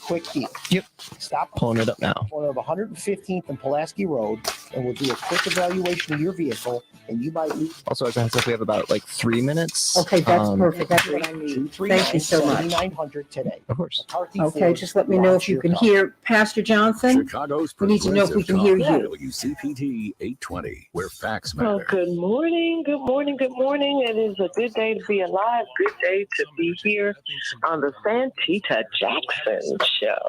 quick deal. Yep. Stop Pulling it up now. Corner of 115th and Pulaski Road, and we'll do a quick evaluation of your vehicle, and you might leave. Also, as a heads up, we have about 3 minutes. Okay, that's perfect. That's what I need. Thank you so much. 7900 today. Of course. Okay, just let me know if you can hear Pastor Johnson. Chicago's We need to know if we can hear you. WCPT 820, where facts matter. Well, good morning. It is a good day to be alive. Good day to be here on the Santita Jackson Show.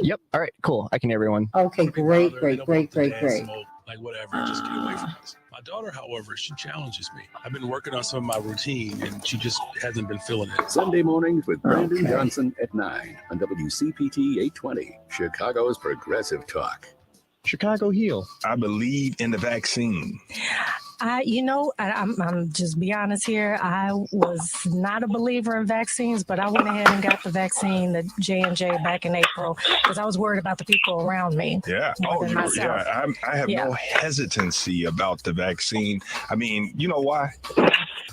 Yep. All right, cool. I can hear everyone. Okay, great. Like whatever, just get away from us. My daughter, however, she challenges me. I've been working on some of my routine, and she just hasn't been feeling it. Sunday mornings with Brandon Johnson at 9 on WCPT 820, Chicago's Progressive Talk. Chicago Heal. I believe in the vaccine. I'm just be honest here. I was not a believer in vaccines, but I went ahead and got the vaccine, the J&J, back in April because I was worried about the people around me. Yeah. I have no hesitancy about the vaccine. I mean, you know why?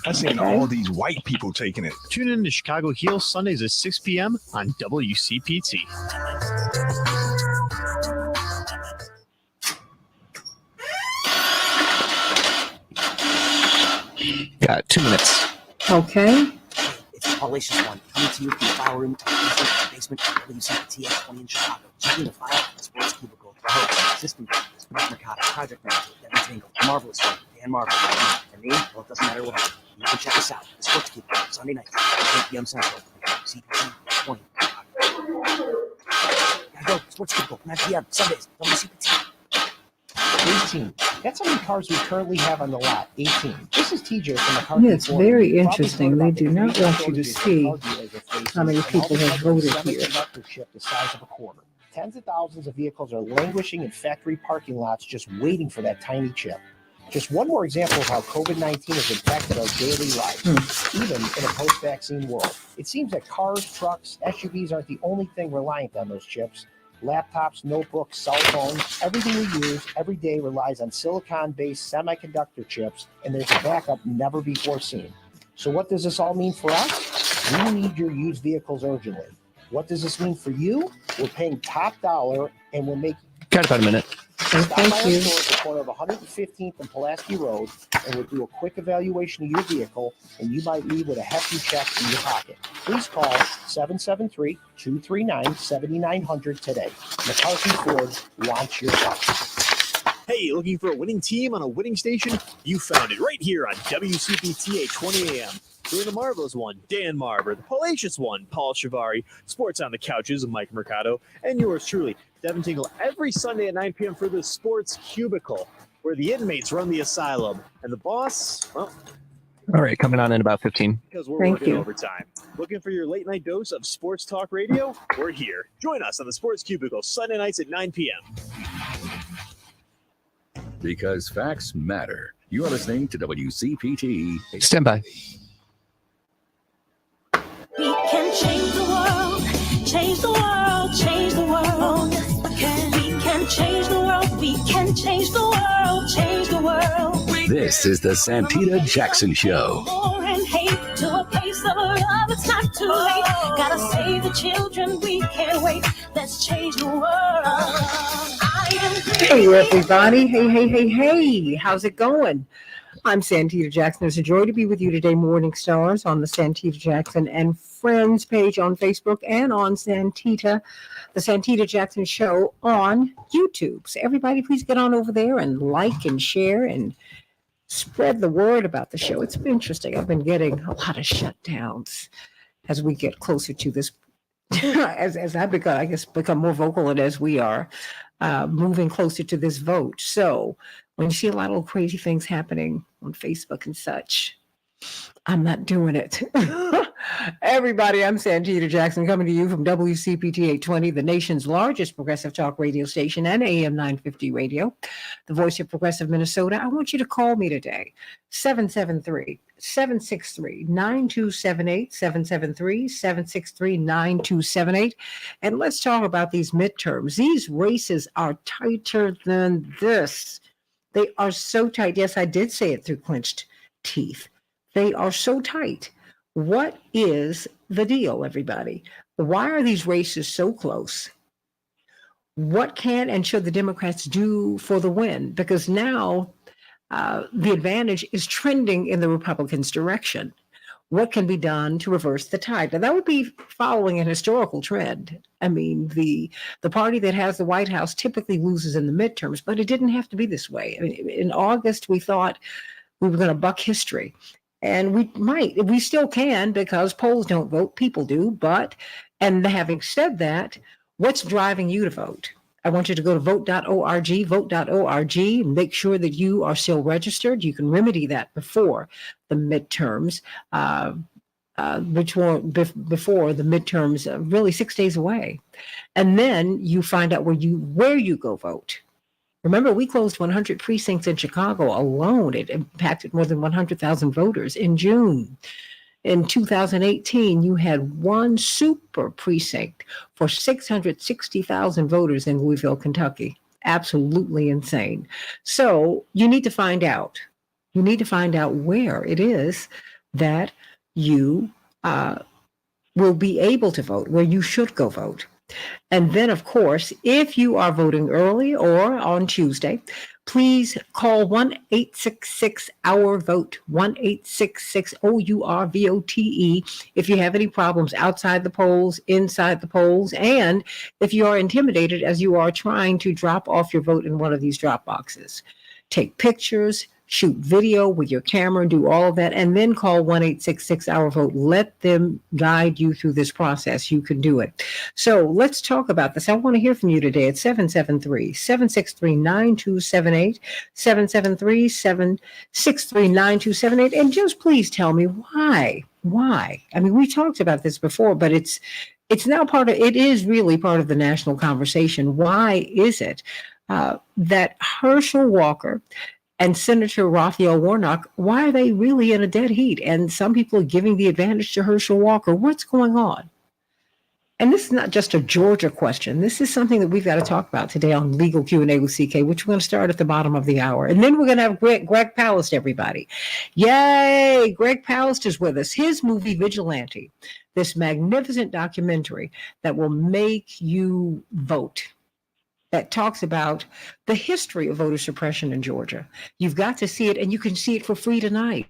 I've seen all these white people taking it. Tune in to Chicago Heal Sundays at 6 p.m. on WCPT. Got 2 minutes. Okay. It's the Hellacious One, coming to you from the file room, basement, WCPT 820 in Chicago. Checking the file, the Sports Cubicle, the host, System, Sports Mercado, Project Manager, Devin Tingle, Marvelous One, Dan Marvel, and me, well, it doesn't matter what. You can check us out, the Sports Cubicle, Sunday night, 8 p.m. Central, WCPT 820. Gotta go, Sports Cubicle, 9 p.m. Sundays, WCPT. 18. That's how many cars we currently have on the lot. 18. This is TJ from the car. Yeah, it's very interesting. They do not want you to see how many people have voted here. The size of a quarter. Tens of thousands of vehicles are languishing in factory parking lots just waiting for that tiny chip. Just one more example of how COVID-19 has impacted our daily lives, even in a post-vaccine world. It seems that cars, trucks, SUVs aren't the only thing reliant on those chips. Laptops, notebooks, cell phones, everything we use every day relies on silicon-based semiconductor chips, and there's a backup never before seen. So what does this all mean for us? We need your used vehicles urgently. What does this mean for you? We're paying top dollar, and we're making... Got about a minute. Stop by our store at the corner of 115th and Pulaski Road, and we'll do a quick evaluation of your vehicle, and you might leave with a hefty check in your pocket. Please call 773-239-7900 today. McCarthy Ford wants your help. Hey, looking for a winning team on a winning station? You found it right here on WCPT 820 AM. Doing the Marvelous One, Dan Marver, the Hellacious One, Paul Shivari, Sports on the Couches, Mike Mercado, and yours truly, Devin Tingle, every Sunday at 9 p.m. for the Sports Cubicle, where the inmates run the asylum. And the boss, well... All right, coming on in about 15. Because we're working overtime. Looking for your late night dose of sports talk radio? We're here. Join us on the Sports Cubicle, Sunday nights at 9 p.m. Because facts matter. You are listening to WCPT. Stand by. We can change the world, change the world, change the world. We can change the world, we can change the world, change the world. This is the Santita Jackson Show. War and hate to a place of love, it's not too late. Gotta save the children, we can't wait. Let's change the world. Hey, everybody. Hey. How's it going? I'm Santita Jackson. It's a joy to be with you today, Morning Stars, on the Santita Jackson and Friends page on Facebook and on Santita, the Santita Jackson Show on YouTube. So everybody, please get on over there and like and share and spread the word about the show. It's been interesting. I've been getting a lot of shutdowns as we get closer to this, as I become more vocal and as we are moving closer to this vote. So when you see a lot of crazy things happening on Facebook and such, I'm not doing it. Everybody, I'm Santita Jackson coming to you from WCPT 820, the nation's largest progressive talk radio station and AM 950 radio, the voice of progressive Minnesota. I want you to call me today, 773-763-9278, 773-763-9278. And let's talk about these midterms. These races are tighter than this. They are so tight. Yes, I did say it through clenched teeth. They are so tight. What is the deal, everybody? Why are these races so close? What can and should the Democrats do for the win? Because now the advantage is trending in the Republicans' direction. What can be done to reverse the tide? Now, that would be following an historical trend. I mean, the party that has the White House typically loses in the midterms, but it didn't have to be this way. I mean, in August, we thought we were going to buck history. And we still can, because polls don't vote, people do. But, and having said that, what's driving you to vote? I want you to go to vote.org, and make sure that you are still registered. You can remedy that before the midterms, before the midterms, really 6 days away. And then you find out where you go vote. Remember, we closed 100 precincts in Chicago alone. It impacted more than 100,000 voters in June. In 2018, you had one super precinct for 660,000 voters in Louisville, Kentucky. Absolutely insane. So you need to find out. You need to find out where it is that you will be able to vote, where you should go vote. And then, of course, if you are voting early or on Tuesday, please call 1-866-OUR-VOTE, 1-866-OUR-VOTE if you have any problems outside the polls, inside the polls, and if you are intimidated as you are trying to drop off your vote in one of these drop boxes. Take pictures, shoot video with your camera, do all of that, and then call 1-866-OUR-VOTE. Let them guide you through this process. You can do it. So let's talk about this. I want to hear from you today at 773-763-9278, 773-763-9278, and just please tell me why. Why? I mean, we talked about this before, but it's now it is really part of the national conversation. Why is it that Herschel Walker and Senator Raphael Warnock, why are they really in a dead heat? And some people are giving the advantage to Herschel Walker. What's going on? And this is not just a Georgia question. This is something that we've got to talk about today on Legal Q&A with CK, which we're going to start at the bottom of the hour. And then we're going to have Greg Palast, everybody. Yay! Greg Palast is with us. His movie, Vigilante, this magnificent documentary that will make you vote, that talks about the history of voter suppression in Georgia. You've got to see it, and you can see it for free tonight.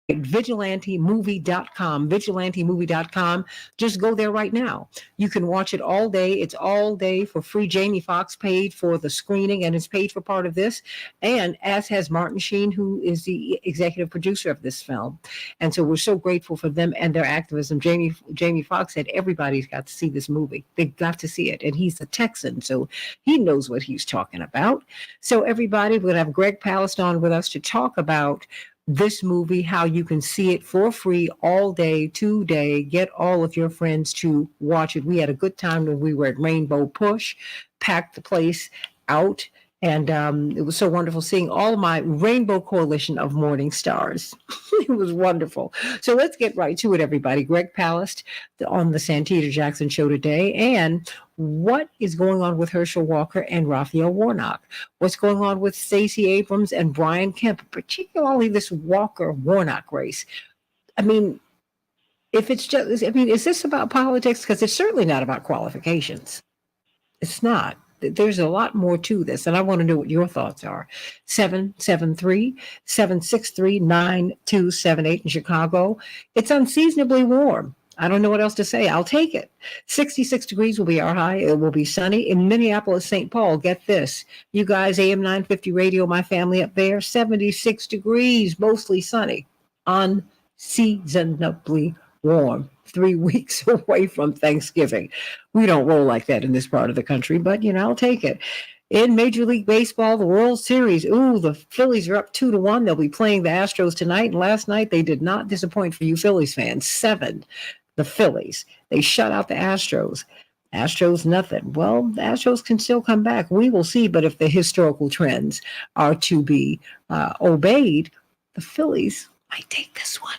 Vigilantemovie.com. Just go there right now. You can watch it all day. It's all day for free. Jamie Foxx paid for the screening and is paid for part of this, and as has Martin Sheen, who is the executive producer of this film. And so we're so grateful for them and their activism. Jamie Foxx said everybody's got to see this movie. They've got to see it. And he's a Texan, so he knows what he's talking about. So everybody, we're going to have Greg Palast on with us to talk about this movie, how you can see it for free all day, today. Get all of your friends to watch it. We had a good time when we were at Rainbow Push, packed the place out, and it was so wonderful seeing all of my Rainbow Coalition of Morning Stars. It was wonderful. So let's get right to it, everybody. Greg Palast on the Santita Jackson Show today. And what is going on with Herschel Walker and Raphael Warnock? What's going on with Stacey Abrams and Brian Kemp, particularly this Walker-Warnock race? I mean, is this about politics? Because it's certainly not about qualifications. It's not. There's a lot more to this, and I want to know what your thoughts are. 773-763-9278 in Chicago. It's unseasonably warm. I don't know what else to say. I'll take it. 66 degrees will be our high. It will be sunny. In Minneapolis, St. Paul, get this. You guys, AM 950 radio, my family up there, 76 degrees, mostly sunny. Unseasonably warm. 3 weeks away from Thanksgiving. We don't roll like that in this part of the country, but, I'll take it. In Major League Baseball, the World Series, the Phillies are up 2-1. They'll be playing the Astros tonight. And last night, they did not disappoint for you Phillies fans. 7, the Phillies. They shut out the Astros. Astros, nothing. Well, the Astros can still come back. We will see. But if the historical trends are to be obeyed, the Phillies might take this one.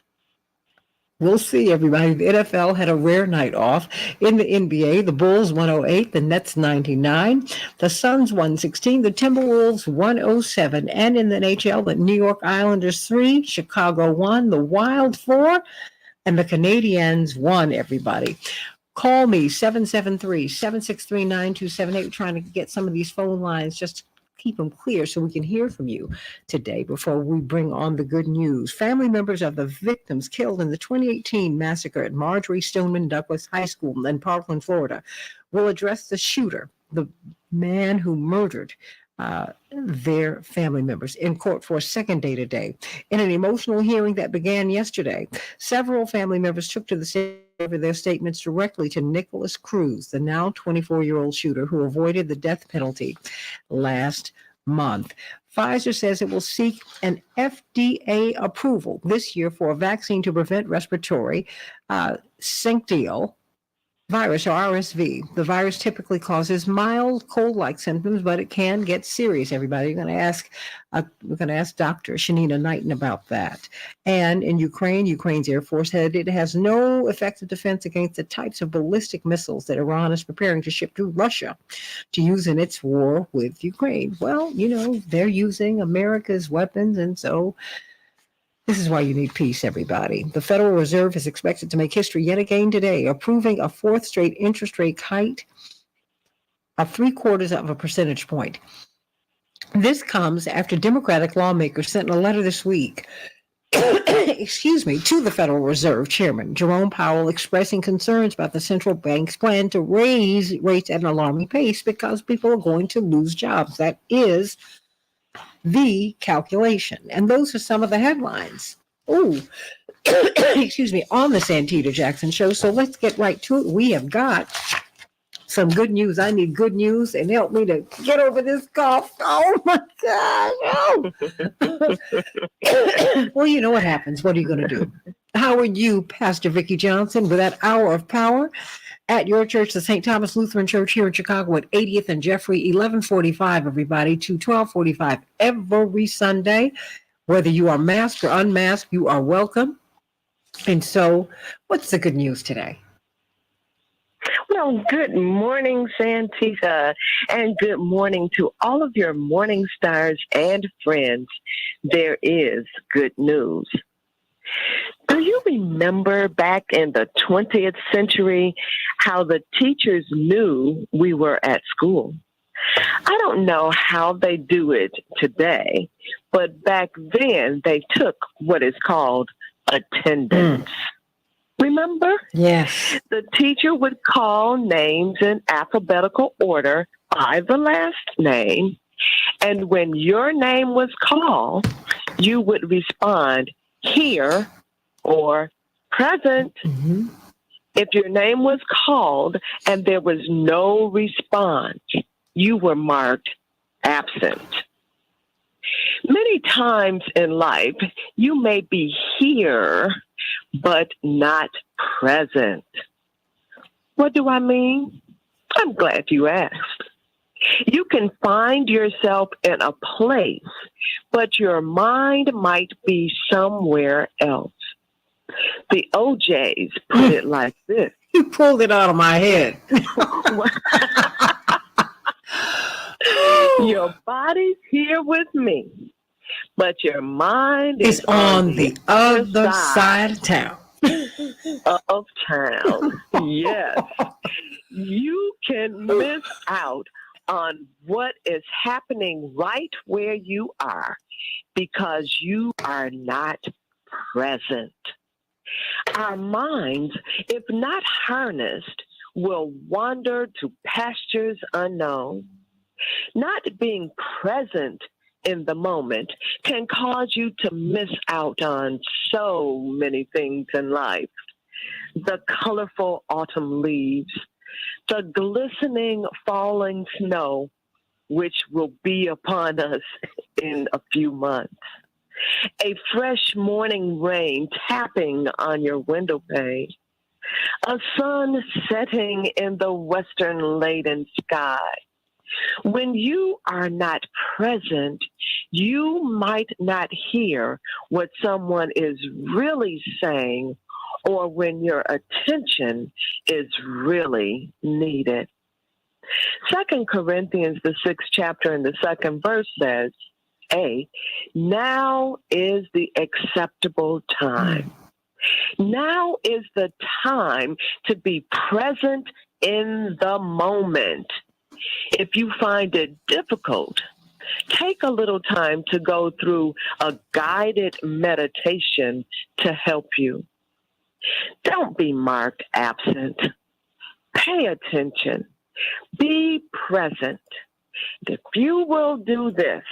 We'll see, everybody. The NFL had a rare night off. In the NBA, the Bulls 108, the Nets 99, the Suns 116, the Timberwolves 107, and in the NHL, the New York Islanders 3, Chicago 1, the Wild 4, And the Canadians won, everybody. Call me, 773-763-9278. We're trying to get some of these phone lines just to keep them clear so we can hear from you today before we bring on the good news. Family members of the victims killed in the 2018 massacre at Marjorie Stoneman Douglas High School in Parkland, Florida, will address the shooter, the man who murdered their family members in court for a second day today. In an emotional hearing that began yesterday, several family members took to the stage over their statements directly to Nicholas Cruz, the now 24-year-old shooter who avoided the death penalty last month. Pfizer says it will seek an FDA approval this year for a vaccine to prevent respiratory syncytial virus, or RSV. The virus typically causes mild cold-like symptoms, but it can get serious. Everybody, we're going to ask Dr. Shanina Knighton about that. And in Ukraine, Ukraine's Air Force said it has no effective defense against the types of ballistic missiles that Iran is preparing to ship to Russia to use in its war with Ukraine. Well, they're using America's weapons, and so this is why you need peace, everybody. The Federal Reserve is expected to make history yet again today, approving a fourth straight interest rate hike of 0.75 percentage point. This comes after Democratic lawmakers sent a letter this week, to the Federal Reserve Chairman Jerome Powell, expressing concerns about the central bank's plan to raise rates at an alarming pace because people are going to lose jobs. That is the calculation. And those are some of the headlines. On the Santita Jackson Show. So let's get right to it. We have got some good news. I need good news and help me to get over this cough. Oh my gosh. Well, you know what happens. What are you going to do? How are you, Pastor Vicki Johnson, with that hour of power at your church, the St. Thomas Lutheran Church here in Chicago at 80th and Jeffrey, 1145, everybody, to 1245 every Sunday. Whether you are masked or unmasked, you are welcome. And so, what's the good news today? Well, good morning, Santita, and good morning to all of your morning stars and friends. There is good news. Do you remember back in the 20th century how the teachers knew we were at school? I don't know how they do it today, but back then they took what is called attendance. Remember? Yes. The teacher would call names in alphabetical order by the last name, and when your name was called, you would respond here or present. Mm-hmm. If your name was called and there was no response, you were marked absent. Many times in life, you may be here, but not present. What do I mean? I'm glad you asked. You can find yourself in a place, but your mind might be somewhere else. The OJs put it like this. You pulled it out of my head. Your body's here with me, but your mind is on the other side of town. Yes. You can miss out on what is happening right where you are because you are not present. Our minds, if not harnessed, will wander to pastures unknown. Not being present in the moment can cause you to miss out on so many things in life. The colorful autumn leaves, the glistening falling snow, which will be upon us in a few months. A fresh morning rain tapping on your window pane. A sun setting in the western laden sky. When you are not present, you might not hear what someone is really saying or when your attention is really needed. 2 Corinthians, the 6th chapter and the 2nd verse says, now is the acceptable time. Now is the time to be present in the moment. If you find it difficult, take a little time to go through a guided meditation to help you. Don't be marked absent. Pay attention. Be present. If you will do this,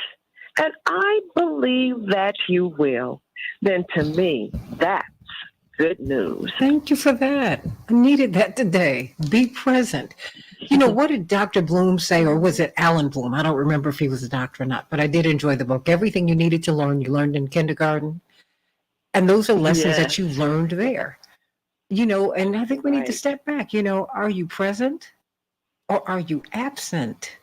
and I believe that you will, then to me, that's good news. Thank you for that. I needed that today. Be present. You know, what did Dr. Bloom say, or was it Alan Bloom? I don't remember if he was a doctor or not, but I did enjoy the book. Everything you needed to learn, you learned in kindergarten. And those are lessons that you learned there. You know, and I think we need to step back. You know, are you present or are you absent?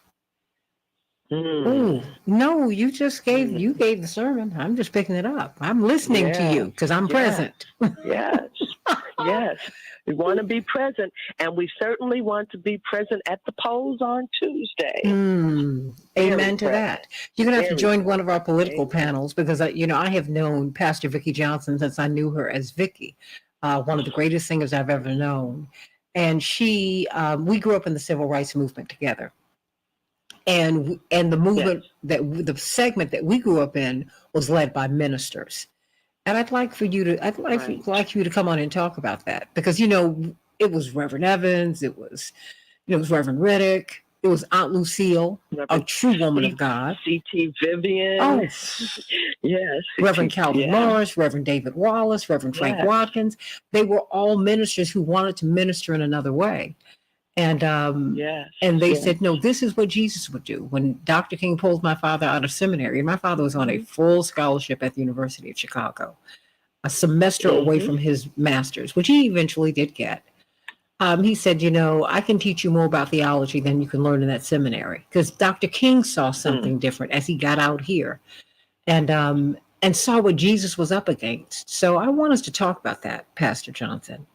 Ooh, no, you just gave the sermon. I'm just picking it up. I'm listening to you because I'm present. Yes. Yes. We want to be present, and we certainly want to be present at the polls on Tuesday. Amen to that. You're going to have to join one of our political panels because, you know, I have known Pastor Vicki Johnson since I knew her as Vicki, one of the greatest singers I've ever known. And we grew up in the civil rights movement together. And the movement the segment that we grew up in was led by ministers. And I'd like you to come on and talk about that because, you know, it was Reverend Evans, it was Reverend Riddick, it was Aunt Lucille, a true woman of God. C.T. Vivian. Oh, yes. Reverend Calvin Morris, Reverend David Wallace, Reverend Frank Watkins. They were all ministers who wanted to minister in another way. And they said, no, this is what Jesus would do. When Dr. King pulled my father out of seminary, and my father was on a full scholarship at the University of Chicago, a semester away from his master's, which he eventually did get. He said, you know, I can teach you more about theology than you can learn in that seminary, because Dr. King saw something different as he got out here and saw what Jesus was up against. So I want us to talk about that, Pastor Johnson.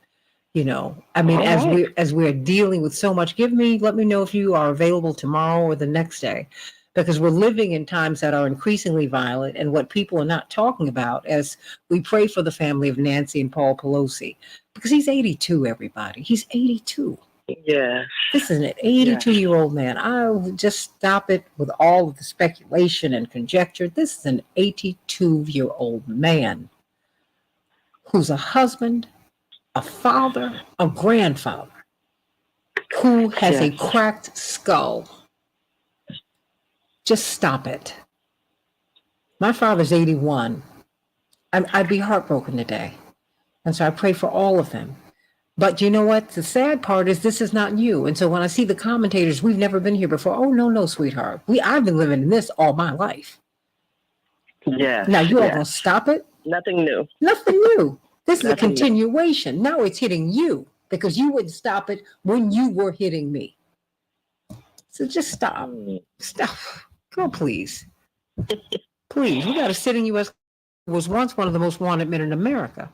You know, I mean, as we're dealing with so much, let me know if you are available tomorrow or the next day, because we're living in times that are increasingly violent. And what people are not talking about as we pray for the family of Nancy and Paul Pelosi, because he's 82, everybody. He's 82. Yeah. This is an 82-year-old man. I would just stop it with all of the speculation and conjecture. This is an 82-year-old man who's a husband, a father, a grandfather, who has a cracked skull. Just stop it. My father's 81. I'd be heartbroken today. And so I pray for all of them. But you know what? The sad part is this is not you. And so when I see the commentators, we've never been here before. Oh, no, sweetheart. I've been living in this all my life. Yeah. Now you all gonna stop it? Nothing new. Nothing new. This is a continuation. Now it's hitting you because you wouldn't stop it when you were hitting me. So just stop. Stop. Girl, please. Please. We got to sit in U.S. was once one of the most wanted men in America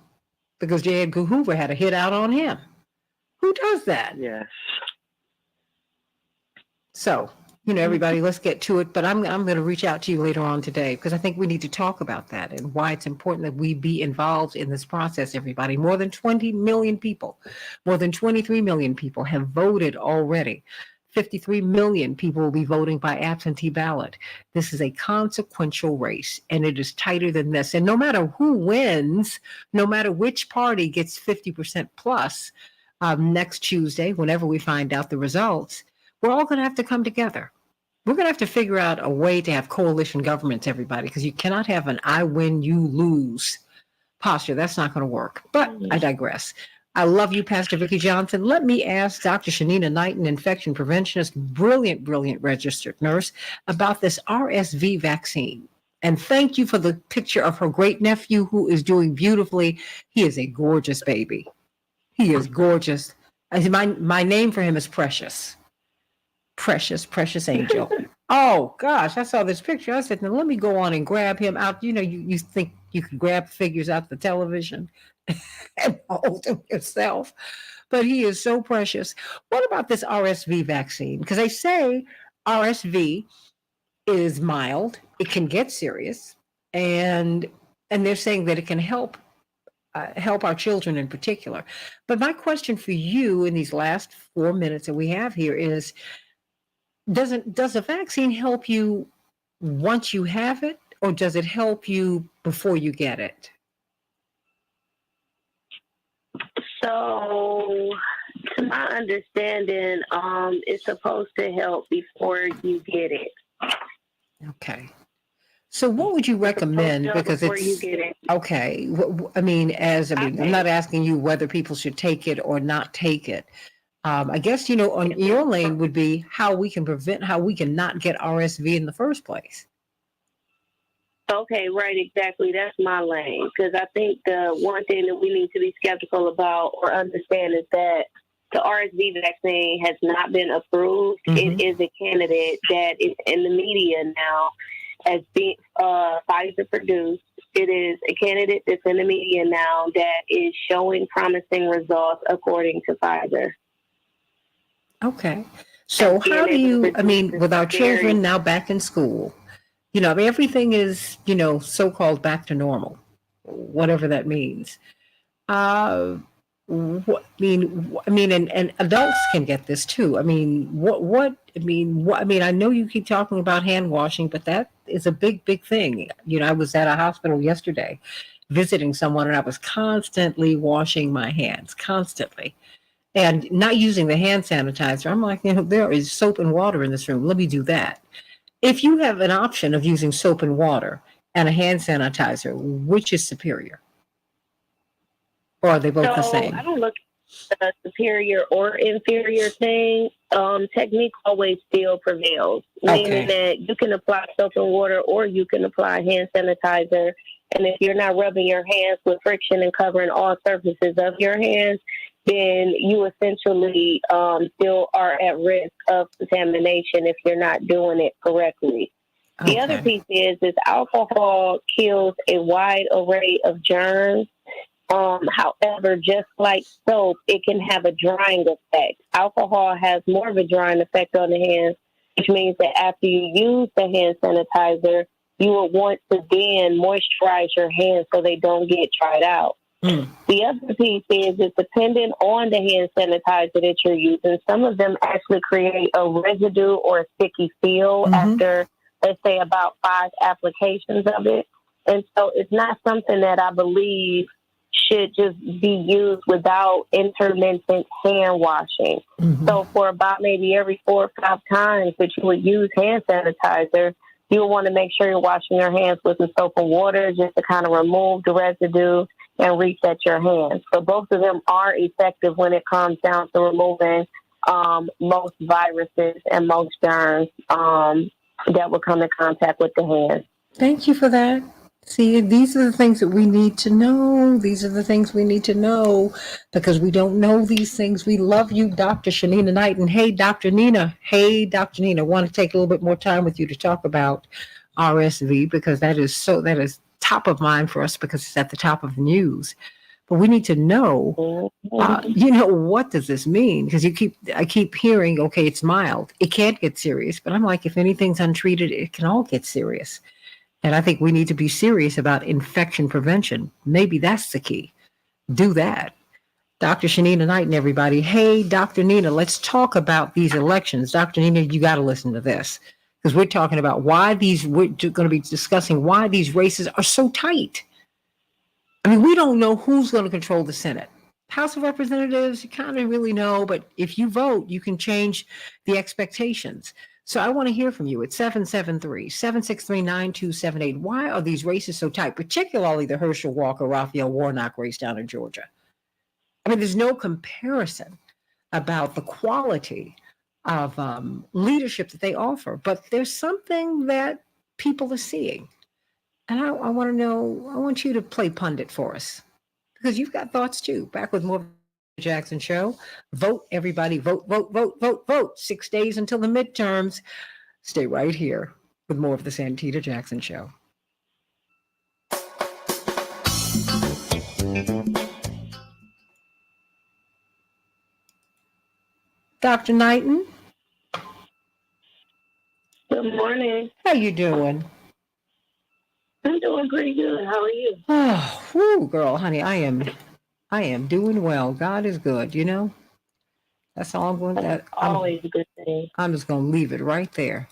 because J. Edgar Hoover had a hit out on him. Who does that? Yes. So, you know, everybody, let's get to it. But I'm going to reach out to you later on today because I think we need to talk about that and why it's important that we be involved in this process, everybody. More than 20 million people, more than 23 million people have voted already. 53 million people will be voting by absentee ballot. This is a consequential race, and it is tighter than this. And no matter who wins, no matter which party gets 50% plus next Tuesday, whenever we find out the results, we're all going to have to come together. We're going to have to figure out a way to have coalition governments, everybody, because you cannot have an I win, you lose posture. That's not going to work. But I digress. I love you, Pastor Vicki Johnson. Let me ask Dr. Shanina Knighton, infection preventionist, brilliant registered nurse, about this RSV vaccine. And thank you for the picture of her great nephew who is doing beautifully. He is a gorgeous baby. He is gorgeous. My name for him is Precious. Precious angel. Oh gosh, I saw this picture. I said, now let me go on and grab him out. You know, you think you could grab figures out the television and hold him yourself, but he is so precious. What about this RSV vaccine? Because they say RSV is mild, it can get serious, and they're saying that it can help help our children in particular. But my question for you in these last 4 minutes that we have here is, does a vaccine help you once you have it, or does it help you before you get it? So, to my understanding, it's supposed to help before you get it. Okay. So what would you recommend? Because before you it's get it. okay. I'm not asking you whether people should take it or not take it. I guess, on your lane would be how we can not get RSV in the first place. Okay, right, exactly. That's my lane. Because I think the one thing that we need to be skeptical about or understand is that the RSV vaccine has not been approved. Mm-hmm. It is a candidate that is in the media now as being Pfizer produced. It is a candidate that's in the media now that is showing promising results according to Pfizer. Okay. So how do you, with our children now back in school, everything is, so-called back to normal, whatever that means. And adults can get this too. I know you keep talking about hand washing, but that is a big, big thing. I was at a hospital yesterday visiting someone, and I was constantly washing my hands, constantly. And not using the hand sanitizer. I'm like, there is soap and water in this room. Let me do that. If you have an option of using soap and water and a hand sanitizer, which is superior? Or are they both the same? I don't look at the superior or inferior thing. Technique always still prevails, meaning that you can apply soap and water or you can apply hand sanitizer. And if you're not rubbing your hands with friction and covering all surfaces of your hands, then you essentially still are at risk of contamination if you're not doing it correctly. Okay. The other piece is alcohol kills a wide array of germs. However, just like soap, it can have a drying effect. Alcohol has more of a drying effect on the hands, which means that after you use the hand sanitizer, you will want to then moisturize your hands so they don't get dried out. The other piece is it's dependent on the hand sanitizer that you're using. Some of them actually create a residue or a sticky feel after, let's say, about 5 applications of it. And so it's not something that I believe should just be used without intermittent hand washing. So for about maybe every 4 or 5 times that you would use hand sanitizer, you will want to make sure you're washing your hands with some soap and water just to kind of remove the residue and reset your hands. So both of them are effective when it comes down to removing most viruses and most germs that will come in contact with the hands. Thank you for that. See, these are the things that we need to know. These are the things we need to know because we don't know these things. We love you, Dr. Shanina Knight. And hey, Dr. Nina. Hey, Dr. Nina, I want to take a little bit more time with you to talk about RSV because that is top of mind for us because it's at the top of the news. But we need to know, what does this mean? Because I keep hearing, okay, it's mild. It can't get serious. But I'm like, if anything's untreated, it can all get serious. And I think we need to be serious about infection prevention. Maybe that's the key. Do that. Dr. Shanina Knight and everybody. Hey, Dr. Nina, let's talk about these elections. Dr. Nina, you got to listen to this because we're talking about we're going to be discussing why these races are so tight. We don't know who's going to control the Senate. House of Representatives, you kind of really know, but if you vote, you can change the expectations. So I want to hear from you at 773-763-9278. Why are these races so tight, particularly the Herschel Walker, Raphael Warnock race down in Georgia? There's no comparison about the quality of leadership that they offer, but there's something that people are seeing. And I want to know, I want you to play pundit for us because you've got thoughts too. Back with more of the Jackson Show. Vote, everybody. Vote, vote, vote, vote, vote. 6 days until the midterms. Stay right here with more of the Santita Jackson Show. Dr. Knighton. Good morning. How you doing? I'm doing pretty good. How are you? Oh, whoo, girl, honey, I am doing well. God is good, you know. That's all I'm going to. Always a good thing. I'm just going to leave it right there.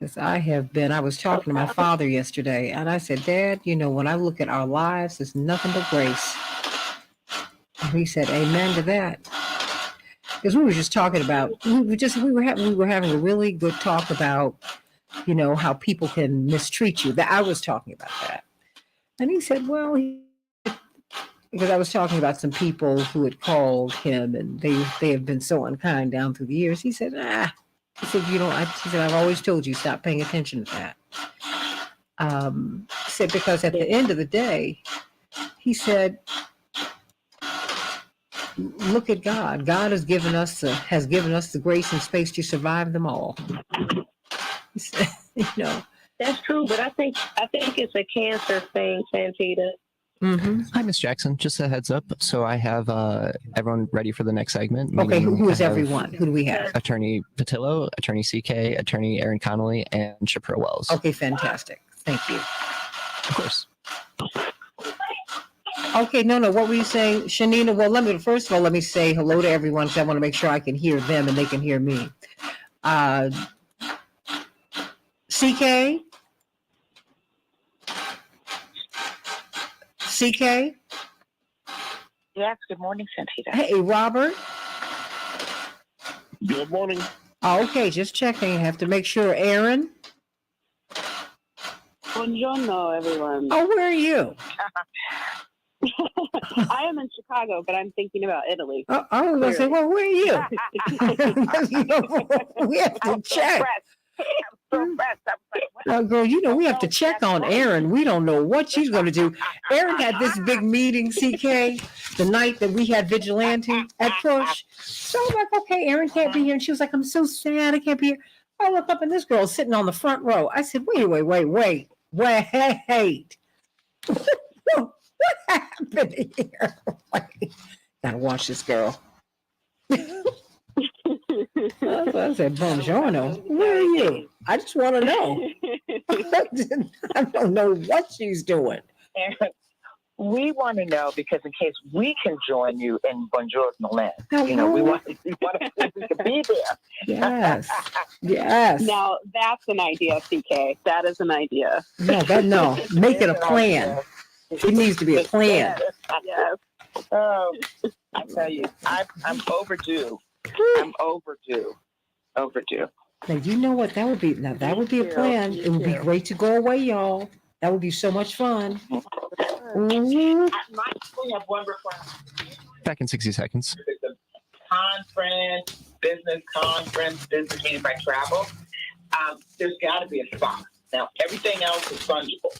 Because I was talking to my father yesterday, and I said, Dad, you know, when I look at our lives, it's nothing but grace. And he said, amen to that. Because we were just talking about, we were having a really good talk about, you know, how people can mistreat you. That I was talking about that. And he said, well, because I was talking about some people who had called him and they have been so unkind down through the years. He said, he said, he said, I've always told you, stop paying attention to that. He said, because at the end of the day, he said, look at God. God has given us the grace and space to survive them all. He said, you know. That's true, but I think it's a cancer thing, Santita. Mm-hmm. Hi, Miss Jackson. Just a heads up. So I have everyone ready for the next segment. Okay, who is everyone? Who do we have? Attorney Patillo, Attorney CK, Attorney Aaron Connolly, and Shapiro Wells. Okay, fantastic. Thank you. Of course. Okay, no, what were you saying, Shanina? Well, first of all, let me say hello to everyone because I want to make sure I can hear them and they can hear me. CK? CK? Yes, good morning, Santita. Hey, Robert. Good morning. Okay, just checking. I have to make sure. Aaron? Buongiorno, everyone. Oh, where are you? I am in Chicago, but I'm thinking about Italy. I was going to say, well, where are you? We have to check. Now, girl, you know, we have to check on Erin. We don't know what she's going to do. Erin had this big meeting, CK, the night that we had Vigilante at Push. So I'm like, okay, Erin can't be here. And she was like, I'm so sad I can't be here. I look up and this girl's sitting on the front row. I said, wait. What happened here? Gotta watch this girl. I said, buongiorno. Where are you? I just want to know. I don't know what she's doing. And we want to know because in case we can join you in Buongiorno land, you know, we want to be there. Yes. Now that's an idea, CK. That is an idea. No. Make it a plan. It needs to be a plan. Yes. Oh, I tell you, I'm overdue. I'm overdue. Now you know what that would be. Now that would be a plan. It would be great to go away, y'all. That would be so much fun. Mm-hmm. We have one requirement. Back in 60 seconds. Conference, business meeting by travel. There's got to be a spa. Now everything else is fungible,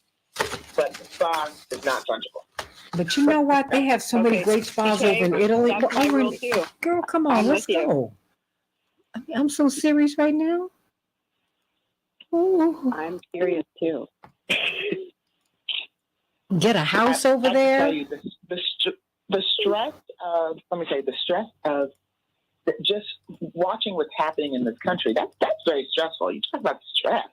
but the spa is not fungible. But you know what? They have so many great spas over in Italy. Girl, come on, let's go. I'm so serious right now. Ooh. I'm serious too. Get a house over there. I tell you, the stress of just watching what's happening in this country. That's very stressful. You talk about stress.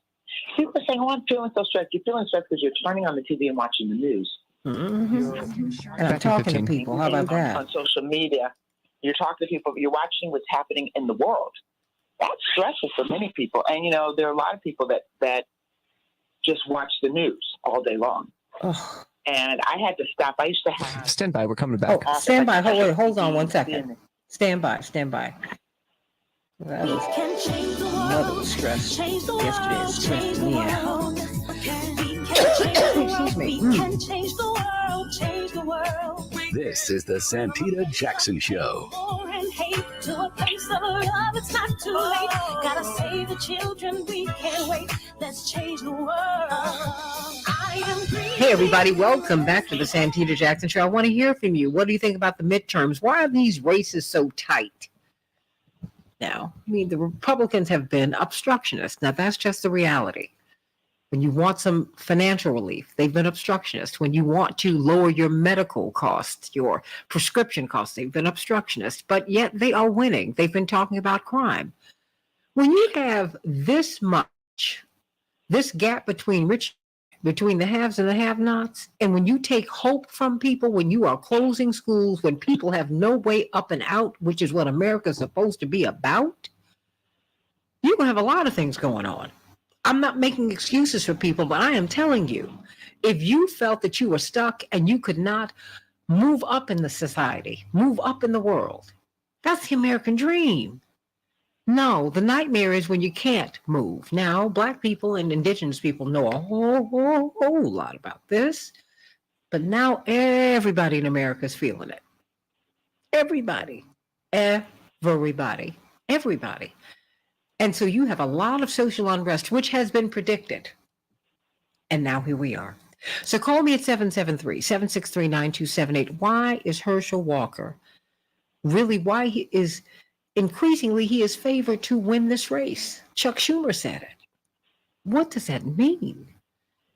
People are saying, "Oh, I'm feeling so stressed." You're feeling stressed because you're turning on the TV and watching the news. Mm-hmm. And I'm talking to people. How about that? On social media, you're talking to people. You're watching what's happening in the world. That's stressful for many people. And, you know, there are a lot of people that just watch the news all day long. Oh. And I had to stop. I used to have... Stand by. We're coming back. Oh, stand by. Hold on 1 second. Stand by. That was mother stress. Yesterday it stressed me out. Excuse me. This is the Santita Jackson Show. To a place of love, it's not too late. Gotta save the children, we can't wait. Let's change the world. Hey everybody, welcome back to the Santita Jackson Show. I want to hear from you. What do you think about the midterms? Why are these races so tight? Now, I mean, the Republicans have been obstructionists. Now, that's just the reality. When you want some financial relief, they've been obstructionists. When you want to lower your medical costs, your prescription costs, they've been obstructionists. But yet they are winning. They've been talking about crime. When you have this gap between rich between the haves and the have-nots. And when you take hope from people, when you are closing schools, when people have no way up and out, which is what America's supposed to be about, you're going to have a lot of things going on. I'm not making excuses for people, but I am telling you, if you felt that you were stuck and you could not move up in the society, move up in the world, that's the American dream. No, the nightmare is when you can't move. Now, Black people and Indigenous people know a whole lot about this, but now everybody in America is feeling it. Everybody. And so you have a lot of social unrest, which has been predicted. And now here we are. So call me at 773-763-9278. Why is Herschel Walker why he is favored to win this race? Chuck Schumer said it. What does that mean?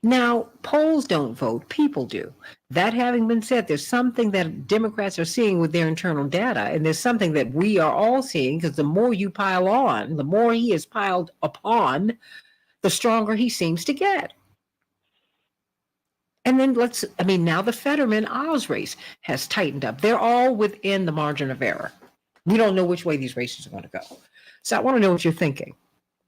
Now, polls don't vote, people do. That having been said, there's something that Democrats are seeing with their internal data, and there's something that we are all seeing, because the more you pile on, the more he is piled upon, the stronger he seems to get. And then now the Fetterman-Oz race has tightened up. They're all within the margin of error. We don't know which way these races are going to go. So I want to know what you're thinking.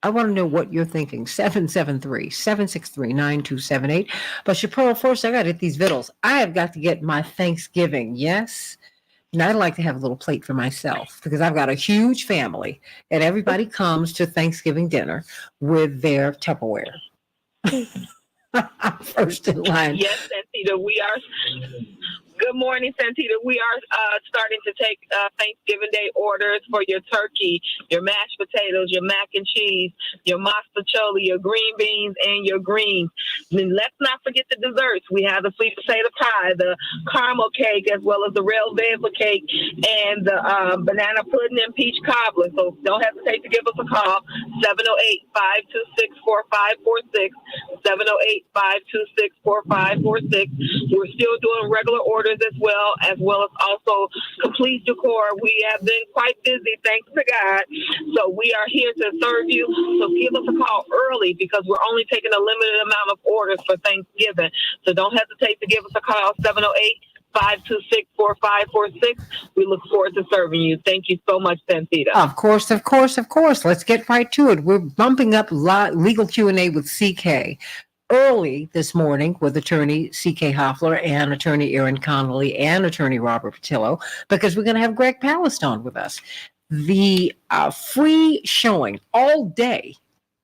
773-763-9278. But Chappelle, first I got to hit these vittles. I have got to get my Thanksgiving. Yes. And I'd like to have a little plate for myself because I've got a huge family and everybody comes to Thanksgiving dinner with their Tupperware. First in line. Yes, Santita, we are. Good morning, Santita. We are starting to take Thanksgiving Day orders for your turkey, your mashed potatoes, your mac and cheese, your mostaccioli, your green beans, and your greens. And let's not forget the desserts. We have the sweet potato pie, the caramel cake, as well as the real velvet cake, and the banana pudding and peach cobbler. So don't hesitate to give us a call, 708-526-4546, 708-526-4546. We're still doing regular orders as well as also complete decor. We have been quite busy, thanks to God. So we are here to serve you. So give us a call early because we're only taking a limited amount of orders for Thanksgiving. So don't hesitate to give us a call, 708-526-4546. We look forward to serving you. Thank you so much, Santita. Of course. Let's get right to it. We're bumping up legal Q&A with CK. Early this morning with attorney C.K. Hoffler and attorney Aaron Connolly and attorney Robert Patillo, because we're going to have Greg Palast on with us. The free showing all day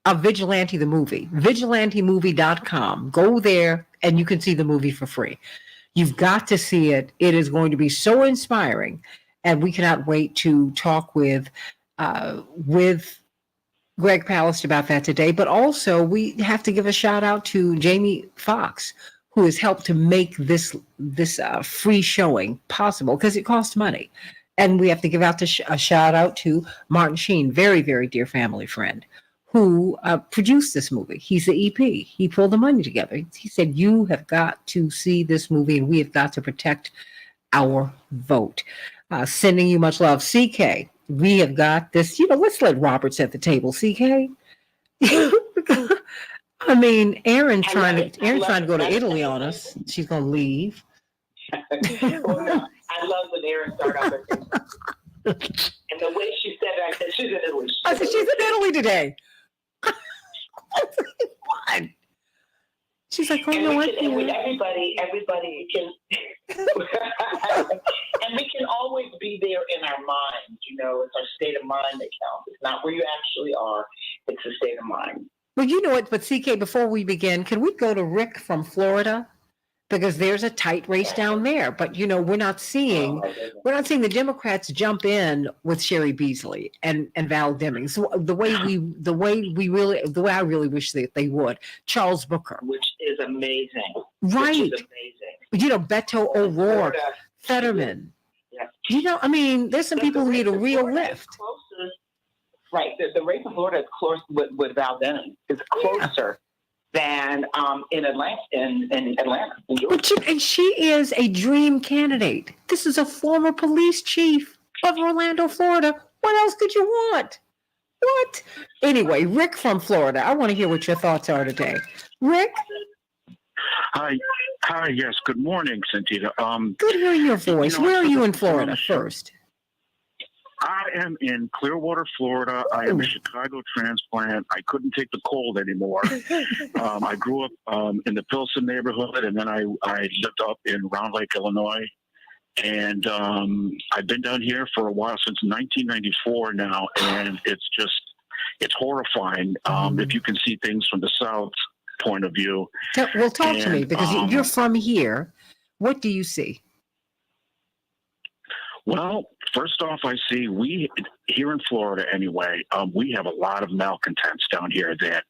of Vigilante the movie, vigilantemovie.com. Go there and you can see the movie for free. You've got to see it. It is going to be so inspiring. And we cannot wait to talk with Greg Palast about that today, but also we have to give a shout out to Jamie Foxx, who has helped to make this free showing possible because it costs money. And we have to give out a shout out to Martin Sheen, very, very dear family friend, who produced this movie. He's the EP. He pulled the money together. He said, you have got to see this movie and we have got to protect our vote. Sending you much love. CK. We have got this, let's let Robert set the table, CK. I mean, Aaron's trying to go to Italy on us. She's going to leave. I love when Aaron started off at and the way she said it, I said, she's in Italy. I said, she's in Italy today. What? She's like, everybody can, and we can always be there in our minds. It's our state of mind that counts. It's not where you actually are. It's the state of mind. Well, you know what? But CK, before we begin, can we go to Rick from Florida? Because there's a tight race down there. But we're not seeing the Democrats jump in with Sherry Beasley and Val Demings. So the way I really wish that they would. Charles Booker, which is amazing. Right. Beto O'Rourke, Fetterman. Yeah. There's some people who need a real lift. Right. The race in Florida is close with Val Demings. It's closer than in Atlanta. In Georgia. And she is a dream candidate. This is a former police chief of Orlando, Florida. What else could you want? What? Anyway, Rick from Florida. I want to hear what your thoughts are today. Rick? Hi. Yes. Good morning, Santita. Good hearing your voice. You know, Where I are said you this in before on Florida the show. first? I am in Clearwater, Florida. I am a Chicago transplant. I couldn't take the cold anymore. I grew up in the Pilsen neighborhood, and then I lived up in Round Lake, Illinois. And I've been down here for a while, since 1994 now, and it's horrifying if you can see things from the South point of view. Well, talk to me, because you're from here. What do you see? Well, first off, I see we here in Florida anyway, we have a lot of malcontents down here that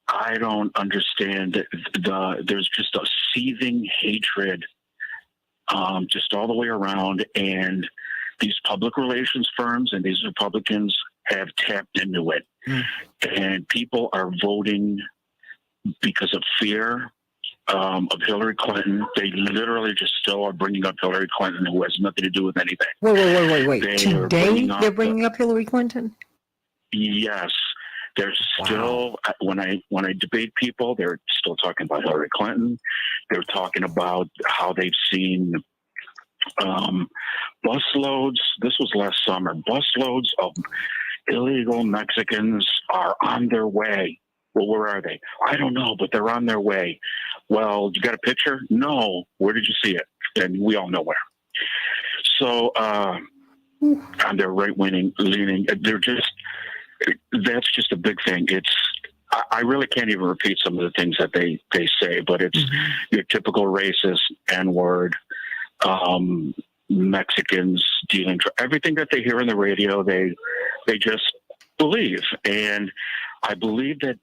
I don't understand. There's just a seething hatred just all the way around, and these public relations firms and these Republicans have tapped into it. And people are voting because of fear of Hillary Clinton. They literally just still are bringing up Hillary Clinton, who has nothing to do with anything. Wait. Today, They're bringing up Hillary Clinton? Yes. There's still, when I debate people, they're still talking about Hillary Clinton. They're talking about how they've seen busloads. This was last summer. Busloads of illegal Mexicans are on their way. Well, where are they? I don't know, but they're on their way. Well, you got a picture? No. Where did you see it? And we all know where. So, and they're right-leaning. They're just, that's just a big thing. I really can't even repeat some of the things that they say, but it's your typical racist N-word, Mexicans dealing, everything that they hear on the radio, they just believe. And I believe that,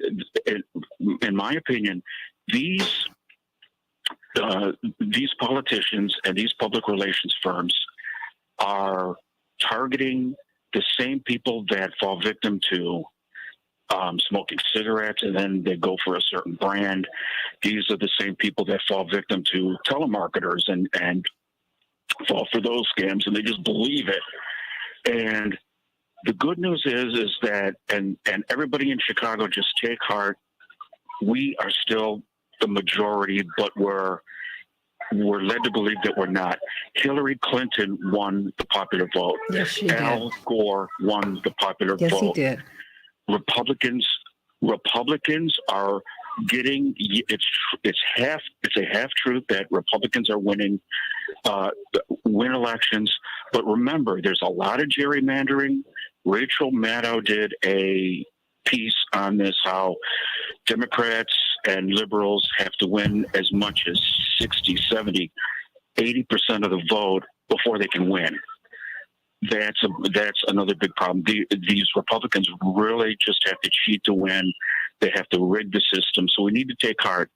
in my opinion, these politicians and these public relations firms are targeting the same people that fall victim to smoking cigarettes, and then they go for a certain brand. These are the same people that fall victim to telemarketers and fall for those scams, and they just believe it. And the good news is that, and everybody in Chicago, just take heart. We are still the majority, but we're led to believe that we're not. Hillary Clinton won the popular vote. Yes, she Al Gore won the popular vote. Yes, he did. Republicans are getting, it's a half truth that Republicans are winning elections. But remember, there's a lot of gerrymandering. Rachel Maddow did a piece on this, how Democrats and liberals have to win as much as 60, 70, 80% of the vote before they can win. That's another big problem. These Republicans really just have to cheat to win. They have to rig the system. So we need to take heart.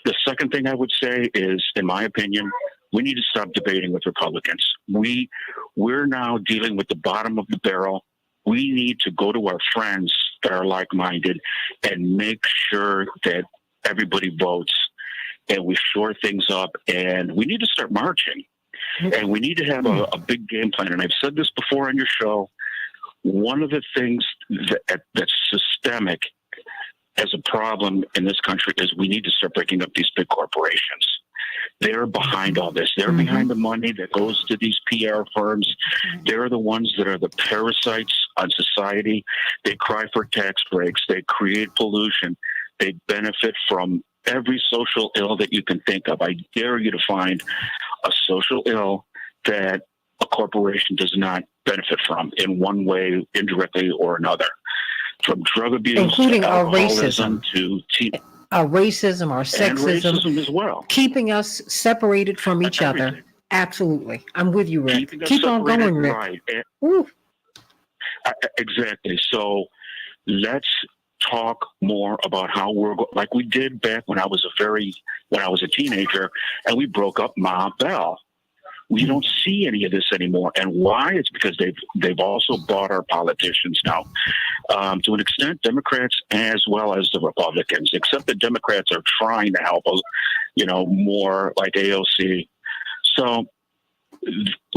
The second thing I would say is, in my opinion, we need to stop debating with Republicans. We're now dealing with the bottom of the barrel. We need to go to our friends that are like-minded and make sure that everybody votes and we shore things up, and we need to start marching. And we need to have a big game plan. And I've said this before on your show. One of the things that's systemic as a problem in this country is we need to start breaking up these big corporations. They're behind all this. They're behind the money that goes to these PR firms. They're the ones that are the parasites on society. They cry for tax breaks. They create pollution. They benefit from every social ill that you can think of. I dare you to find a social ill that a corporation does not benefit from in one way, indirectly or another. From drug abuse, including to our alcoholism, racism, our racism, our sexism, and racism as well, keeping us separated from each other. Absolutely, I'm with you, Rick. Keep on going, Rick. Right. Exactly. So let's talk more about how like we did back when I was a teenager, and we broke up Ma Bell. We don't see any of this anymore. And why? It's because they've also bought our politicians now. To an extent, Democrats as well as the Republicans, except the Democrats are trying to help us, more like AOC. So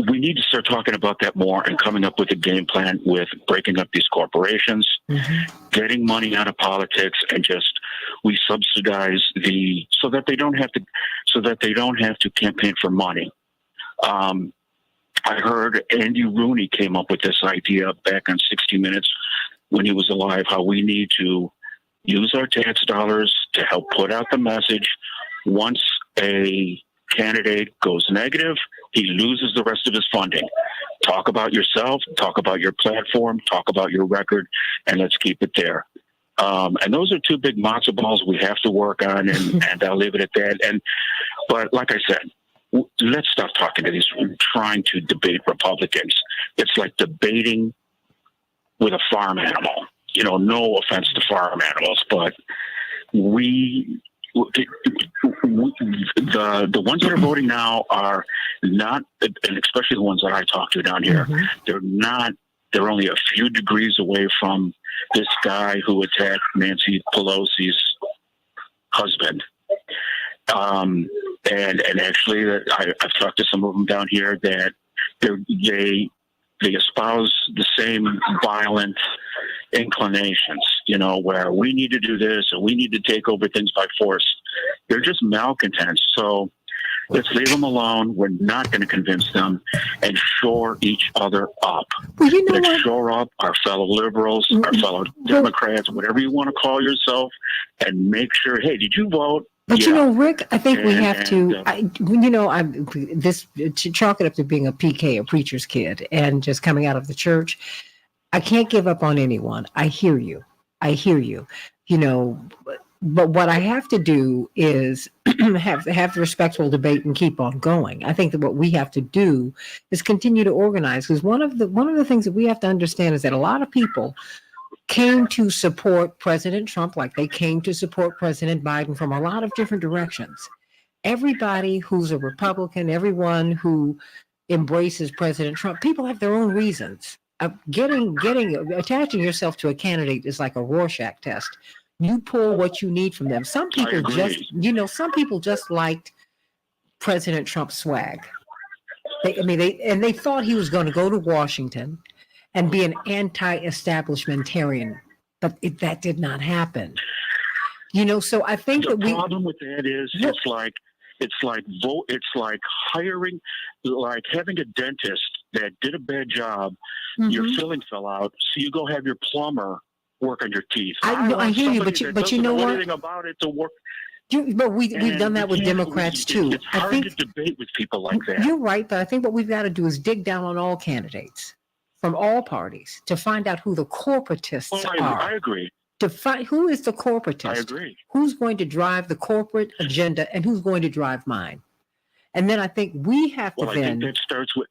we need to start talking about that more and coming up with a game plan with breaking up these corporations, getting money out of politics, and just we subsidize so that they don't have to campaign for money. I heard Andy Rooney came up with this idea back on 60 Minutes when he was alive, how we need to use our tax dollars to help put out the message. Once a candidate goes negative, he loses the rest of his funding. Talk about yourself, talk about your platform, talk about your record, and let's keep it there. And those are two big matzo balls we have to work on, and I'll leave it at that. But like I said, let's stop talking to these, trying to debate Republicans. It's like debating with a farm animal. You know, no offense to farm animals, but the ones that are voting now are not, and especially the ones that I talk to down here, they're only a few degrees away from this guy who attacked Nancy Pelosi's husband. And actually, I've talked to some of them down here that they espouse the same violent inclinations, you know, where we need to do this and we need to take over things by force. They're just malcontents. So let's leave them alone. We're not going to convince them, and shore each other up. Well, you know let's what? shore up our fellow liberals, our fellow Democrats, whatever you want to call yourself, and make sure, hey, did you vote? But Yeah. you know, Rick, I think we have to, to chalk it up to being a PK, a preacher's kid, and just coming out of the church. I can't give up on anyone. I hear you. You know, but what I have to do is have the respectful debate and keep on going. I think that what we have to do is continue to organize, because one of the things that we have to understand is that a lot of people came to support President Trump like they came to support President Biden from a lot of different directions. Everybody who's a Republican, everyone who embraces President Trump, people have their own reasons. Attaching yourself to a candidate is like a Rorschach test. You pull what you need from them. Some people just liked President Trump's swag. They thought he was going to go to Washington and be an anti-establishmentarian, but that did not happen. You know, so I think the problem with that is it's like hiring, like having a dentist that did a bad job. Mm-hmm. Your filling fell out, so you go have your plumber work on your teeth. I hear you, but you know what? Anything about it to work. But we've done that with Democrats too. It's hard to debate with people like that. You're right, but I think what we've got to do is dig down on all candidates from all parties to find out who the corporatists are. I agree. To find who is the corporatist. I agree. Who's going to drive the corporate agenda and who's going to drive mine? And then I think we have to I think that starts with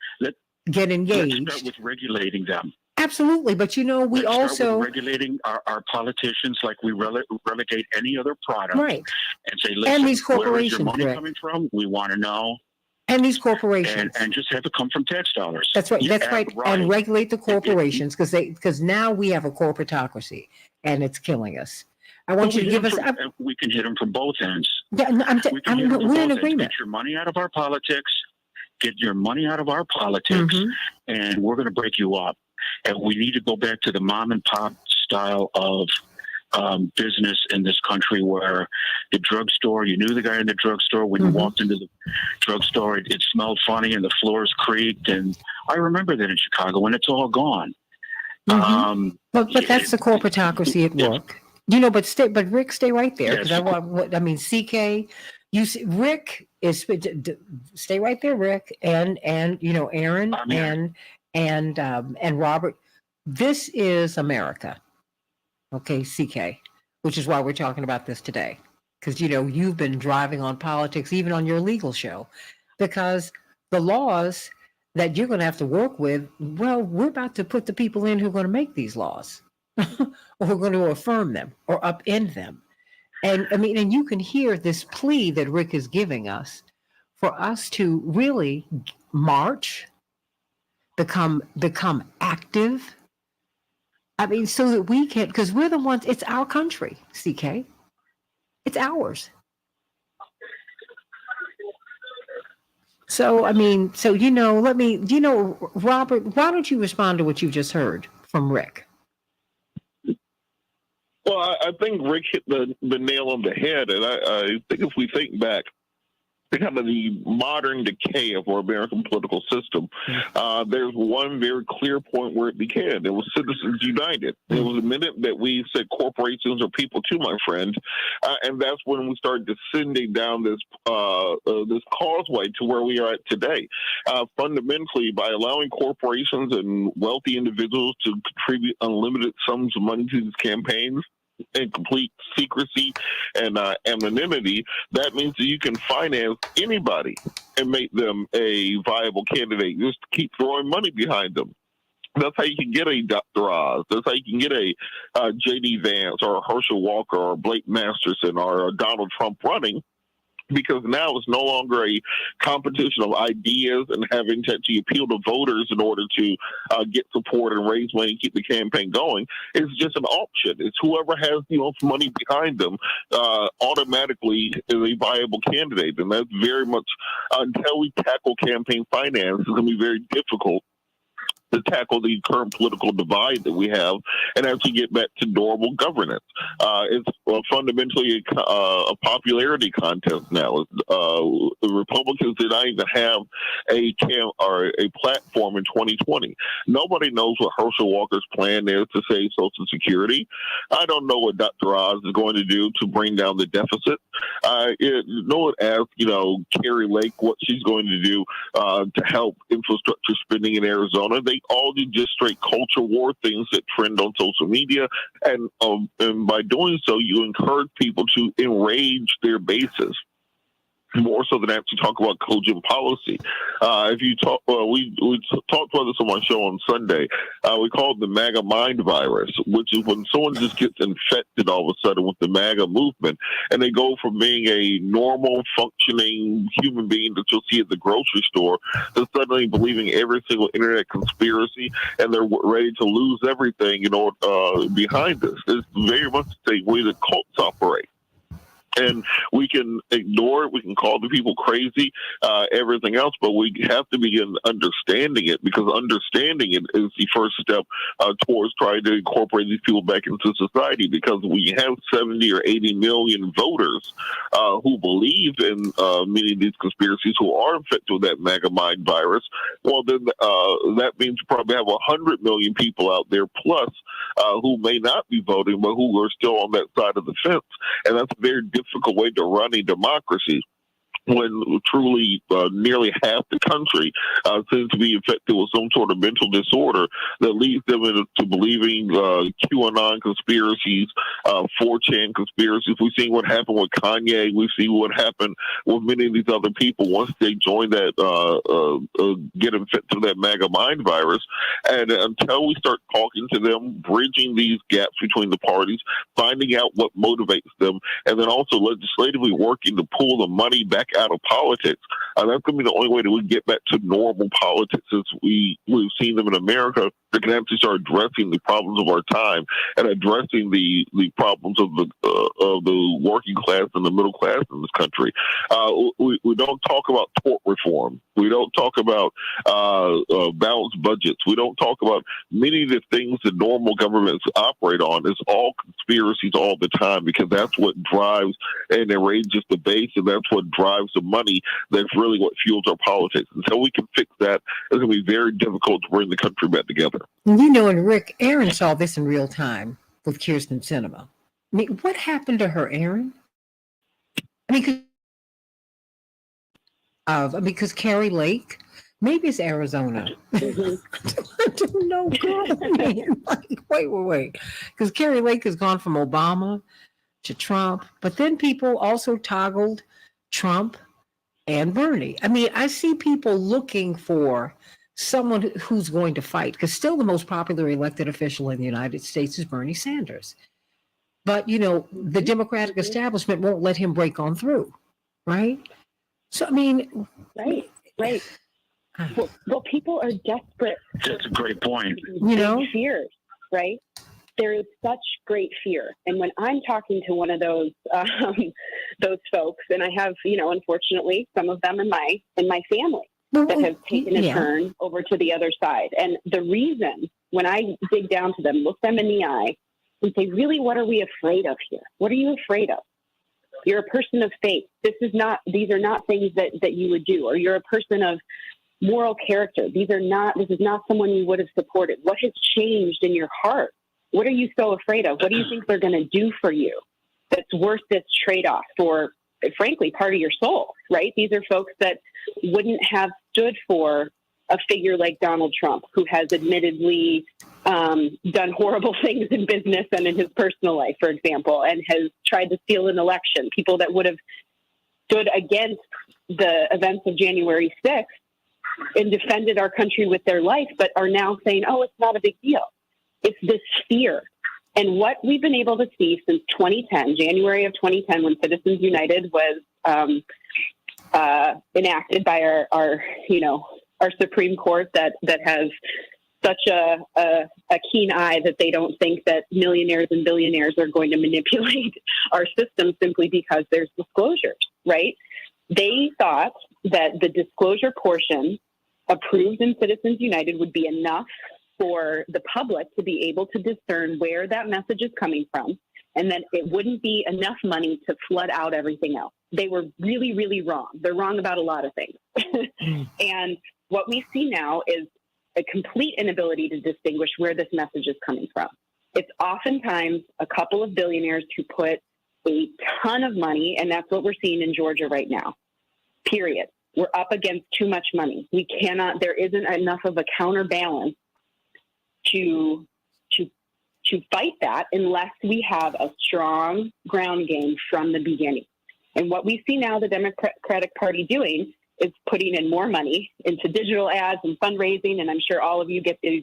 get engaged. Let's start with regulating them. Absolutely, but you know, we Let's also start with regulating our politicians like we relegate any other product, right? And say, listen, and these corporations, where is your money Rick, coming from? We want to know. And these corporations, and just have it come from tax dollars. That's right. That's right. And regulate the corporations because now we have a corporatocracy and it's killing us. I want you to give us. We can hit them from both ends. Yeah, we're in agreement. Get your money out of our politics. Get your money out of our politics, and we're going to break you up. And we need to go back to the mom and pop style of business in this country, where the drugstore, you knew the guy in the drugstore when you walked into the drugstore, it smelled funny and the floors creaked. And I remember that in Chicago, and it's all gone. But that's the corporatocracy at work. You know, but Rick, stay right there, because CK, Rick is stay right there, Rick, and you know, Aaron and Robert. This is America, okay, CK, which is why we're talking about this today, because you know you've been driving on politics, even on your legal show, because the laws that you're going to have to work with, well, we're about to put the people in who are going to make these laws. Or we're going to affirm them or upend them. And I mean, and you can hear this plea that Rick is giving us for us to really march, become active. I mean, so that we can, because we're the ones, it's our country, CK. It's ours. So, I mean, you know, Robert, why don't you respond to what you just heard from Rick? Well, I think Rick hit the nail on the head, and I think if we think back to kind of the modern decay of our American political system, there's one very clear point where it began. It was Citizens United. It was the minute that we said corporations are people too, my friend, and that's when we started descending down this this causeway to where we are at today. Fundamentally, by allowing corporations and wealthy individuals to contribute unlimited sums of money to these campaigns, in complete secrecy and anonymity, that means that you can finance anybody and make them a viable candidate. Just keep throwing money behind them. That's how you can get a Dr. Oz. That's how you can get a J.D. Vance or a Herschel Walker or Blake Masterson or Donald Trump running. Because now it's no longer a competition of ideas and having to appeal to voters in order to get support and raise money and keep the campaign going. It's just an option. It's whoever has the most money behind them automatically is a viable candidate. And that's very much, until we tackle campaign finance, it's going to be very difficult to tackle the current political divide that we have and actually get back to normal governance. It's fundamentally a popularity contest now. The Republicans did not even have a platform in 2020. Nobody knows what Herschel Walker's plan is to save Social Security. I don't know what Dr. Oz is going to do to bring down the deficit. No one asked, Carrie Lake what she's going to do to help infrastructure spending in Arizona. They all do just straight culture war things that trend on social media, and by doing so, you encourage people to enrage their bases more so than actually talk about cogent policy. If you talk, we talked about this on my show on Sunday. We call it the MAGA mind virus, which is when someone just gets infected all of a sudden with the MAGA movement, and they go from being a normal, functioning human being that you'll see at the grocery store to suddenly believing every single internet conspiracy, and they're ready to lose everything, behind this. It's very much the way that cults operate. And we can ignore it. We can call the people crazy, everything else, but we have to begin understanding it, because understanding it is the first step towards trying to incorporate these people back into society. Because we have 70 or 80 million voters who believe in many of these conspiracies, who are infected with that MAGA mind virus. Well, then that means you probably have 100 million people out there plus who may not be voting, but who are still on that side of the fence. And that's a very difficult way to run a democracy, when truly nearly half the country seems to be infected with some sort of mental disorder that leads them into believing QAnon conspiracies, 4chan conspiracies. We've seen what happened with Kanye. We've seen what happened with many of these other people once they join that, get infected with that MAGA mind virus. And until we start talking to them, bridging these gaps between the parties, finding out what motivates them, and then also legislatively working to pull the money back out of politics, that's going to be the only way that we get back to normal politics as we've seen them in America, that can actually start addressing the problems of our time and addressing the problems of the working class and the middle class in this country. We don't talk about tort reform. We don't talk about balanced budgets. We don't talk about many of the things that normal governments operate on. It's all conspiracies all the time, because that's what drives and enrages the base, and that's what drives the money. That's really what fuels our politics. Until we can fix that, it's going to be very difficult to bring the country back together. And Rick, Aaron saw this in real time with Kirsten Sinema. I mean, what happened to her, Aaron? Because Carrie Lake, maybe it's Arizona. I don't know. God, man. Wait. Because Carrie Lake has gone from Obama to Trump, but then people also toggled Trump and Bernie. I mean, I see people looking for someone who's going to fight, because still the most popular elected official in the United States is Bernie Sanders. But, the Democratic establishment won't let him break on through, right? So, I mean... Right. Well, people are desperate. That's a great point. Fears, right? There is such great fear. And when I'm talking to one of those folks, and I have, unfortunately, some of them in my family that have taken a turn over to the other side. And the reason, when I dig down to them, look them in the eye, and say, really, what are we afraid of here? What are you afraid of? You're a person of faith. These are not things that you would do. Or you're a person of moral character. This is not someone you would have supported. What has changed in your heart? What are you so afraid of? What do you think they're going to do for you that's worth this trade-off for, frankly, part of your soul, right? These are folks that wouldn't have stood for a figure like Donald Trump, who has admittedly done horrible things in business and in his personal life, for example, and has tried to steal an election. People that would have stood against the events of January 6th and defended our country with their life, but are now saying, oh, it's not a big deal. It's this fear. And what we've been able to see since 2010, January of 2010, when Citizens United was enacted by our Supreme Court that has such a keen eye that they don't think that millionaires and billionaires are going to manipulate our system simply because there's disclosures, right? They thought that the disclosure portion approved in Citizens United would be enough for the public to be able to discern where that message is coming from, and that it wouldn't be enough money to flood out everything else. They were really, really wrong. They're wrong about a lot of things. And what we see now is a complete inability to distinguish where this message is coming from. It's oftentimes a couple of billionaires who put a ton of money, and that's what we're seeing in Georgia right now, period. We're up against too much money. There isn't enough of a counterbalance to fight that unless we have a strong ground game from the beginning. And what we see now the Democratic Party doing is putting in more money into digital ads and fundraising. And I'm sure all of you get these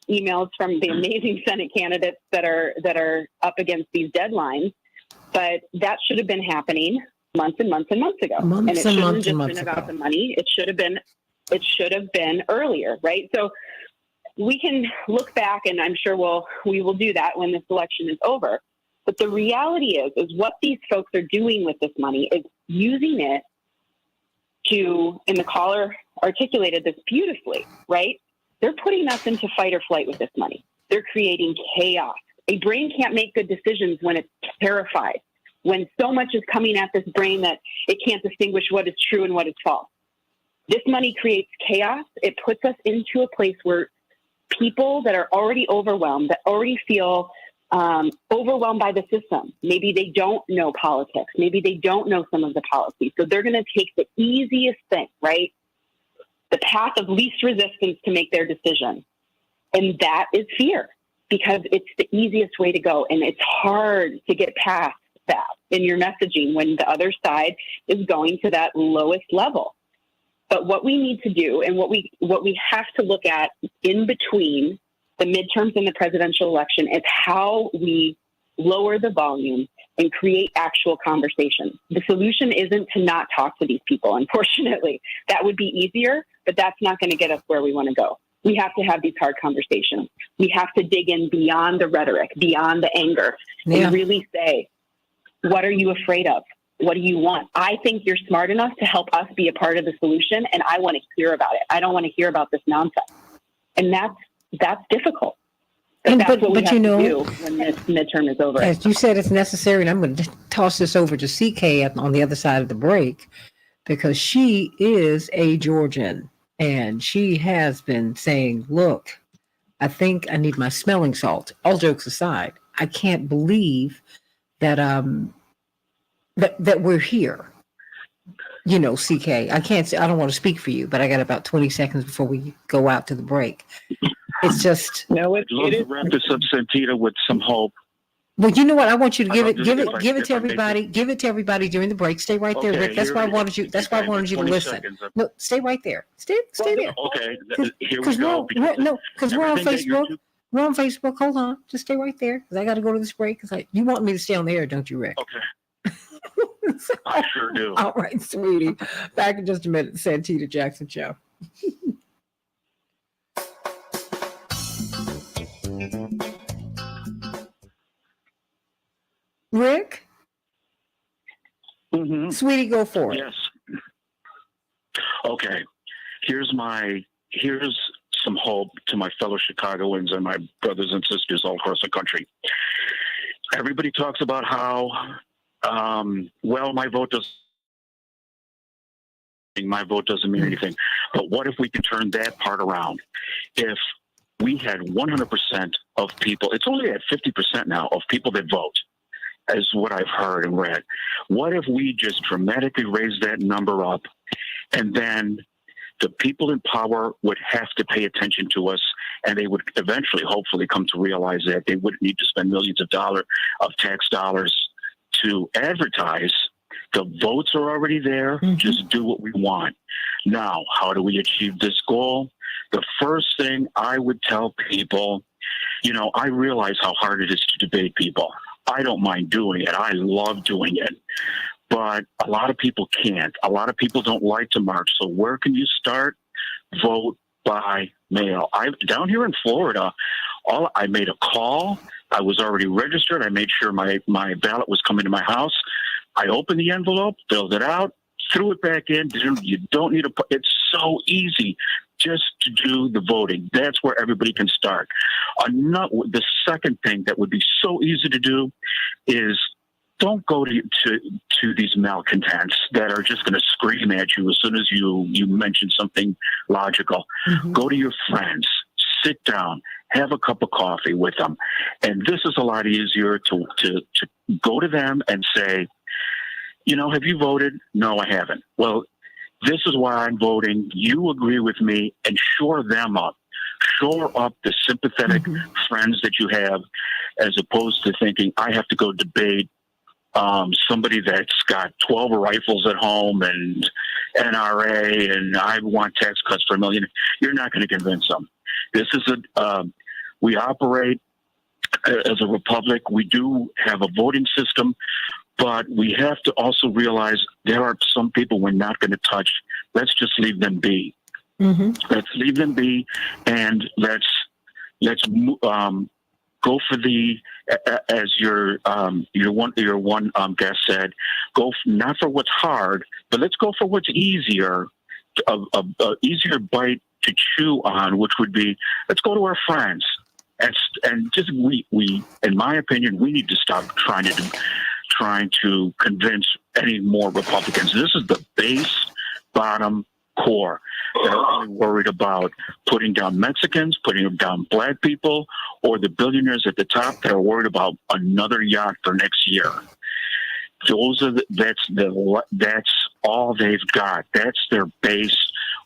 emails from the amazing Senate candidates that are up against these deadlines. But that should have been happening months and months and months ago. And it shouldn't have just been about the money. It should have been earlier, right? So we can look back, and I'm sure we will do that when this election is over. But the reality is what these folks are doing with this money is using it to, and the caller articulated this beautifully, right? They're putting us into fight or flight with this money. They're creating chaos. A brain can't make good decisions when it's terrified, when so much is coming at this brain that it can't distinguish what is true and what is false. This money creates chaos. It puts us into a place where people that are already overwhelmed, that already feel overwhelmed by the system. Maybe they don't know politics. Maybe they don't know some of the policies. So they're going to take the easiest thing, right? The path of least resistance to make their decision. And that is fear, because it's the easiest way to go. And it's hard to get past that in your messaging when the other side is going to that lowest level. But what we need to do, and what we have to look at in between the midterms and the presidential election, is how we lower the volume and create actual conversation. The solution isn't to not talk to these people, unfortunately. That would be easier, but that's not going to get us where we want to go. We have to have these hard conversations. We have to dig in beyond the rhetoric, beyond the anger, and really say, what are you afraid of? What do you want? I think you're smart enough to help us be a part of the solution, and I want to hear about it. I don't want to hear about this nonsense. And that's difficult. But that's what we have to do when this midterm is over. As you said, it's necessary, and I'm going to toss this over to CK on the other side of the break, because she is a Georgian, and she has been saying, look, I think I need my smelling salt. All jokes aside, I can't believe that that we're here. You know, CK, I don't want to speak for you, but I got about 20 seconds before we go out to the break. It's just. No, I'd love to wrap this up, Santita, with some hope. Well, you know what? I want you to give it to everybody. Give it to everybody during the break. Stay right there, Rick. That's why I wanted you. That's why I wanted you to listen. No, stay right there. Stay there. Okay, here we go. Because we're on Facebook. We're on Facebook. Hold on. Just stay right there, because I got to go to this break. Because you want me to stay on the air, don't you, Rick? Okay. I sure do. All right, sweetie. Back in just a minute. Santita Jackson Show. Rick? Mm-hmm. Sweetie, go for it. Yes. Okay. Here's some hope to my fellow Chicagoans and my brothers and sisters all across the country. everybody talks about how, well, my vote doesn't mean anything. But what if we can turn that part around? If we had 100% of people, it's only at 50% now of people that vote, as what I've heard and read. What if we just dramatically raise that number up, and then the people in power would have to pay attention to us, and they would eventually, hopefully, come to realize that they wouldn't need to spend millions of tax dollars to advertise. The votes are already there. Just do what we want. Now, how do we achieve this goal? The first thing I would tell people, I realize how hard it is to debate people. I don't mind doing it. I love doing it. But a lot of people can't. A lot of people don't like to march. So where can you start? Vote by mail. Down here in Florida, I made a call. I was already registered. I made sure my ballot was coming to my house. I opened the envelope, filled it out, threw it back in. You don't need it's so easy just to do the voting. That's where everybody can start. The second thing that would be so easy to do is don't go to these malcontents that are just going to scream at you as soon as you mention something logical. Go to your friends, sit down, have a cup of coffee with them. And this is a lot easier to go to them and say, have you voted? No, I haven't. Well, this is why I'm voting. You agree with me, and shore them up. Shore up the sympathetic friends that you have, as opposed to thinking, I have to go debate somebody that's got 12 rifles at home and NRA, and I want tax cuts for $1 million. You're not going to convince them. This is we operate as a republic. We do have a voting system, but we have to also realize there are some people we're not going to touch. Let's just leave them be. Let's leave them be, and let's go for the, as your one guest said, go not for what's hard, but let's go for what's easier, a easier bite to chew on, which would be, let's go to our friends. And just we in my opinion, we need to stop trying to convince any more Republicans. This is the base, bottom core that are only worried about putting down Mexicans, putting down black people, or the billionaires at the top that are worried about another yacht for next year. That's all they've got. That's their base.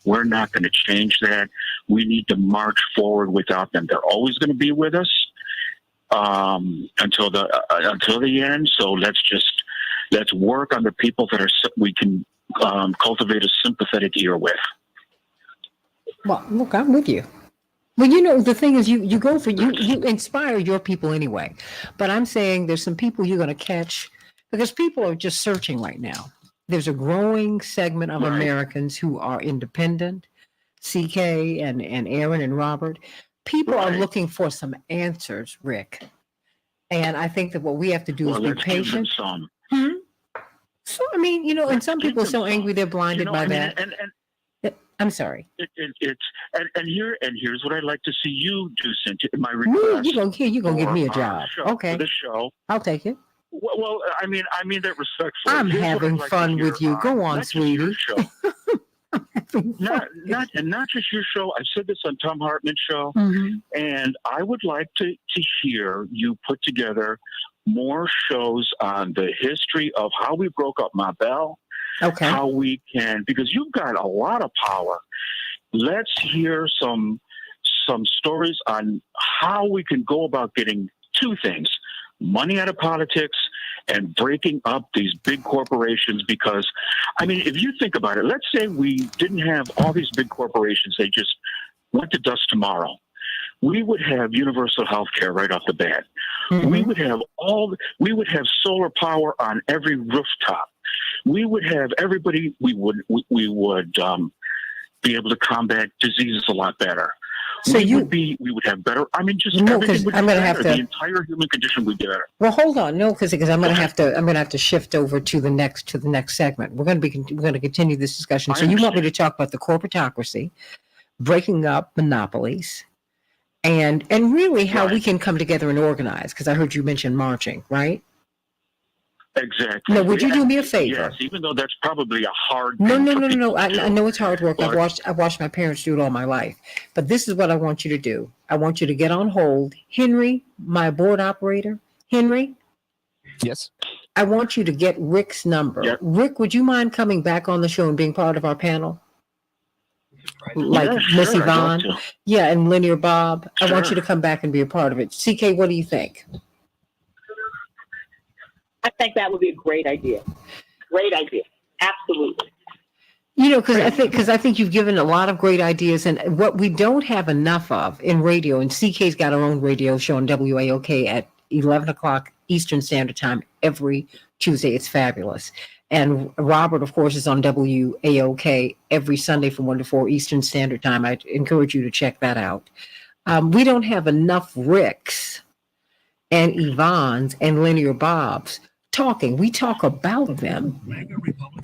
We're not going to change that. We need to march forward without them. They're always going to be with us until the end. So let's work on the people that we can cultivate a sympathetic ear with. Well, look, I'm with you. Well, the thing is, you go for you inspire your people anyway. But I'm saying there's some people you're going to catch because people are just searching right now. There's a growing segment of Americans who are independent, CK and Aaron and Robert. People are looking for some answers, Rick. And I think that what we have to do is be patient. So, and some people are so angry they're blinded by that. I'm sorry. Here's what I'd like to see you do, Cynthia. My request. You're gonna give me a job. Okay. For the show. I'll take it. Well, I mean that respectfully. I'm having fun with you. Go on, sweetie. Not just your show. I've said this on Tom Hartman's show, and I would like to hear you put together more shows on the history of how we broke up Mabel. Okay. How we can, because you've got a lot of power. Let's hear some stories on how we can go about getting two things: money out of politics and breaking up these big corporations. Because, if you think about it, let's say we didn't have all these big corporations, they just went to dust tomorrow. We would have universal health care right off the bat. We would have solar power on every rooftop. We would have everybody. We would be able to combat diseases a lot better. So we would have better. Everything would be better. The entire human condition would be better. Well, hold on, because I'm going to have to shift over to the next segment. We're going to continue this discussion. So you want me to talk about the corporatocracy, breaking up monopolies, and really how we can come together and organize, because I heard you mention marching, right? Exactly. No, would you do me a favor? Yes, even though that's probably a hard No, thing no, for no, no, people no. I to do. know it's hard work. I've But- watched my parents do it all my life. But this is what I want you to do. I want you to get on hold. Henry, my board operator. Henry? Yes. I want you to get Rick's number. Yep. Rick, would you mind coming back on the show and being part of our panel? Like Yeah, Miss sure, I'd love Yvonne? to. Yeah, and Linear Bob. I want you Sure. to come back and be a part of it. CK, what do you think? I think that would be a great idea. Great idea. Absolutely. You know, because I think you've given a lot of great ideas, and what we don't have enough of in radio, and CK's got her own radio show on WAOK at 11 o'clock Eastern Standard Time every Tuesday. It's fabulous. And Robert, of course, is on WAOK every Sunday from 1 to 4 Eastern Standard Time. I encourage you to check that out. We don't have enough Ricks and Yvonne's and Linear Bob's talking. We talk about them.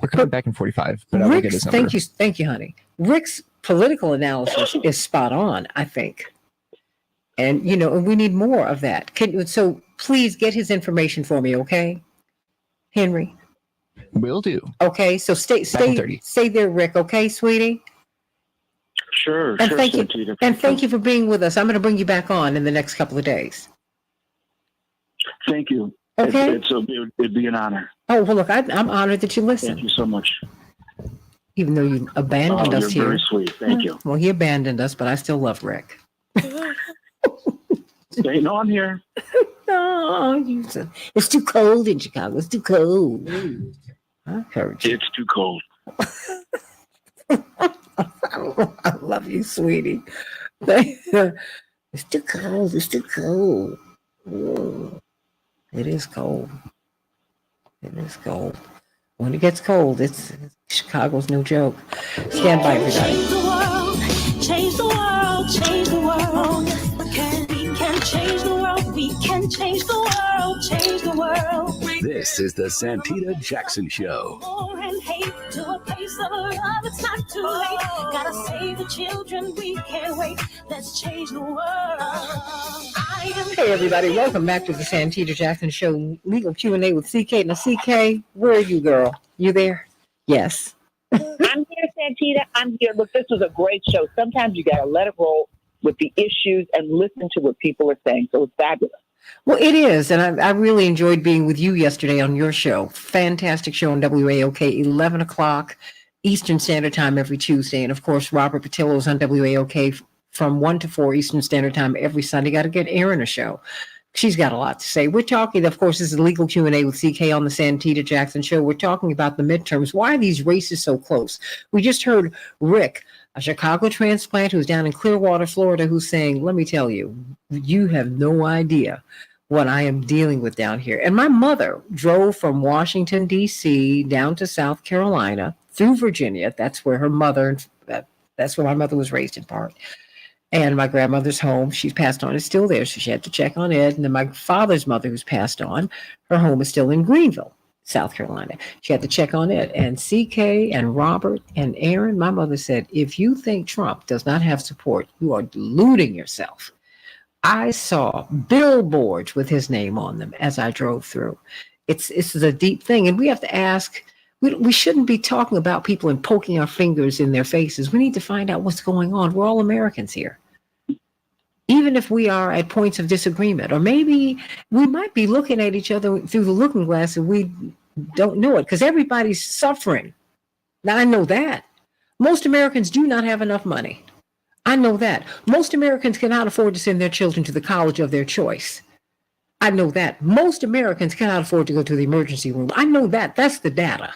We're coming back in 45, but I will get his number. Thank you, honey. Rick's political analysis is spot on, I think. And, you know, and we need more of that. So please get his information for me, okay? Henry? Will do. Okay, so stay there, Rick, okay, sweetie? Sure, And sure, thank you, Santita. and thank you for being with us. I'm going to bring you back on in the next couple of days. Thank you. Okay. It'd be an honor. Oh, well, look, I'm honored that you listen. Thank you so much. Even though you abandoned us you're here. very sweet. Thank you. Well, he abandoned us, but I still love Rick. Stay on here. No, it's too cold in Chicago. It's too cold. I heard you. It's too cold. I love you, sweetie. It's too cold. It's too cold. Oh, it is cold. It is cold. When it gets cold, Chicago's no joke. Stand by, everybody. Change the world, change the world. We can change the world, we can change the world, change the world. This is the Santita Jackson Show. War and hate to a place of love, it's not too late. Gotta save the children, we can't wait. Let's change the world. Hey, everybody. Welcome back to the Santita Jackson Show, Legal Q&A with CK. Now, CK, where are you, girl? You there? Yes. I'm here, Santita. I'm here. Look, this was a great show. Sometimes you got to let it roll with the issues and listen to what people are saying. So it's fabulous. Well, it is, and I really enjoyed being with you yesterday on your show. Fantastic show on WAOK, 11 o'clock Eastern Standard Time every Tuesday. And, of course, Robert Patillo is on WAOK from 1 to 4 Eastern Standard Time every Sunday. Got to get Erin a show. She's got a lot to say. We're talking, of course, this is Legal Q&A with CK on the Santita Jackson Show. We're talking about the midterms. Why are these races so close? We just heard Rick, a Chicago transplant who's down in Clearwater, Florida, who's saying, let me tell you, you have no idea what I am dealing with down here. And my mother drove from Washington, D.C. down to South Carolina through Virginia. That's where my mother was raised in part. And my grandmother's home, she's passed on, is still there. So she had to check on it. And then my father's mother, who's passed on, her home is still in Greenville, South Carolina. She had to check on it. And CK and Robert and Aaron, my mother said, if you think Trump does not have support, you are deluding yourself. I saw billboards with his name on them as I drove through. It's a deep thing. And we have to ask, we shouldn't be talking about people and poking our fingers in their faces. We need to find out what's going on. We're all Americans here. Even if we are at points of disagreement, or maybe we might be looking at each other through the looking glass and we don't know it because everybody's suffering. Now, I know that. Most Americans do not have enough money. I know that. Most Americans cannot afford to send their children to the college of their choice. I know that. Most Americans cannot afford to go to the emergency room. I know that. That's the data.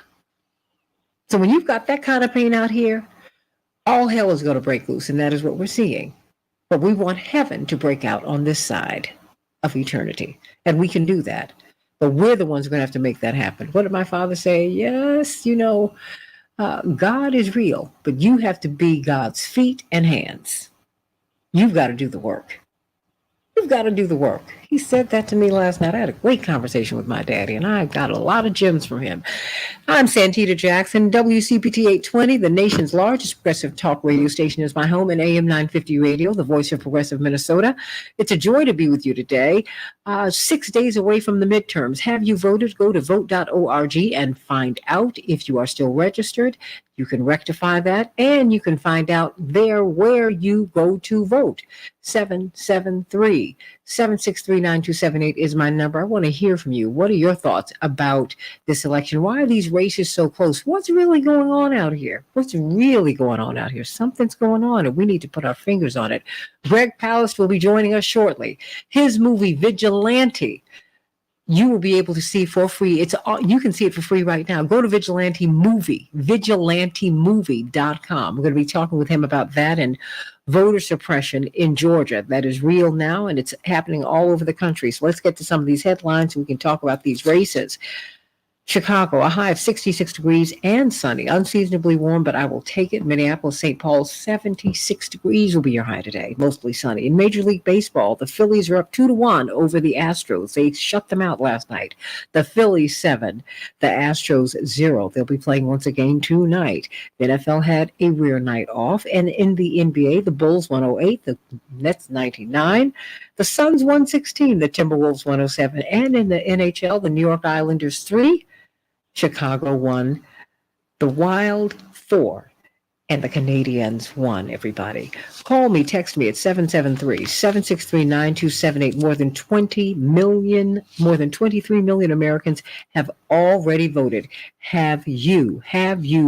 So when you've got that kind of pain out here, all hell is going to break loose, and that is what we're seeing. But we want heaven to break out on this side of eternity, and we can do that. But we're the ones who are going to have to make that happen. What did my father say? Yes, God is real, but you have to be God's feet and hands. You've got to do the work. You've got to do the work. He said that to me last night. I had a great conversation with my daddy, and I got a lot of gems from him. I'm Santita Jackson, WCPT 820, the nation's largest progressive talk radio station is my home, and AM 950 Radio, the voice of progressive Minnesota. It's a joy to be with you today. 6 days away from the midterms. Have you voted? Go to vote.org and find out if you are still registered. You can rectify that, and you can find out there where you go to vote. 773-763-9278 is my number. I want to hear from you. What are your thoughts about this election? Why are these races so close? What's really going on out here? What's really going on out here? Something's going on, and we need to put our fingers on it. Greg Palast will be joining us shortly. His movie, Vigilante, you will be able to see for free. You can see it for free right now. Go to vigilantemovie.com. We're going to be talking with him about that and voter suppression in Georgia. That is real now, and it's happening all over the country. So let's get to some of these headlines so we can talk about these races. Chicago, a high of 66 degrees and sunny, unseasonably warm, but I will take it. Minneapolis, St. Paul, 76 degrees will be your high today, mostly sunny. In Major League Baseball, the Phillies are up 2-1 over the Astros. They shut them out last night. The Phillies 7, the Astros 0. They'll be playing once again tonight. The NFL had a rare night off, and in the NBA, the Bulls 108, the Nets 99, the Suns 116, the Timberwolves 107, and in the NHL, the New York Islanders 3, Chicago 1, the Wild 4, and the Canadiens 1, everybody. Call me, text me at 773-763-9278. More than 23 million Americans have already voted. Have you?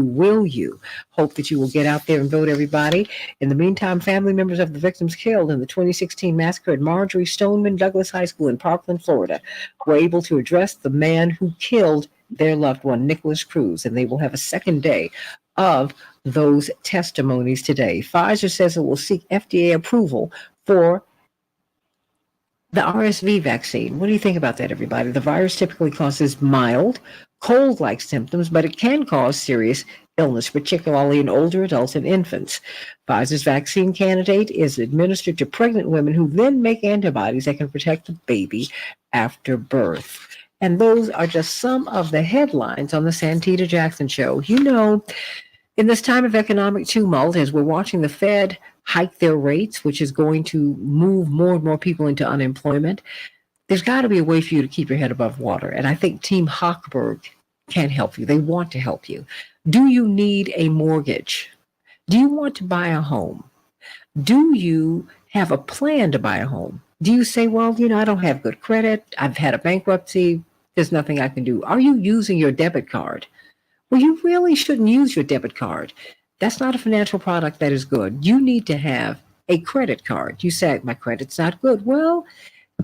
Will you? Hope that you will get out there and vote, everybody. In the meantime, family members of the victims killed in the 2016 massacre at Marjorie Stoneman Douglas High School in Parkland, Florida, were able to address the man who killed their loved one, Nicholas Cruz, and they will have a second day of those testimonies today. Pfizer says it will seek FDA approval for the RSV vaccine. What do you think about that, everybody? The virus typically causes mild, cold-like symptoms, but it can cause serious illness, particularly in older adults and infants. Pfizer's vaccine candidate is administered to pregnant women who then make antibodies that can protect the baby after birth. And those are just some of the headlines on the Santita Jackson Show. You know, in this time of economic tumult, as we're watching the Fed hike their rates, which is going to move more and more people into unemployment, there's got to be a way for you to keep your head above water. And I think Team Hochberg can help you. They want to help you. Do you need a mortgage? Do you want to buy a home? Do you have a plan to buy a home? Do you say, well, I don't have good credit. I've had a bankruptcy. There's nothing I can do. Are you using your debit card? Well, you really shouldn't use your debit card. That's not a financial product that is good. You need to have a credit card. You say, my credit's not good. Well,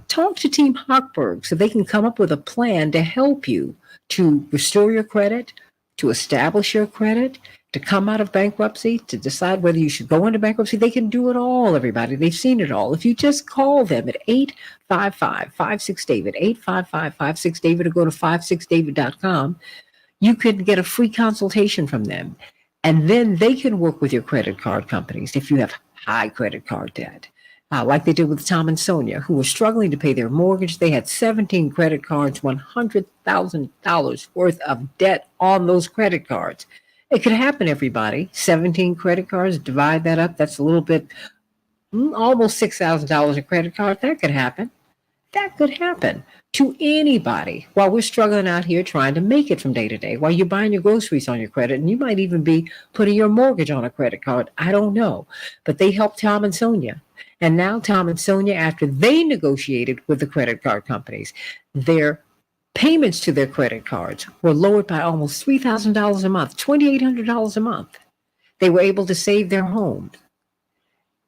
talk to Team Hochberg so they can come up with a plan to help you to restore your credit, to establish your credit, to come out of bankruptcy, to decide whether you should go into bankruptcy. They can do it all, everybody. They've seen it all. If you just call them at 855-56-DAVID, 855-56-DAVID, or go to 56david.com, you could get a free consultation from them. And then they can work with your credit card companies if you have high credit card debt. Like they did with Tom and Sonia, who were struggling to pay their mortgage. They had 17 credit cards, $100,000 worth of debt on those credit cards. It could happen, everybody. 17 credit cards, divide that up. That's a little bit, almost $6,000 a credit card. That could happen. That could happen to anybody while we're struggling out here trying to make it from day to day, while you're buying your groceries on your credit, and you might even be putting your mortgage on a credit card. I don't know. But they helped Tom and Sonia. And now Tom and Sonia, after they negotiated with the credit card companies, their payments to their credit cards were lowered by almost $3,000 a month, $2,800 a month. They were able to save their home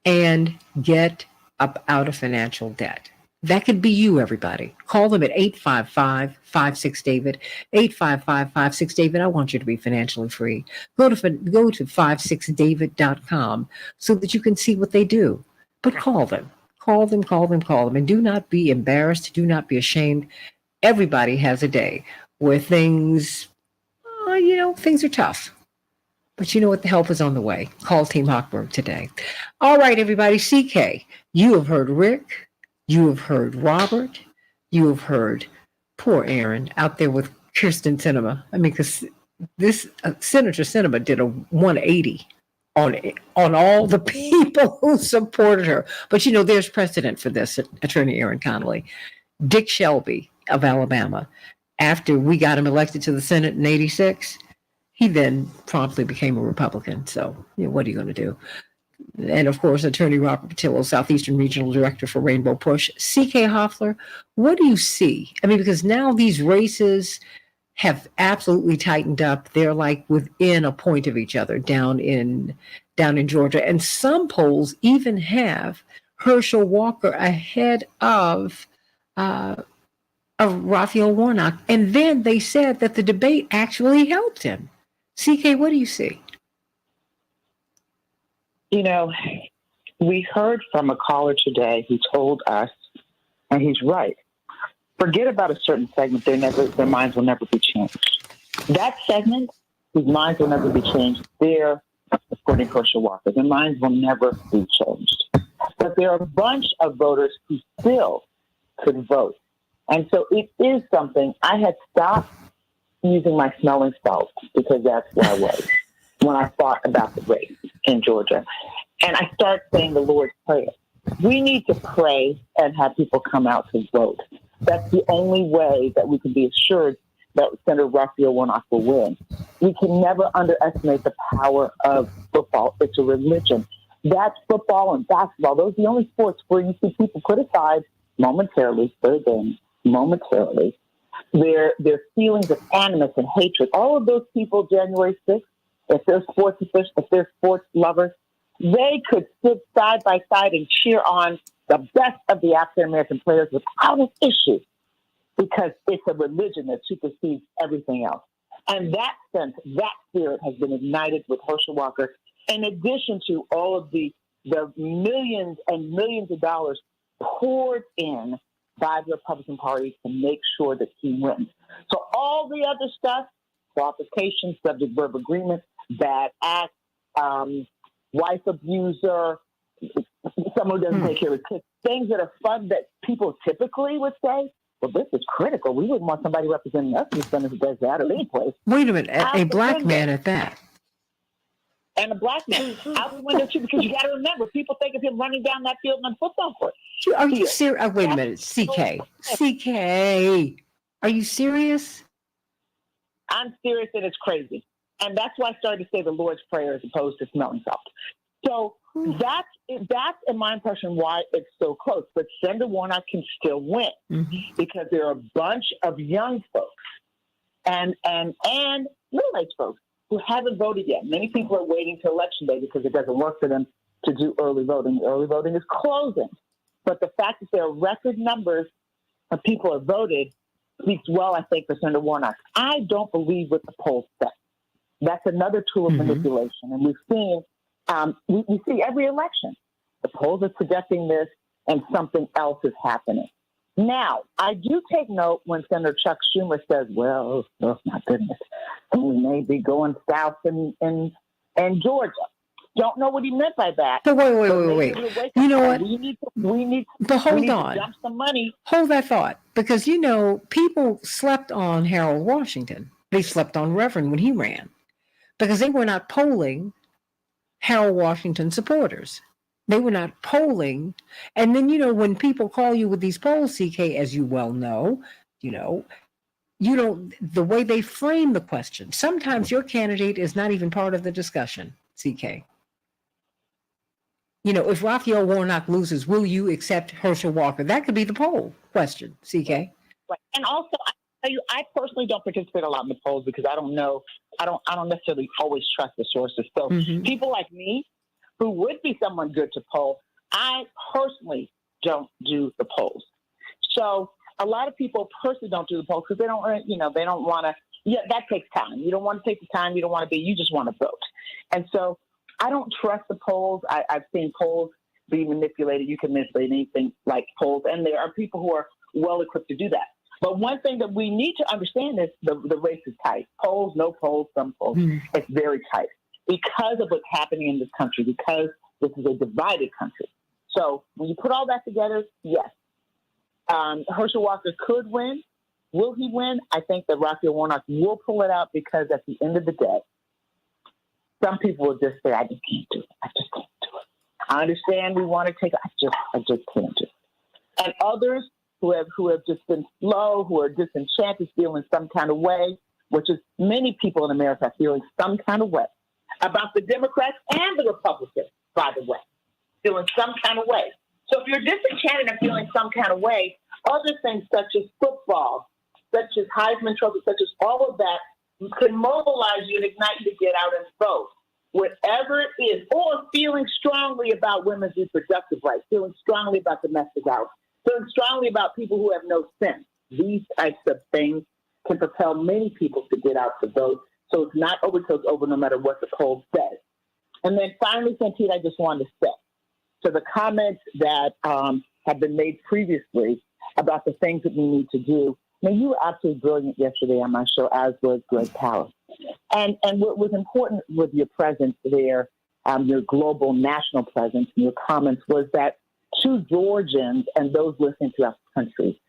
and get up out of financial debt. That could be you, everybody. Call them at 855-56-DAVID, 855-56-DAVID. I want you to be financially free. Go to 56david.com so that you can see what they do. But call them. Call them. And do not be embarrassed. Do not be ashamed. Everybody has a day where things are tough. But you know what? The help is on the way. Call Team Hochberg today. All right, everybody. CK, you have heard Rick. You have heard Robert. You have heard poor Aaron out there with Kirsten Sinema. I mean, because this Senator Sinema did a 180 on all the people who supported her. But there's precedent for this. Attorney Aaron Connolly, Dick Shelby of Alabama, after we got him elected to the Senate in '86, he then promptly became a Republican. So what are you going to do? And of course, Attorney Robert Patillo, Southeastern Regional Director for Rainbow Push. C.K. Hoffler, what do you see? I mean, because now these races have absolutely tightened up. They're like within a point of each other down in Georgia. And some polls even have Herschel Walker ahead of Raphael Warnock. And then they said that the debate actually helped him. CK, what do you see? We heard from a caller today who told us, and he's right, forget about a certain segment, their minds will never be changed. That segment, whose minds will never be changed, they're supporting Herschel Walker. Their minds will never be changed. But there are a bunch of voters who still could vote. And so it is something. I had stopped using my smelling salts because that's where I was when I thought about the race in Georgia. And I started saying the Lord's Prayer. We need to pray and have people come out to vote. That's the only way that we can be assured that Senator Raphael Warnock will win. We can never underestimate the power of football. It's a religion. That's football and basketball. Those are the only sports where you see people put aside momentarily, for a game, momentarily, their feelings of animus and hatred. All of those people, January 6th, if they're sports officials, if they're sports lovers, they could sit side by side and cheer on the best of the African-American players without an issue, because it's a religion that supersedes everything else. And that sense, that spirit has been ignited with Herschel Walker, in addition to all of the millions and millions of dollars poured in by the Republican Party to make sure that he wins. So all the other stuff, qualifications, subject verb agreement, bad act, wife abuser, someone who doesn't take care of kids, things that are fun that people typically would say, well, this is critical. We wouldn't want somebody representing us in the Senate who does that or any place. Wait a minute, a black man at that. And a black man out the window too, because you got to remember, people think of him running down that field on a football court. Are you serious? Oh, wait a minute, CK, are you serious? I'm serious, and it's crazy, and that's why I started to say the Lord's Prayer as opposed to smelling salt. So that's in my impression why it's so close. But Senator Warnock can still win because there are a bunch of young folks and middle-aged folks who haven't voted yet. Many people are waiting till Election Day because it doesn't work for them to do early voting. Early voting is closing. But the fact that there are record numbers of people who have voted speaks well, I think, for Senator Warnock. I don't believe what the polls say. That's another tool of manipulation. And we've seen, we see every election, the polls are projecting this and something else is happening. Now, I do take note when Senator Chuck Schumer says, well, oh my goodness, we may be going south in Georgia. Don't know what he meant by that. But wait. You know what? We need but hold to on. dump some money. Hold that thought. Because, people slept on Harold Washington. They slept on Reverend when he ran. Because they were not polling Harold Washington supporters. They were not polling. And then, when people call you with these polls, CK, as you well know, the way they frame the question, sometimes your candidate is not even part of the discussion, CK. If Raphael Warnock loses, will you accept Herschel Walker? That could be the poll question, CK. Right. And also, I personally don't participate a lot in the polls because I don't know. I don't necessarily always trust the sources. So people like me, who would be someone good to poll, I personally don't do the polls. So a lot of people personally don't do the polls because they don't want to. Yeah, that takes time. You don't want to take the time. You don't want to you just want to vote. And so I don't trust the polls. I've seen polls be manipulated. You can manipulate anything like polls, and there are people who are well equipped to do that. But one thing that we need to understand is the race is tight. Polls, no polls, some polls. It's very tight because of what's happening in this country, because this is a divided country. So when you put all that together, yes, Herschel Walker could win. Will he win? I think that Raphael Warnock will pull it out because at the end of the day, some people will just say, I just can't do it. I just can't do it. I understand we want to take it. I just can't do it. And others who have just been slow, who are disenchanted, feeling some kind of way, which is many people in America are feeling some kind of way about the Democrats and the Republicans, by the way, feeling some kind of way. So if you're disenchanted and feeling some kind of way, other things such as football, such as Heisman Trophy, such as all of that could mobilize you and ignite you to get out and vote. Whatever it is, or feeling strongly about women's reproductive rights, feeling strongly about domestic violence, feeling strongly about people who have no sense. These types of things can propel many people to get out to vote. So it's not over till it's over, no matter what the poll says. And then finally, Santita, I just wanted to say, to the comments that have been made previously about the things that we need to do. Now, you were absolutely brilliant yesterday on my show, as was Greg Powell. And what was important with your presence there, your global national presence, and your comments was that to Georgians and those listening throughout the country,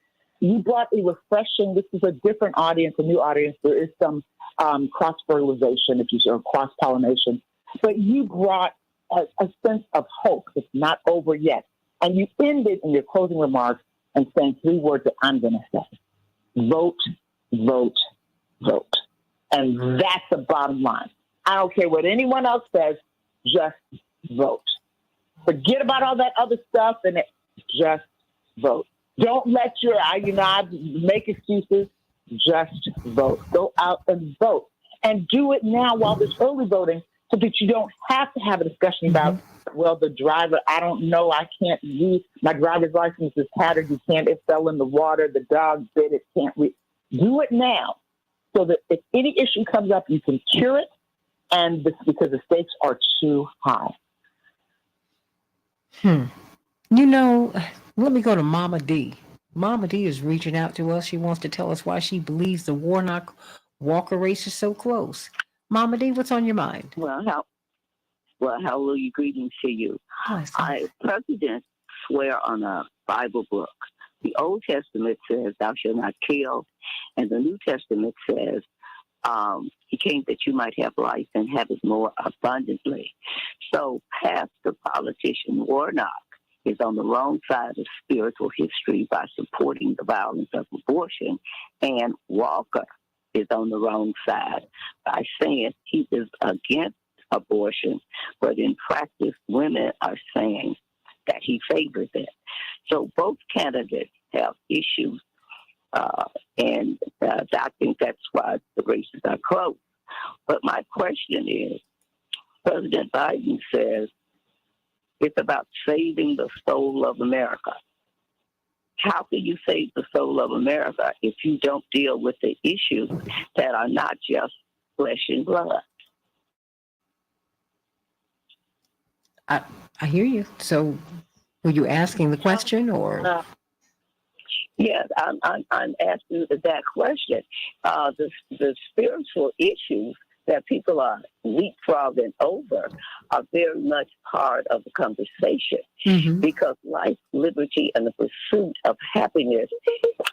you brought a refreshing, this is a different audience, a new audience. There is some cross-fertilization, if you say, or cross-pollination. But you brought a sense of hope. It's not over yet. And you ended in your closing remarks and saying 3 words that I'm going to say. Vote, vote, vote. And that's the bottom line. I don't care what anyone else says, just vote. Forget about all that other stuff and just vote. Don't let I make excuses. Just vote. Go out and vote. And do it now while there's early voting so that you don't have to have a discussion about, well, the driver, I don't know, I can't read. My driver's license is tattered. It fell in the water. The dog bit it. Can't read. Do it now so that if any issue comes up, you can cure it, and because the stakes are too high. Let me go to Mama D. Mama D is reaching out to us. She wants to tell us why she believes the Warnock Walker race is so close. Mama D, what's on your mind? Well, hallelujah, greetings to you. Presidents swear on a Bible book. The Old Testament says, thou shalt not kill, and the New Testament says, he came that you might have life and have it more abundantly. So Pastor politician Warnock is on the wrong side of spiritual history by supporting the violence of abortion, and Walker is on the wrong side by saying he is against abortion, but in practice, women are saying that he favors it. So both candidates have issues, and I think that's why the races are close. But my question is, President Biden says it's about saving the soul of America. How can you save the soul of America if you don't deal with the issues that are not just flesh and blood? I hear you. So were you asking the question or? Yes, I'm asking that question. The spiritual issues that people are leapfrogging over are very much part of the conversation because life, liberty, and the pursuit of happiness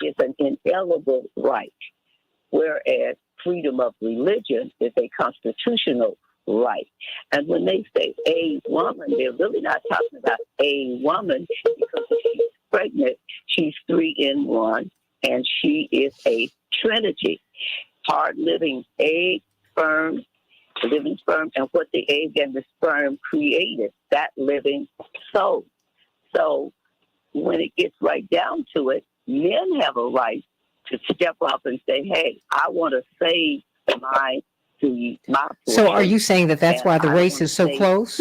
is an inalienable right, whereas freedom of religion is a constitutional right. And when they say a woman, they're really not talking about a woman because if she's pregnant, she's 3 in 1, and she is a trinity. Hard living egg, sperm, living sperm, and what the egg and the sperm created, that living soul. So when it gets right down to it, men have a right to step up and say, hey, I want to save my So are you saying that that's why the race is so close?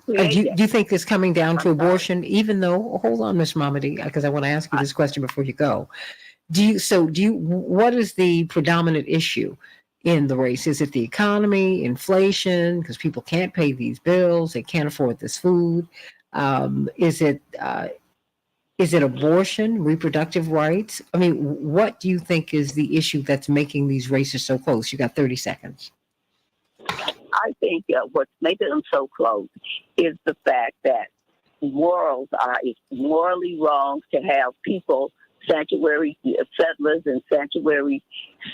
Do you think it's coming down to abortion, even though, hold on, Ms. Mamadi, because I want to ask you this question before you go. What is the predominant issue in the race? Is it the economy, inflation, because people can't pay these bills, they can't afford this food? Is it abortion, reproductive rights? I mean, what do you think is the issue that's making these races so close? You got 30 seconds. I think what's making them so close is the fact that it's morally wrong to have people sanctuary settlers and sanctuary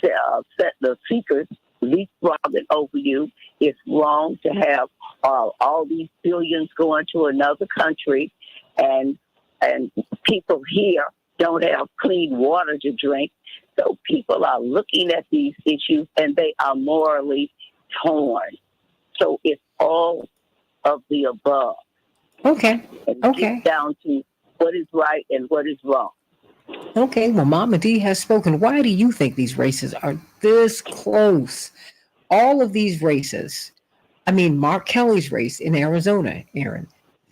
settler seekers leapfrogging over you. It's wrong to have all these billions going to another country, and people here don't have clean water to drink. So people are looking at these issues and they are morally torn. So it's all of the above. Okay. And Okay. get down to what is right and what is wrong. Okay, well, Mama D has spoken. Why do you think these races are this close? All of these races, I mean, Mark Kelly's race in Arizona, Aaron,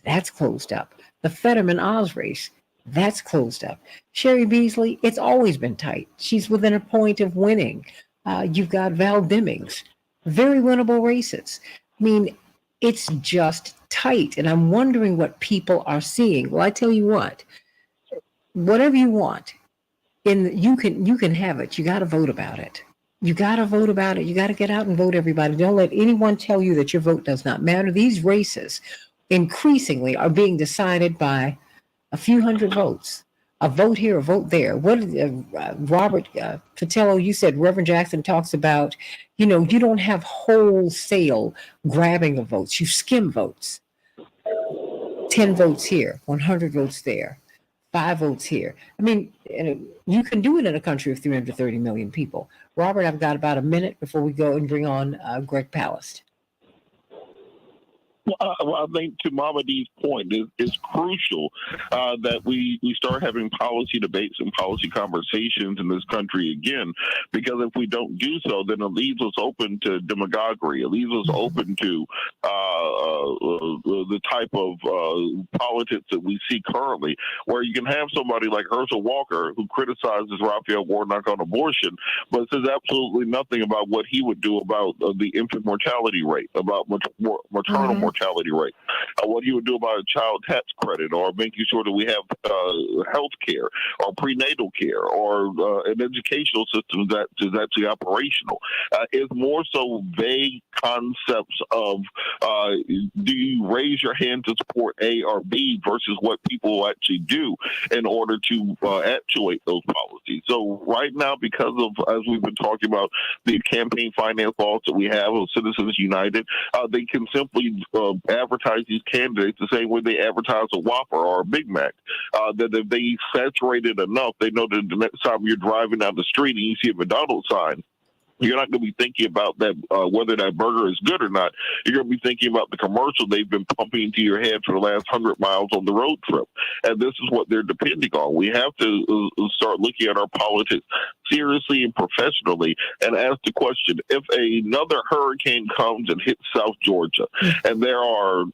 that's closed up. The Fetterman-Oz race, that's closed up. Sherry Beasley, it's always been tight. She's within a point of winning. You've got Val Demings, very winnable races. I mean, it's just tight, and I'm wondering what people are seeing. Well, I tell you what, whatever you want, you can have it. You got to vote about it. You got to vote about it. You got to get out and vote, everybody. Don't let anyone tell you that your vote does not matter. These races increasingly are being decided by a few hundred votes. A vote here, a vote there. What Robert Patello, you said Reverend Jackson talks about, you don't have wholesale grabbing of votes. You skim votes. 10 votes here, 100 votes there, 5 votes here. I mean, you can do it in a country of 330 million people. Robert, I've got about a minute before we go and bring on Greg Palast. Well, I think to Mama D's point, it's crucial that we start having policy debates and policy conversations in this country again, because if we don't do so, then it leaves us open to demagoguery. It leaves us open to the type of politics that we see currently, where you can have somebody like Herschel Walker who criticizes Raphael Warnock on abortion, but says absolutely nothing about what he would do about the infant mortality rate, about maternal mortality rate, what he would do about a child tax credit, or making sure that we have health care or prenatal care or an educational system that is actually operational. It's more so vague concepts of do you raise your hand to support A or B versus what people will actually do in order to actuate those policies. So right now, because of, as we've been talking about, the campaign finance laws that we have of Citizens United, they can simply advertise these candidates the same way they advertise a Whopper or a Big Mac. That if they saturate it enough, they know that the next time you're driving down the street and you see a McDonald's sign, you're not going to be thinking about that whether that burger is good or not. You're going to be thinking about the commercial they've been pumping into your head for the last 100 miles on the road trip. And this is what they're depending on. We have to start looking at our politics seriously and professionally and ask the question, if another hurricane comes and hits South Georgia, and there are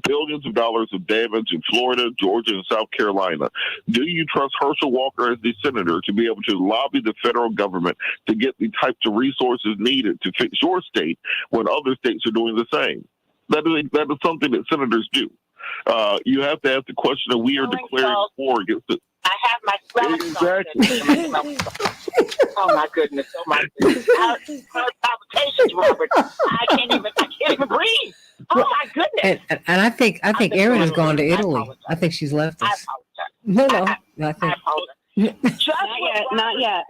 billions of dollars of damage in Florida, Georgia, and South Carolina, do you trust Herschel Walker as the senator to be able to lobby the federal government to get the types of resources needed to fix your state when other states are doing the same? That is something that senators do. You have to ask the question that we are declaring war against it. I have my exactly. Oh my goodness! Oh my goodness! Palpitations, Robert. I can't even breathe. Oh my goodness! And I think Erin has gone to Italy. I think she's left us. No, I think. Not yet.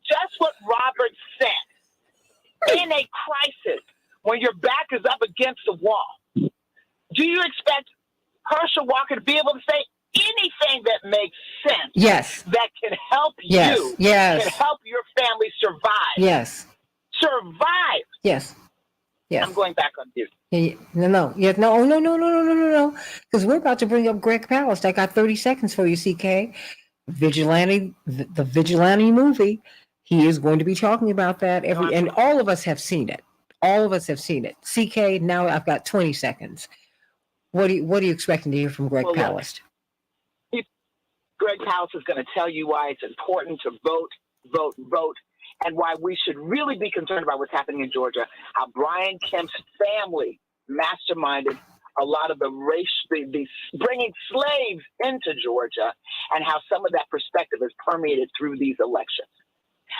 Just what Robert said. In a crisis, when your back is up against the wall, do you expect Herschel Walker to be able to say anything that makes sense? Yes. That can help Yes. you. Yes. Can help your family survive. Yes. Survive. Yes. Yes. I'm going back on mute. No. Because we're about to bring up Greg Palast. I got 30 seconds for you, CK. Vigilante, the Vigilante movie. He is going to be talking about that and all of us have seen it. All of us have seen it. CK, now I've got 20 seconds. What are you expecting to hear from Greg Palast? Greg Palast is going to tell you why it's important to vote, and why we should really be concerned about what's happening in Georgia, how Brian Kemp's family masterminded a lot of the bringing slaves into Georgia, and how some of that perspective is permeated through these elections.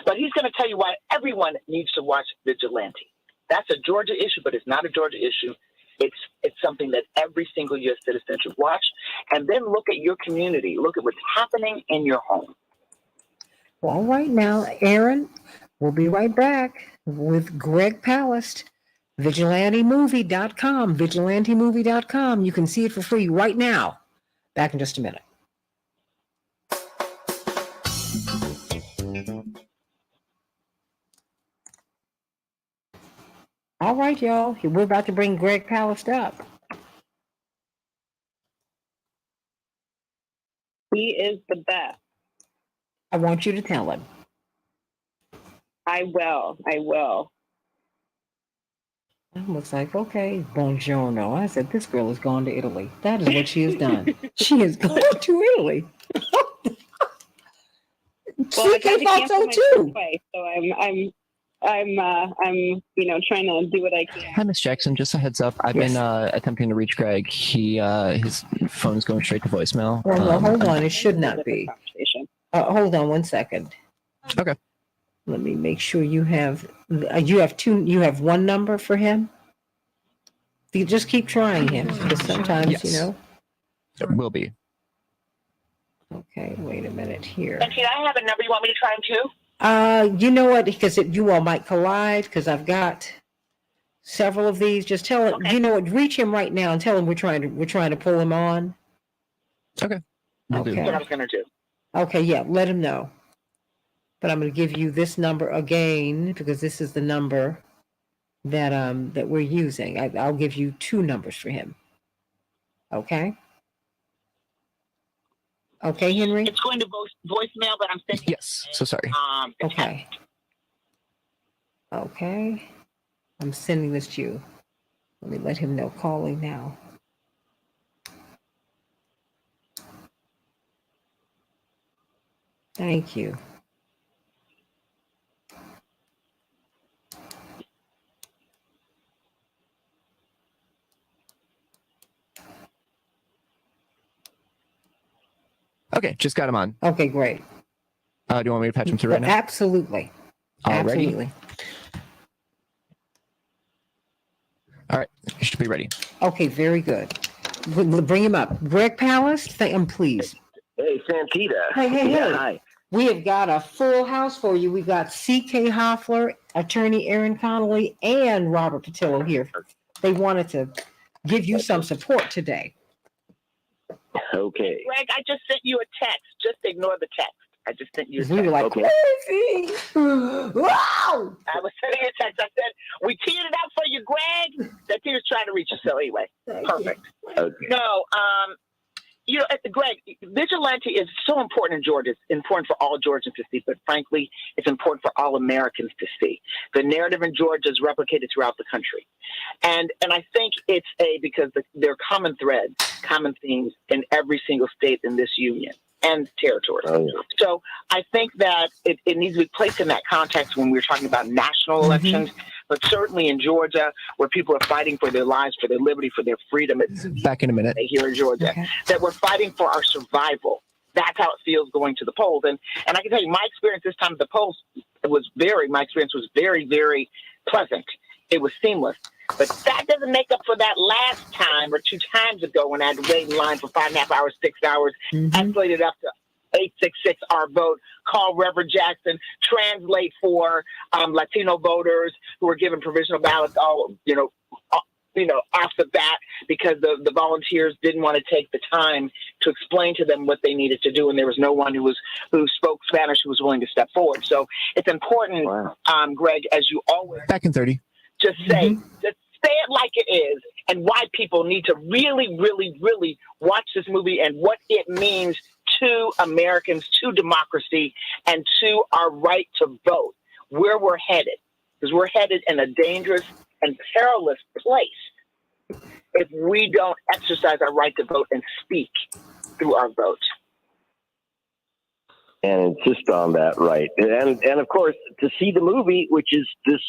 But he's going to tell you why everyone needs to watch Vigilante. That's a Georgia issue, but it's not a Georgia issue. It's something that every single U.S. citizen should watch, and then look at your community. Look at what's happening in your home. All right now, Aaron, we'll be right back with Greg Palast, vigilantemovie.com, vigilantemovie.com. You can see it for free right now. Back in just a minute. All right, y'all. We're about to bring Greg Palast up. He is the best. I want you to tell him. I will. It looks like, okay, buongiorno. I said, this girl has gone to Italy. That is what she has done. She has gone to Italy. Well, I got to thought cancel so my too. trip twice, so I'm trying to do what I can. Hi, Miss Jackson. Just a heads up. I've been attempting to reach Greg. His phone's going straight to voicemail. Well, hold on. It should not be. Hold on one second. Okay. Let me make sure you have one number for him. You just keep trying him because sometimes, Yes. It will be. Okay, wait a minute here. Santita, I have a number. You want me to try him too? You know what? Because you all might collide. Because I've got several of these. Just tell him. You know what? Reach him right now and tell him we're trying to pull him on. Okay. Okay. That's what I was going to do. Okay. Yeah. Let him know. But I'm going to give you this number again because this is the number that we're using. I'll give you two numbers for him. Okay. Okay, Henry. It's going to voicemail, but I'm sending. Yes. So sorry. Okay. Okay. I'm sending this to you. Let me let him know. Calling now. Thank you. Okay, just got him on. Okay, great. Do you want me to patch him through right now? Absolutely. Alrighty. Absolutely. All right, you should be ready. Okay, very good. Bring him up. Greg Palast, please. Hey, Santita. Hey. Hi. We have got a full house for you. We've got C.K. Hoffler, attorney Aaron Connolly, and Robert Patillo here. They wanted to give you some support today. Okay. Greg, I just sent you a text. Just ignore the text. I just sent you a text. We were like, crazy. Wow. I was sending you a text. I said, we teed it up for you, Greg. That he was trying to reach you. So anyway, perfect. Okay. No, Greg, vigilante is so important in Georgia. It's important for all Georgians to see, but frankly, it's important for all Americans to see. The narrative in Georgia is replicated throughout the country. And I think it's because there are common threads, common themes in every single state in this union and territory. Oh, yeah. So I think that it needs to be placed in that context when we're talking about national elections, but certainly in Georgia, where people are fighting for their lives, for their liberty, for their freedom. Back in a minute. Here in Georgia, that we're fighting for our survival. That's how it feels going to the polls. And I can tell you, my experience this time at the polls my experience was very, very pleasant. It was seamless. But that doesn't make up for that last time or two times ago when I had to wait in line for 5.5 hours, 6 hours, escalated up to 866 our vote, call Reverend Jackson, translate for Latino voters who were given provisional ballots off the bat because the volunteers didn't want to take the time to explain to them what they needed to do, and there was no one who spoke Spanish who was willing to step forward. So it's important, Greg, as you always back in 30. Just say it like it is, and why people need to really, really, really watch this movie and what it means to Americans, to democracy, and to our right to vote, where we're headed. Because we're headed in a dangerous and perilous place if we don't exercise our right to vote and speak through our vote. And insist on that right. And of course, to see the movie, which is this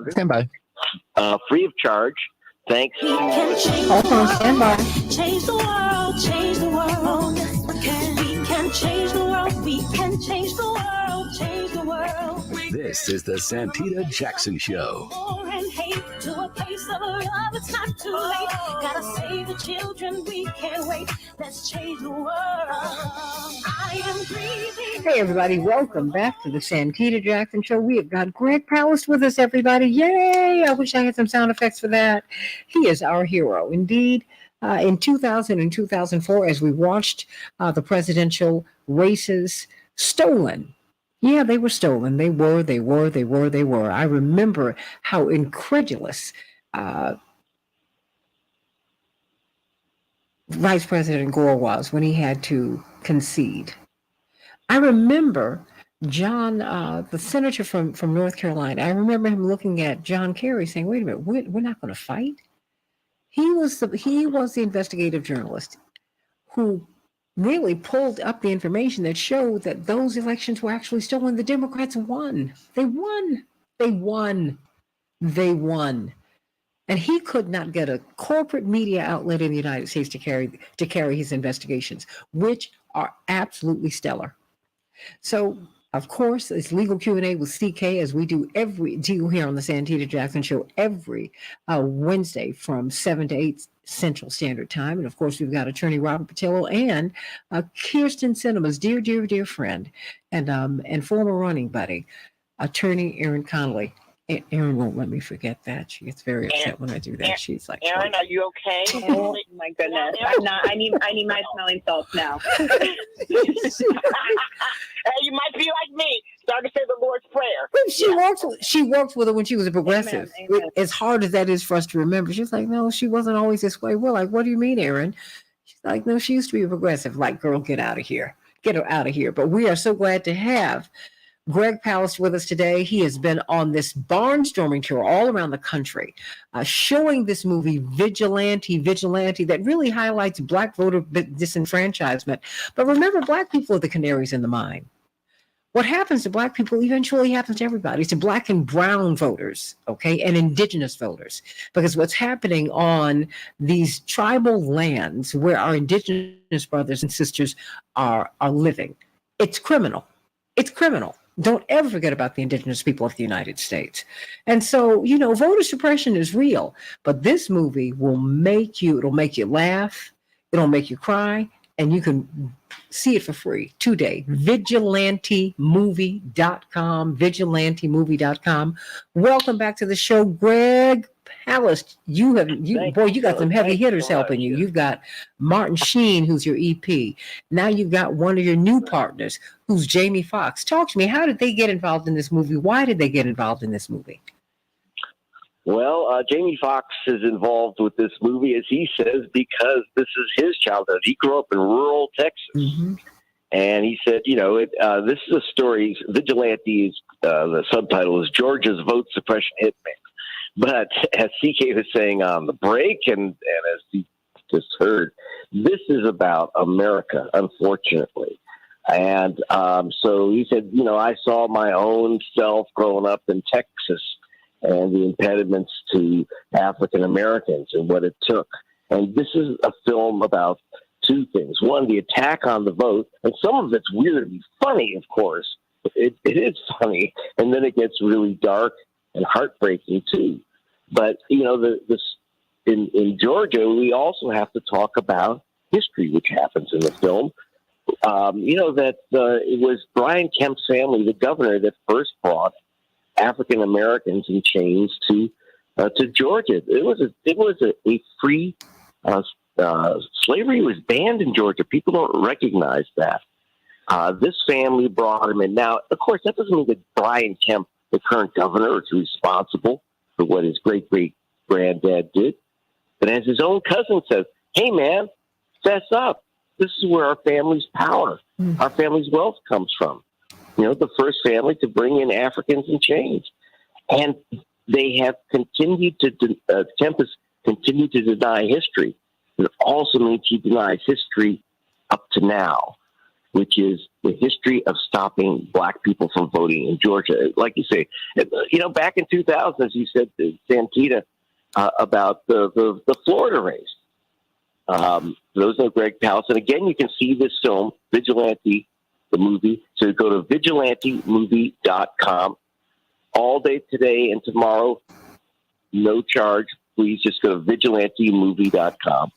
stand by. Free of charge. Thanks. Hold on, stand by. Change the world, change the world. We can change the world, we can change the world, change the world. We This is the Santita Jackson Show. War and hate to a place of love. It's not too late. Gotta save the children. We can't wait. Let's change the world. I am breathing. Hey, everybody. Welcome back to the Santita Jackson Show. We have got Greg Palast with us, everybody. Yay! I wish I had some sound effects for that. He is our hero, indeed. In 2000 and 2004, as we watched the presidential races stolen. Yeah, they were stolen. They were. I remember how incredulous Vice President Gore was when he had to concede. I remember John, the senator from North Carolina, I remember him looking at John Kerry saying, wait a minute, we're not going to fight? He was the investigative journalist who really pulled up the information that showed that those elections were actually stolen. The Democrats won. They won. And he could not get a corporate media outlet in the United States to carry his investigations, which are absolutely stellar. So, of course, it's Legal Q&A with CK, as we do here on the Santita Jackson Show every Wednesday from 7 to 8 Central Standard Time. And, of course, we've got attorney Robert Patillo and Kirsten Sinema's dear friend and former running buddy, attorney Erin Connolly. Erin won't let me forget that. She gets very upset when I do that. She's like, Erin, are you okay? Oh my goodness! I'm not. I need my smelling salts now. Hey, you might be like me. Start to say the Lord's Prayer. She worked with her when she was a progressive. Amen. As hard as that is for us to remember, she's like, no, she wasn't always this way. We're like, what do you mean, Erin? She's like, no, she used to be a progressive. Like, girl, get out of here. Get her out of here. But we are so glad to have Greg Palast with us today. He has been on this barnstorming tour all around the country, showing this movie Vigilante, that really highlights Black voter disenfranchisement. But remember, Black people are the canaries in the mine. What happens to Black people eventually happens to everybody, to Black and brown voters, okay, and indigenous voters. Because what's happening on these tribal lands where our indigenous brothers and sisters are living, it's criminal. It's criminal. Don't ever forget about the indigenous people of the United States. And so, voter suppression is real, but this movie it'll make you laugh, it'll make you cry, and you can see it for free today. Vigilantemovie.com. Welcome back to the show, Greg Palast. You got some heavy hitters helping you. You've got Martin Sheen, who's your EP. Now you've got one of your new partners, who's Jamie Foxx. Talk to me. How did they get involved in this movie? Why did they get involved in this movie? Well, Jamie Foxx is involved with this movie, as he says, because this is his childhood. He grew up in rural Texas. Mm-hmm. And he said, this is a story. Vigilante is the subtitle is Georgia's vote suppression hitman. But as CK was saying on the break, and as he just heard, this is about America, unfortunately. And so he said, I saw my own self growing up in Texas and the impediments to African Americans and what it took. And this is a film about two things. One, the attack on the vote, and some of it's weirdly funny, of course. It is funny, and then it gets really dark and heartbreaking too. But in Georgia, we also have to talk about history, which happens in the film. That it was Brian Kemp's family, the governor, that first brought African Americans in chains to Georgia. It was a free slavery was banned in Georgia. People don't recognize that. This family brought him in. Now, of course, that doesn't mean that Brian Kemp, the current governor, is responsible for what his great-great-granddad did. But as his own cousin says, hey, man, fess up. This is where our family's power, our family's wealth comes from. The first family to bring in Africans in chains. And they have continued to, Kemp has continued to deny history. It also means he denies history up to now, which is the history of stopping Black people from voting in Georgia. Like you say, back in 2000, as you said to Santita about the Florida race. Those are Greg Palast. And again, you can see this film, Vigilante, the movie. So go to vigilantemovie.com. all day today and tomorrow. No charge. Please just go to vigilantemovie.com.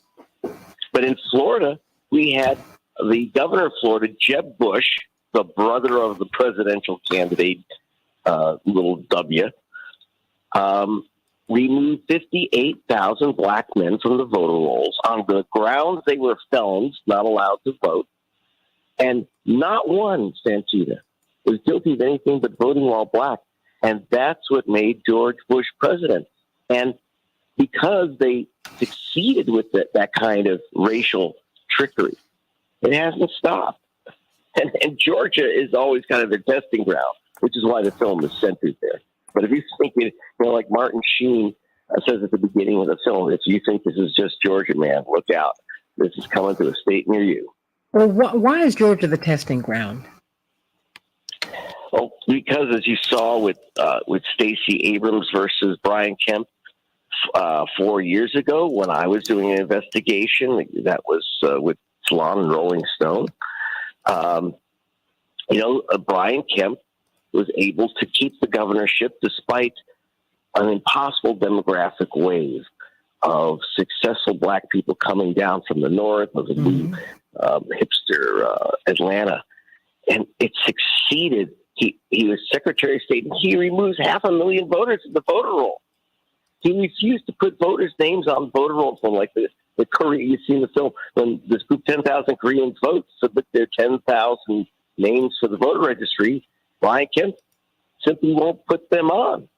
But in Florida, we had the governor of Florida, Jeb Bush, the brother of the presidential candidate, little W, removed 58,000 black men from the voter rolls on the grounds they were felons, not allowed to vote. And not one, Santita, was guilty of anything but voting while black. And that's what made George Bush president. And because they succeeded with that kind of racial trickery, it hasn't stopped. And Georgia is always kind of their testing ground, which is why the film is centered there. But if you think, like Martin Sheen says at the beginning of the film, if you think this is just Georgia, man, look out. This is coming to a state near you. Well, why is Georgia the testing ground? Well, because as you saw with Stacey Abrams versus Brian Kemp 4 years ago, when I was doing an investigation that was with Salon and Rolling Stone, Brian Kemp was able to keep the governorship despite an impossible demographic wave of successful black people coming down from the north of the new hipster Atlanta. And it succeeded. He was Secretary of State, and he removes 500,000 voters in the voter roll. He refused to put voters' names on voter rolls, like the Korea you see in the film. When this group, 10,000 Koreans vote, submit their 10,000 names for the voter registry, Brian Kemp simply won't put them on.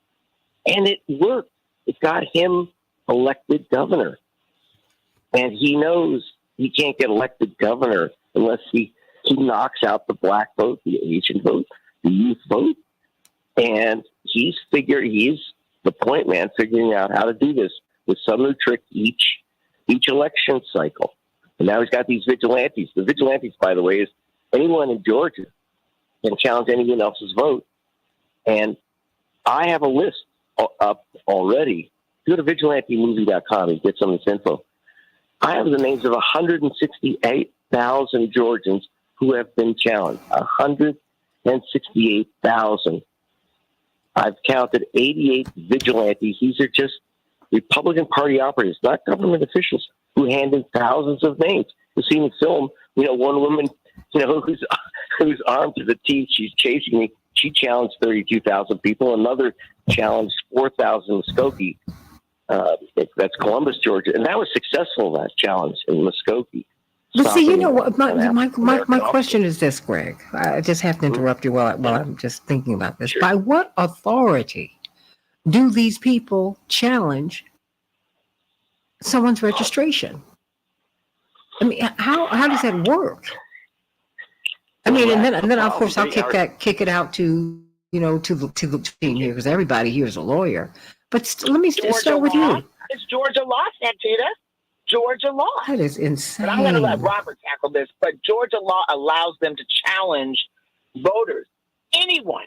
And it worked. It got him elected governor. And he knows he can't get elected governor unless he knocks out the black vote, the Asian vote, the youth vote. And he's the point man figuring out how to do this with some new trick each election cycle. And now he's got these vigilantes. The vigilantes, by the way, is anyone in Georgia can challenge anyone else's vote. And I have a list up already. Go to vigilantemovie.com and get some of this info. I have the names of 168,000 Georgians who have been challenged. 168,000. I've counted 88 vigilantes. These are just Republican Party operatives, not government officials, who hand in thousands of names. You've seen the film, one woman, who's armed to the teeth, she's chasing me. She challenged 32,000 people. Another challenged 4,000 in Muskogee. That's Columbus, Georgia. And that was successful, that challenge in Muskogee. But see, what? My question is this, Greg. I just have to interrupt you while I'm just thinking about this. Sure. By what authority do these people challenge someone's registration? I mean, how does that work? I mean, and then of course I'll kick it out to the team here, because everybody here is a lawyer. But let me start with you. It's Georgia law, Santita. Georgia law. That is insane. But I'm going to let Robert tackle this. But Georgia law allows them to challenge voters, anyone,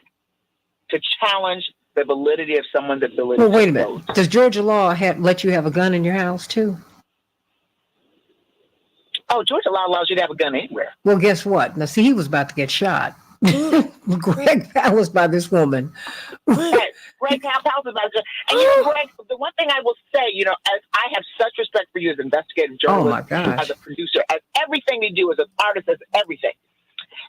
to challenge the validity of someone's ability. Well, wait a minute. Vote. Does Georgia law let you have a gun in your house too? Oh, Georgia law allows you to have a gun anywhere. Well, guess what? Now, see, he was about to get shot. Greg Pallas by this woman. Greg Pallas by this. And Greg, the one thing I will say, as I have such respect for you as an investigative journalist, as a producer, as everything you do, as an artist, as everything.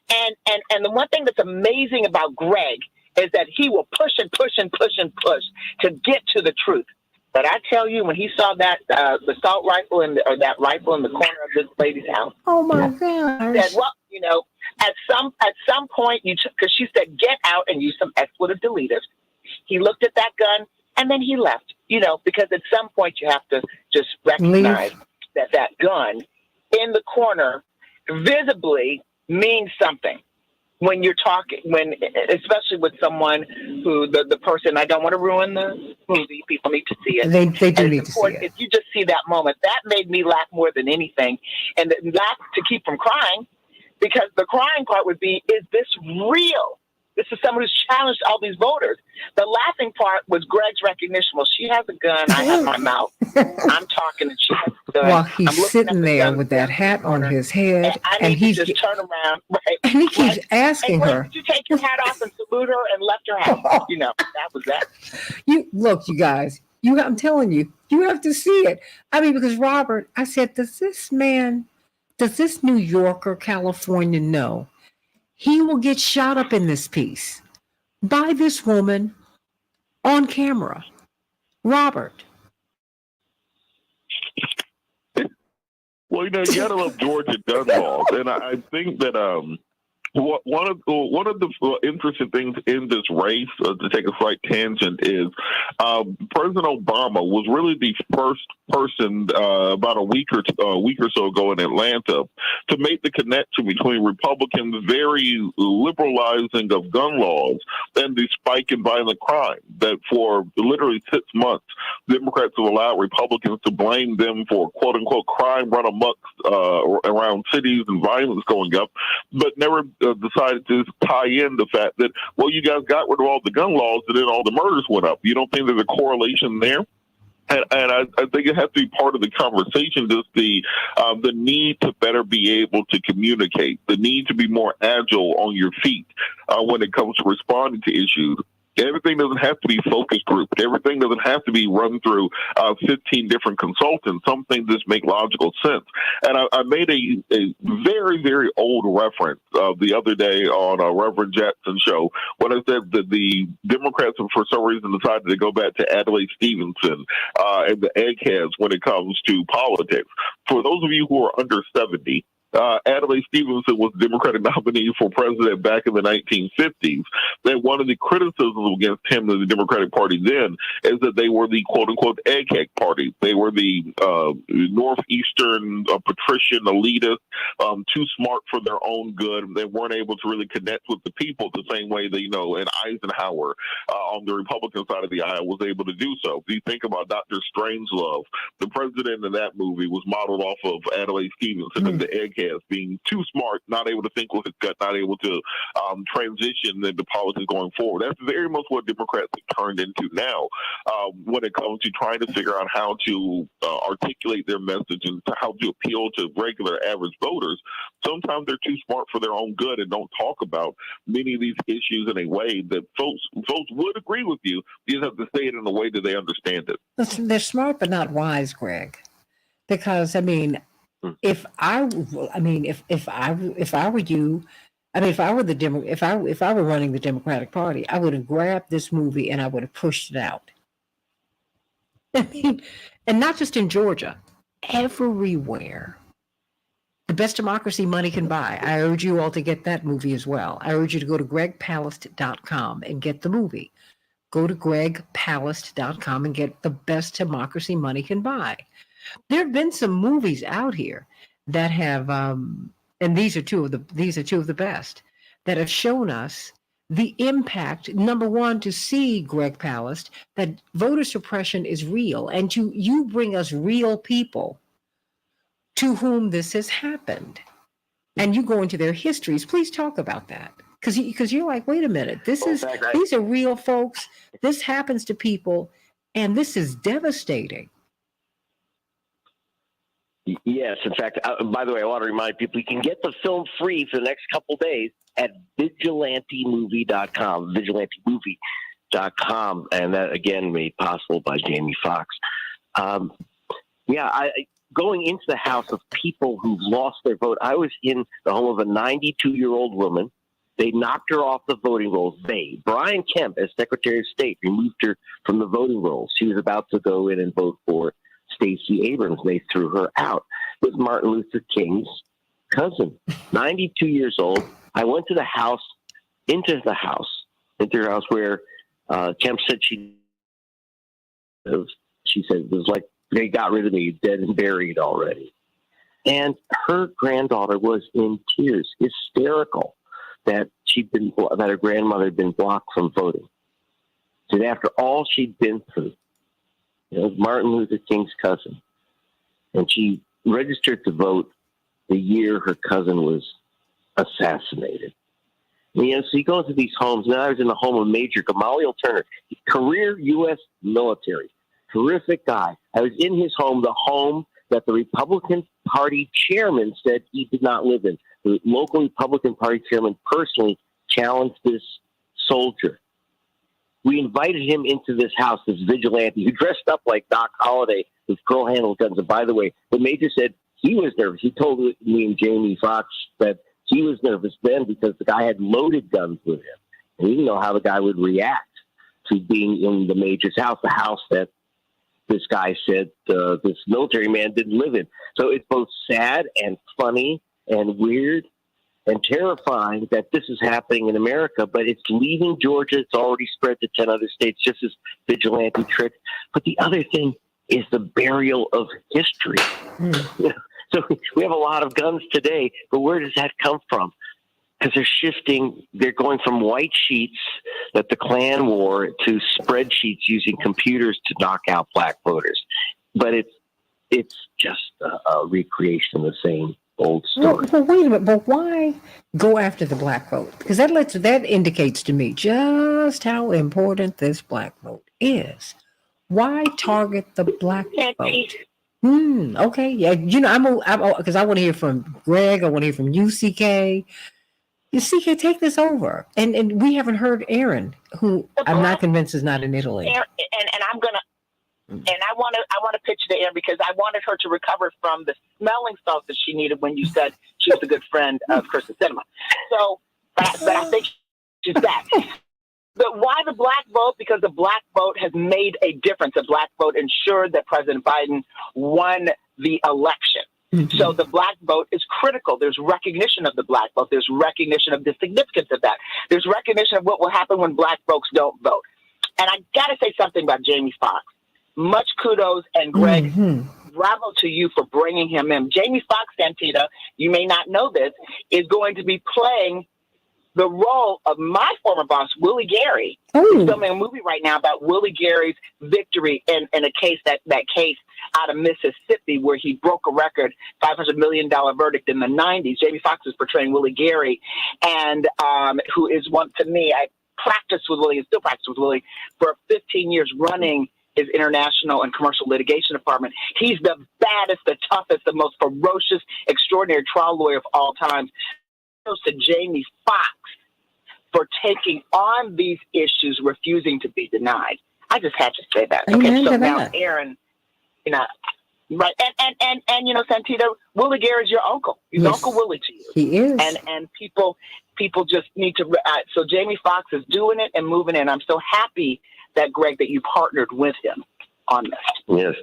And the one thing that's amazing about Greg is that he will push and push and push and push to get to the truth. But I tell you, when he saw that assault rifle or that rifle in the corner of this lady's house, oh my gosh! Said, well, at some point, because she said, "Get out," and use some expletive deleters. He looked at that gun and then he left. Because at some point you have to just recognize that gun in the corner visibly means something. When you're talking, especially with someone who the person, I don't want to ruin the movie. People need to see it. They do need to see it. If you just see that moment, that made me laugh more than anything, and laugh to keep from crying, because the crying part would be, is this real? This is someone who's challenged all these voters. The laughing part was Greg's recognition. Well, she has a gun. I have my mouth. I'm talking and she has a gun. While he's sitting there with that hat on his head, and he's just turn around. Right, and he keeps asking hey, her, did you take your hat off and salute her and left her hat? That was that. You guys, I'm telling you, you have to see it. I mean, because Robert, I said, does this New Yorker, California know he will get shot up in this piece by this woman on camera? Robert. Well, you gotta love Georgia gun laws, and I think that one of the interesting things in this race, to take a slight tangent, is President Obama was really the first person about a week or so ago in Atlanta to make the connection between Republicans' very liberalizing of gun laws and the spike in violent crime. That for literally 6 months, Democrats have allowed Republicans to blame them for "quote unquote" crime run amok around cities and violence going up, but never decided to tie in the fact that, well, you guys got rid of all the gun laws and then all the murders went up. You don't think there's a correlation there? And I think it has to be part of the conversation, just the need to better be able to communicate, the need to be more agile on your feet when it comes to responding to issues. Everything doesn't have to be focus grouped. Everything doesn't have to be run through 15 different consultants. Some things just make logical sense. And I made a very, very old reference the other day on a Reverend Jackson show when I said that the Democrats, for some reason, decided to go back to Adlai Stevenson and the eggheads when it comes to politics. For those of you who are under 70, Adlai Stevenson was the Democratic nominee for president back in the 1950s. Then one of the criticisms against him and the Democratic Party then is that they were the quote-unquote egghead party. They were the northeastern patrician elitist, too smart for their own good. They weren't able to really connect with the people the same way that, and Eisenhower on the Republican side of the aisle was able to do so. If you think about Dr. Strangelove, the president in that movie was modeled off of Adlai Stevenson and the egghead as being too smart, not able to think with his gut, not able to transition into politics going forward. That's very much what Democrats have turned into now when it comes to trying to figure out how to articulate their message and how to appeal to regular average voters. Sometimes they're too smart for their own good and don't talk about many of these issues in a way that folks would agree with you. You just have to say it in a way that they understand it. Listen, they're smart but not wise, Greg. Because if I were you, if I were running the Democratic Party, I would have grabbed this movie and I would have pushed it out. And not just in Georgia, everywhere. The best democracy money can buy. I urge you all to get that movie as well. I urge you to go to gregpalast.com and get the movie. Go to gregpalast.com and get the best democracy money can buy. There have been some movies out here that have, and these are two of the best, that have shown us the impact. Number one, to see, Greg Palast, that voter suppression is real, and you bring us real people to whom this has happened, and you go into their histories. Please talk about that, because you're like, wait a minute, these are real folks. This happens to people, and this is devastating. Yes, in fact, by the way, I want to remind people you can get the film free for the next couple days at vigilantemovie.com, vigilantemovie.com, and that, again, made possible by Jamie Foxx. Going into the house of people who've lost their vote, I was in the home of a 92-year-old woman. They knocked her off the voting rolls. Brian Kemp, as Secretary of State, removed her from the voting rolls. She was about to go in and vote for Stacey Abrams. They threw her out. It was Martin Luther King's cousin, 92 years old. I went to the house, into her house where Kemp said she said it was like they got rid of me, dead and buried already. And her granddaughter was in tears, hysterical that her grandmother had been blocked from voting. So after all she'd been through, Martin Luther King's cousin, and she registered to vote the year her cousin was assassinated. You know, so you go into these homes. Now I was in the home of Major Gamaliel Turner, career U.S. military, terrific guy. I was in his home, the home that the Republican Party chairman said he did not live in. The local Republican Party chairman personally challenged this soldier. We invited him into this house, this vigilante, who dressed up like Doc Holliday with pearl-handled guns. And by the way, the major said he was nervous. He told me and Jamie Foxx that he was nervous then because the guy had loaded guns with him. And he didn't know how the guy would react to being in the major's house, the house that this guy said this military man didn't live in. So it's both sad and funny and weird and terrifying that this is happening in America, but it's leaving Georgia. It's already spread to 10 other states, just as vigilante trick. But the other thing is the burial of history. So we have a lot of guns today, but where does that come from? Because they're shifting. They're going from white sheets that the Klan wore to spreadsheets using computers to knock out black voters. But it's just a recreation of the same old story. Well, wait a minute. But why go after the black vote? Because that indicates to me just how important this black vote is. Why target the black vote? Okay. Yeah. You know, I'm because I want to hear from Greg. I want to hear from you, CK. You, CK, take this over. And we haven't heard Aaron, who I'm not convinced is not in Italy. And I'm gonna. And I want to pitch to Aaron because I wanted her to recover from the smelling salts that she needed when you said she was a good friend of Kristen Sinema. So, but I think she's back. But why the black vote? Because the black vote has made a difference. The black vote ensured that President Biden won the election. Mm-hmm. So the black vote is critical. There's recognition of the black vote. There's recognition of the significance of that. There's recognition of what will happen when black folks don't vote. And I got to say something about Jamie Foxx. Much kudos, and Greg, bravo to you for bringing him in. Jamie Foxx, Santita, you may not know this, is going to be playing the role of my former boss, Willie Gary. He's filming a movie right now about Willie Gary's victory in a case, that case out of Mississippi where he broke a record, $500 million verdict in the 90s. Jamie Foxx is portraying Willie Gary, and who is one, to me, I practiced with Willie and still practice with Willie for 15 years running his international and commercial litigation department. He's the baddest, the toughest, the most ferocious, extraordinary trial lawyer of all time. To Jamie Foxx for taking on these issues, refusing to be denied. I just had to say that. Okay, so now Aaron, you know, right, and you know, Santita, Willie Gary is your uncle. He's Uncle Willie to you. He is, and people just need to. So Jamie Foxx is doing it and moving in. I'm so happy that Greg, that you partnered with him on this. Yes.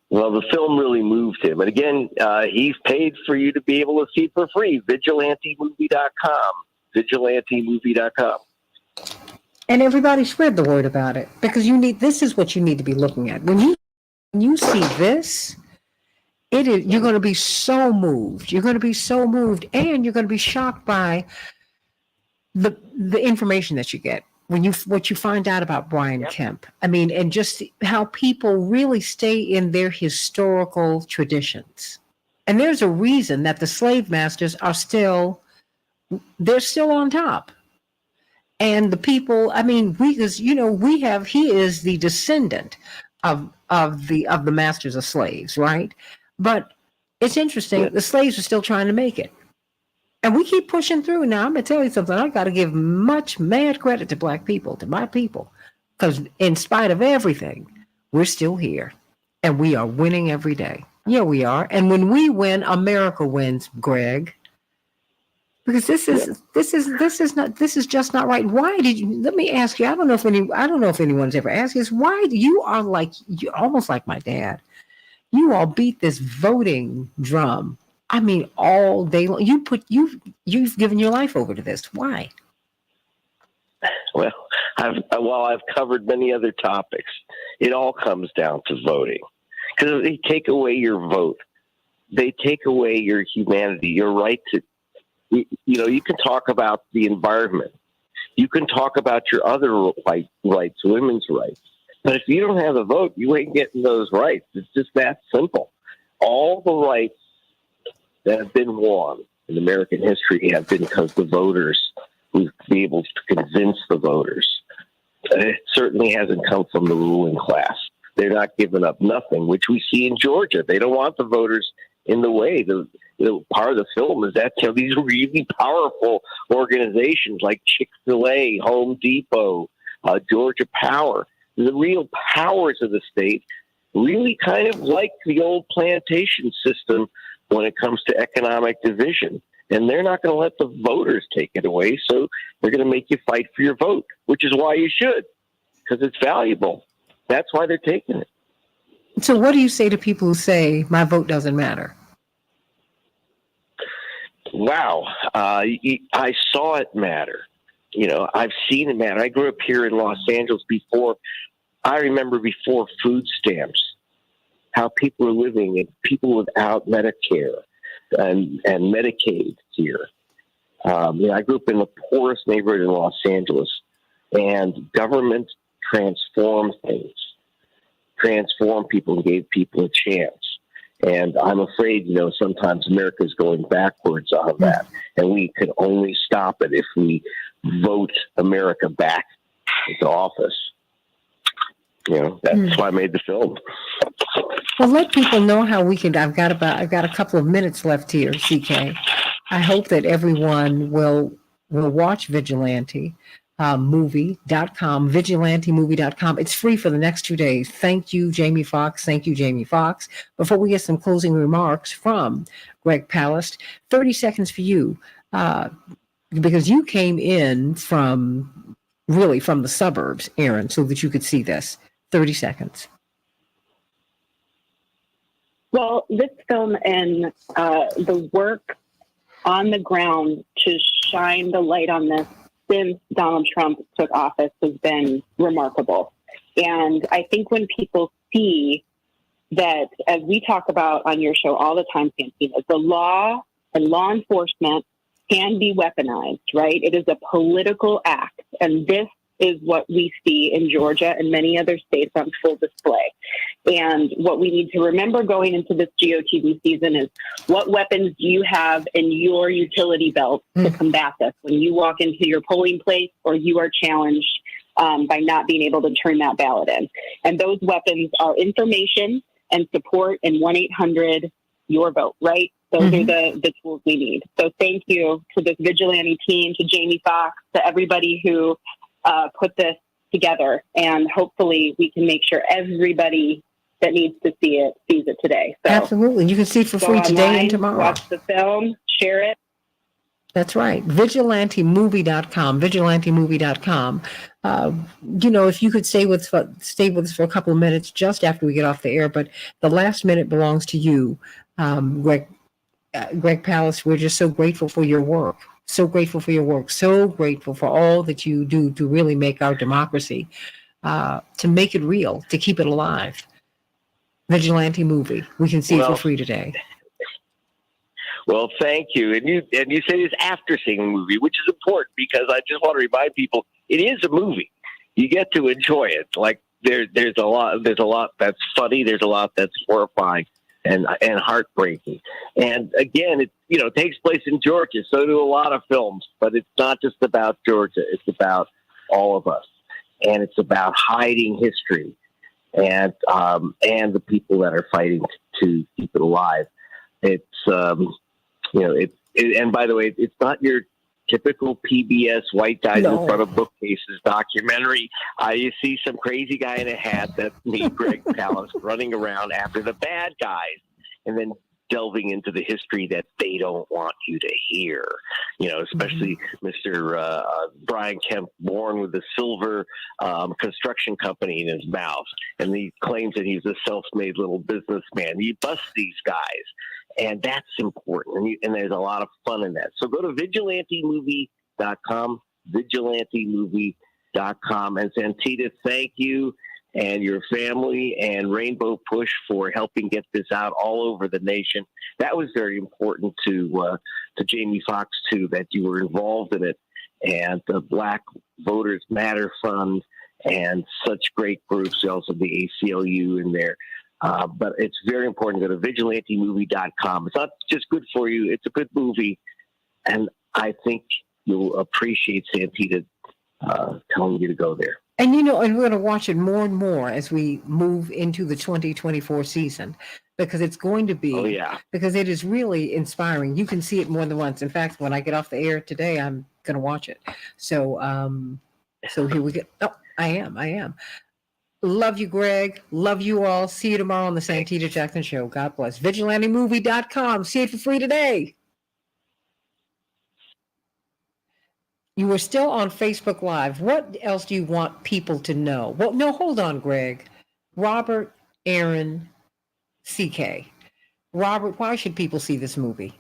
Well, the film really moved him. And again, he's paid for you to be able to see it for free. Vigilantemovie.com. Vigilantemovie.com. And everybody spread the word about it, because this is what you need to be looking at. When you see this, you're going to be so moved. You're going to be so moved, and you're going to be shocked by the information that you get. What you find out about Brian Kemp, I mean, and just how people really stay in their historical traditions. And there's a reason that the slave masters they're still on top. And the people, I mean, he is the descendant of the masters of slaves, right? But it's interesting, the slaves are still trying to make it. And we keep pushing through. Now, I'm going to tell you something. I got to give much mad credit to black people, to my people, because in spite of everything, we're still here, and we are winning every day. Yeah, we are. And when we win, America wins, Greg. Because this is just not right. Why did you? Let me ask you. I don't know if anyone's ever asked you this. Why do you are almost like my dad? You all beat this voting drum. I mean, all day long. You've given your life over to this. Why? Well, I've covered many other topics. It all comes down to voting, because they take away your vote, they take away your humanity, your right to. You can talk about the environment, you can talk about your other rights, women's rights, but if you don't have a vote, you ain't getting those rights. It's just that simple. All the rights that have been won in American history have been because the voters, we've been able to convince the voters. It certainly hasn't come from the ruling class. They're not giving up nothing, which we see in Georgia. They don't want the voters in the way. The part of the film is that these really powerful organizations like Chick-fil-A, Home Depot, Georgia Power, the real powers of the state, really kind of like the old plantation system when it comes to economic division. And they're not going to let the voters take it away, so they're going to make you fight for your vote, which is why you should, because it's valuable. That's why they're taking it. So what do you say to people who say, my vote doesn't matter? Wow. I saw it matter. I've seen it matter. I grew up here in Los Angeles before. I remember before food stamps, how people were living, and people without Medicare and Medicaid here. I grew up in the poorest neighborhood in Los Angeles, and government transformed things, transformed people, and gave people a chance. And I'm afraid, sometimes America's going backwards on that, and we can only stop it if we vote America back into office. That's why I made the film. Well, let people know how we can. I've got a couple of minutes left here, CK. I hope that everyone will watch Vigilante movie.com, vigilantemovie.com. It's free for the next 2 days. Thank you, Jamie Foxx. Thank you, Jamie Foxx. Before we get some closing remarks from Greg Palast, 30 seconds for you, because you came in from the suburbs, Aaron, so that you could see this. 30 seconds. Well, this film and the work on the ground to shine the light on this since Donald Trump took office has been remarkable. And I think when people see that, as we talk about on your show all the time, Santita, the law and law enforcement can be weaponized, right? It is a political act. And this is what we see in Georgia and many other states on full display. And what we need to remember going into this GOTV season is, what weapons do you have in your utility belt to combat this when you walk into your polling place or you are challenged by not being able to turn that ballot in? And those weapons are information and support in 1-800-YOUR-VOTE, right? Those are the tools we need. So thank you to this vigilante team, to Jamie Foxx, to everybody who put this together, and hopefully we can make sure everybody that needs to see it sees it today. So absolutely. You can see it for free today and tomorrow. Watch the film, share it. That's right. Vigilantemovie.com, vigilantemovie.com. If you could stay with us for a couple of minutes just after we get off the air, but the last minute belongs to you, Greg Palast. We're just so grateful for your work. So grateful for your work. So grateful for all that you do to really make our democracy, to make it real, to keep it alive. Vigilante Movie. We can see it for free today. Well, thank you. And you say this after seeing the movie, which is important, because I just want to remind people it is a movie. You get to enjoy it. Like there's a lot that's funny. There's a lot that's horrifying and heartbreaking. And again, it takes place in Georgia. So do a lot of films, but it's not just about Georgia. It's about all of us, and it's about hiding history and the people that are fighting to keep it alive. It's and by the way, it's not your typical PBS white guys in front of bookcases documentary. You see some crazy guy in a hat, that's me, Greg Palast, running around after the bad guys, and then delving into the history that they don't want you to hear. Especially Mr. Brian Kemp, born with a silver construction company in his mouth, and he claims that he's a self-made little businessman. You bust these guys. And that's important. And there's a lot of fun in that. So go to vigilantemovie.com, vigilantemovie.com. And Santita, thank you and your family and Rainbow Push for helping get this out all over the nation. That was very important to Jamie Foxx, too, that you were involved in it. And the Black Voters Matter Fund and such great groups, also the ACLU in there. But it's very important to go to vigilantemovie.com. It's not just good for you. It's a good movie. And I think you'll appreciate Santita telling you to go there. And and we're going to watch it more and more as we move into the 2024 season, because it's going to be, because it is really inspiring. You can see it more than once. In fact, when I get off the air today, I'm going to watch it. So, so here we go. Oh, I am. Love you, Greg. Love you all. See you tomorrow on the Santita Jackson Show. God bless. VigilanteMovie.com. See it for free today. You are still on Facebook Live. What else do you want people to know? Well, no, hold on, Greg. Robert, Aaron, CK. Robert, why should people see this movie?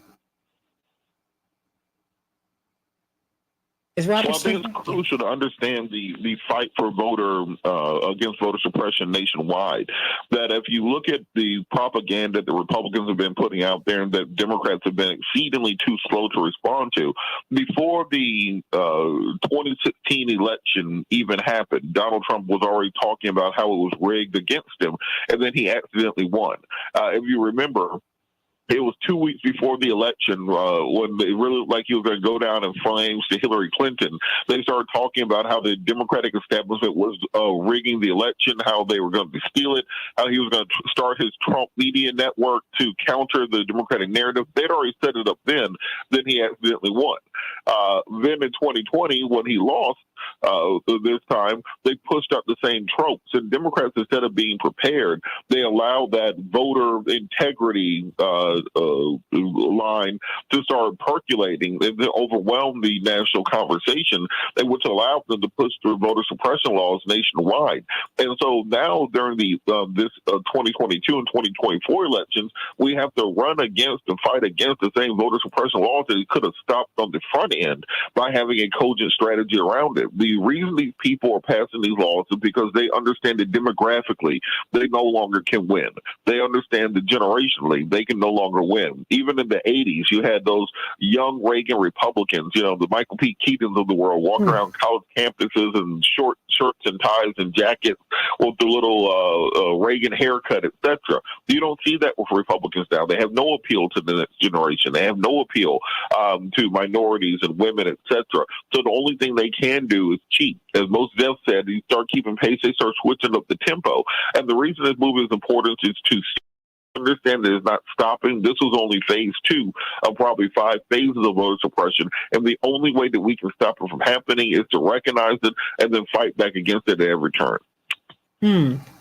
Is Robert? Well, I think it's crucial to understand the fight for against voter suppression nationwide. That if you look at the propaganda that Republicans have been putting out there and that Democrats have been exceedingly too slow to respond to, before the 2016 election even happened, Donald Trump was already talking about how it was rigged against him, and then he accidentally won. If you remember, it was 2 weeks before the election when it really looked like he was going to go down in flames to Hillary Clinton. They started talking about how the Democratic establishment was rigging the election, how they were going to steal it, how he was going to start his Trump media network to counter the Democratic narrative. They'd already set it up then he accidentally won. Then in 2020, when he lost, this time, they pushed up the same tropes. And Democrats, instead of being prepared, they allowed that voter integrity line to start percolating and to overwhelm the national conversation, which allowed them to push through voter suppression laws nationwide. And so now during the this 2022 and 2024 elections, we have to run against and fight against the same voter suppression laws that could have stopped on the front end by having a cogent strategy around it. The reason these people are passing these laws is because they understand that demographically they no longer can win. They understand that generationally they can no longer win. Even in the 80s, you had those young Reagan Republicans, the Michael P. Keatons of the world, walking around college campuses in short shirts and ties and jackets with the little Reagan haircut, etc. You don't see that with Republicans now. They have no appeal to the next generation. They have no appeal to minorities and women, etc. So the only thing they can do is cheat. As most Dev said, you start keeping pace, they start switching up the tempo. And the reason this movie is important is to understand that it's not stopping. This was only phase 2 of probably 5 phases of voter suppression. And the only way that we can stop it from happening is to recognize it and then fight back against it at every turn.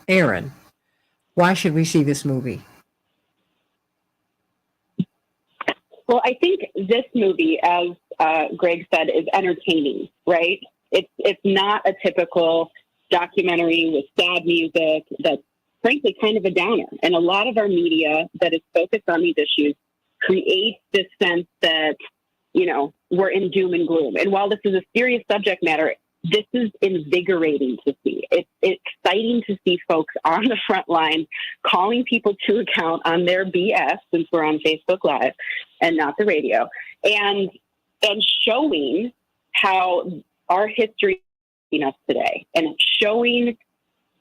Aaron, why should we see this movie? Well, I think this movie, as Greg said, is entertaining, right? It's not a typical documentary with sad music that's frankly kind of a downer. And a lot of our media that is focused on these issues creates this sense that, we're in doom and gloom. And while this is a serious subject matter, this is invigorating to see. It's exciting to see folks on the front line calling people to account on their BS, since we're on Facebook Live and not the radio, and showing how our history is today and showing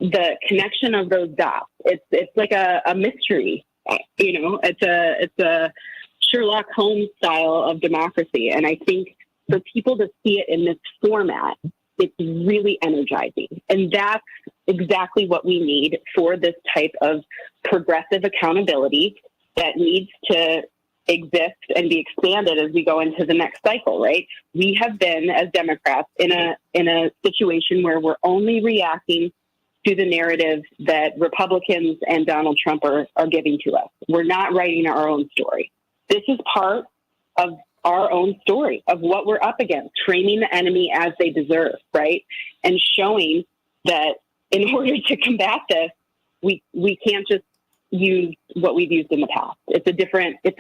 the connection of those dots. It's like a mystery, it's a Sherlock Holmes style of democracy. And I think for people to see it in this format, it's really energizing. And that's exactly what we need for this type of progressive accountability that needs to exist and be expanded as we go into the next cycle, right? We have been, as Democrats, in a situation where we're only reacting to the narrative that Republicans and Donald Trump are giving to us. We're not writing our own story. This is part of our own story of what we're up against, framing the enemy as they deserve, right? And showing that in order to combat this, we can't just use what we've used in the past. It's a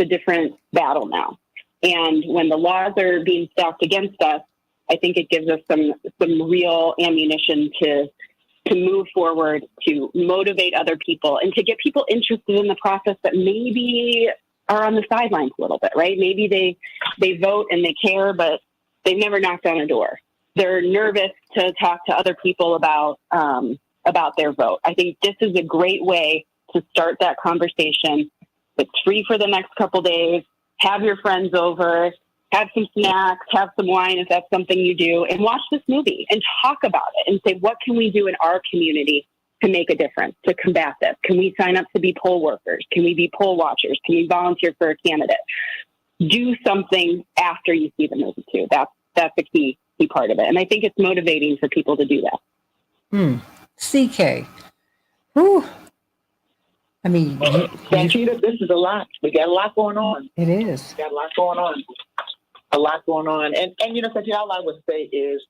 different battle now. And when the laws are being stacked against us, I think it gives us some real ammunition to move forward, to motivate other people, and to get people interested in the process that maybe are on the sidelines a little bit, right? Maybe they vote and they care, but they've never knocked on a door. They're nervous to talk to other people about their vote. I think this is a great way to start that conversation. It's free for the next couple days. Have your friends over, have some snacks, have some wine if that's something you do, and watch this movie and talk about it and say, what can we do in our community to make a difference, to combat this? Can we sign up to be poll workers? Can we be poll watchers? Can we volunteer for a candidate? Do something after you see the movie too. That's a key part of it. And I think it's motivating for people to do that. CK. Whew. I mean, Santita, this is a lot. We got a lot going on. It is. We got a lot going on. A lot going on. And Santita, all I would say is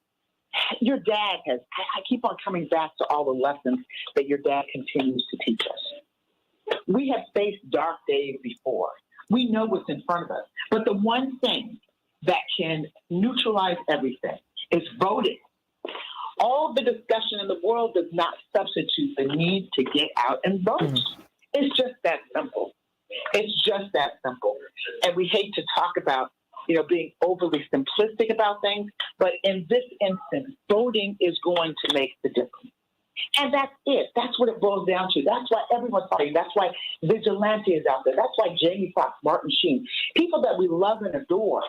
your dad has, I keep on coming back to all the lessons that your dad continues to teach us. We have faced dark days before. We know what's in front of us. But the one thing that can neutralize everything is voting. All the discussion in the world does not substitute the need to get out and vote. It's just that simple. It's just that simple. And we hate to talk about, being overly simplistic about things, but in this instance, voting is going to make the difference. And that's it. That's what it boils down to. That's why everyone's fighting. That's why Vigilante is out there. That's why Jamie Foxx, Martin Sheen, people that we love and adore,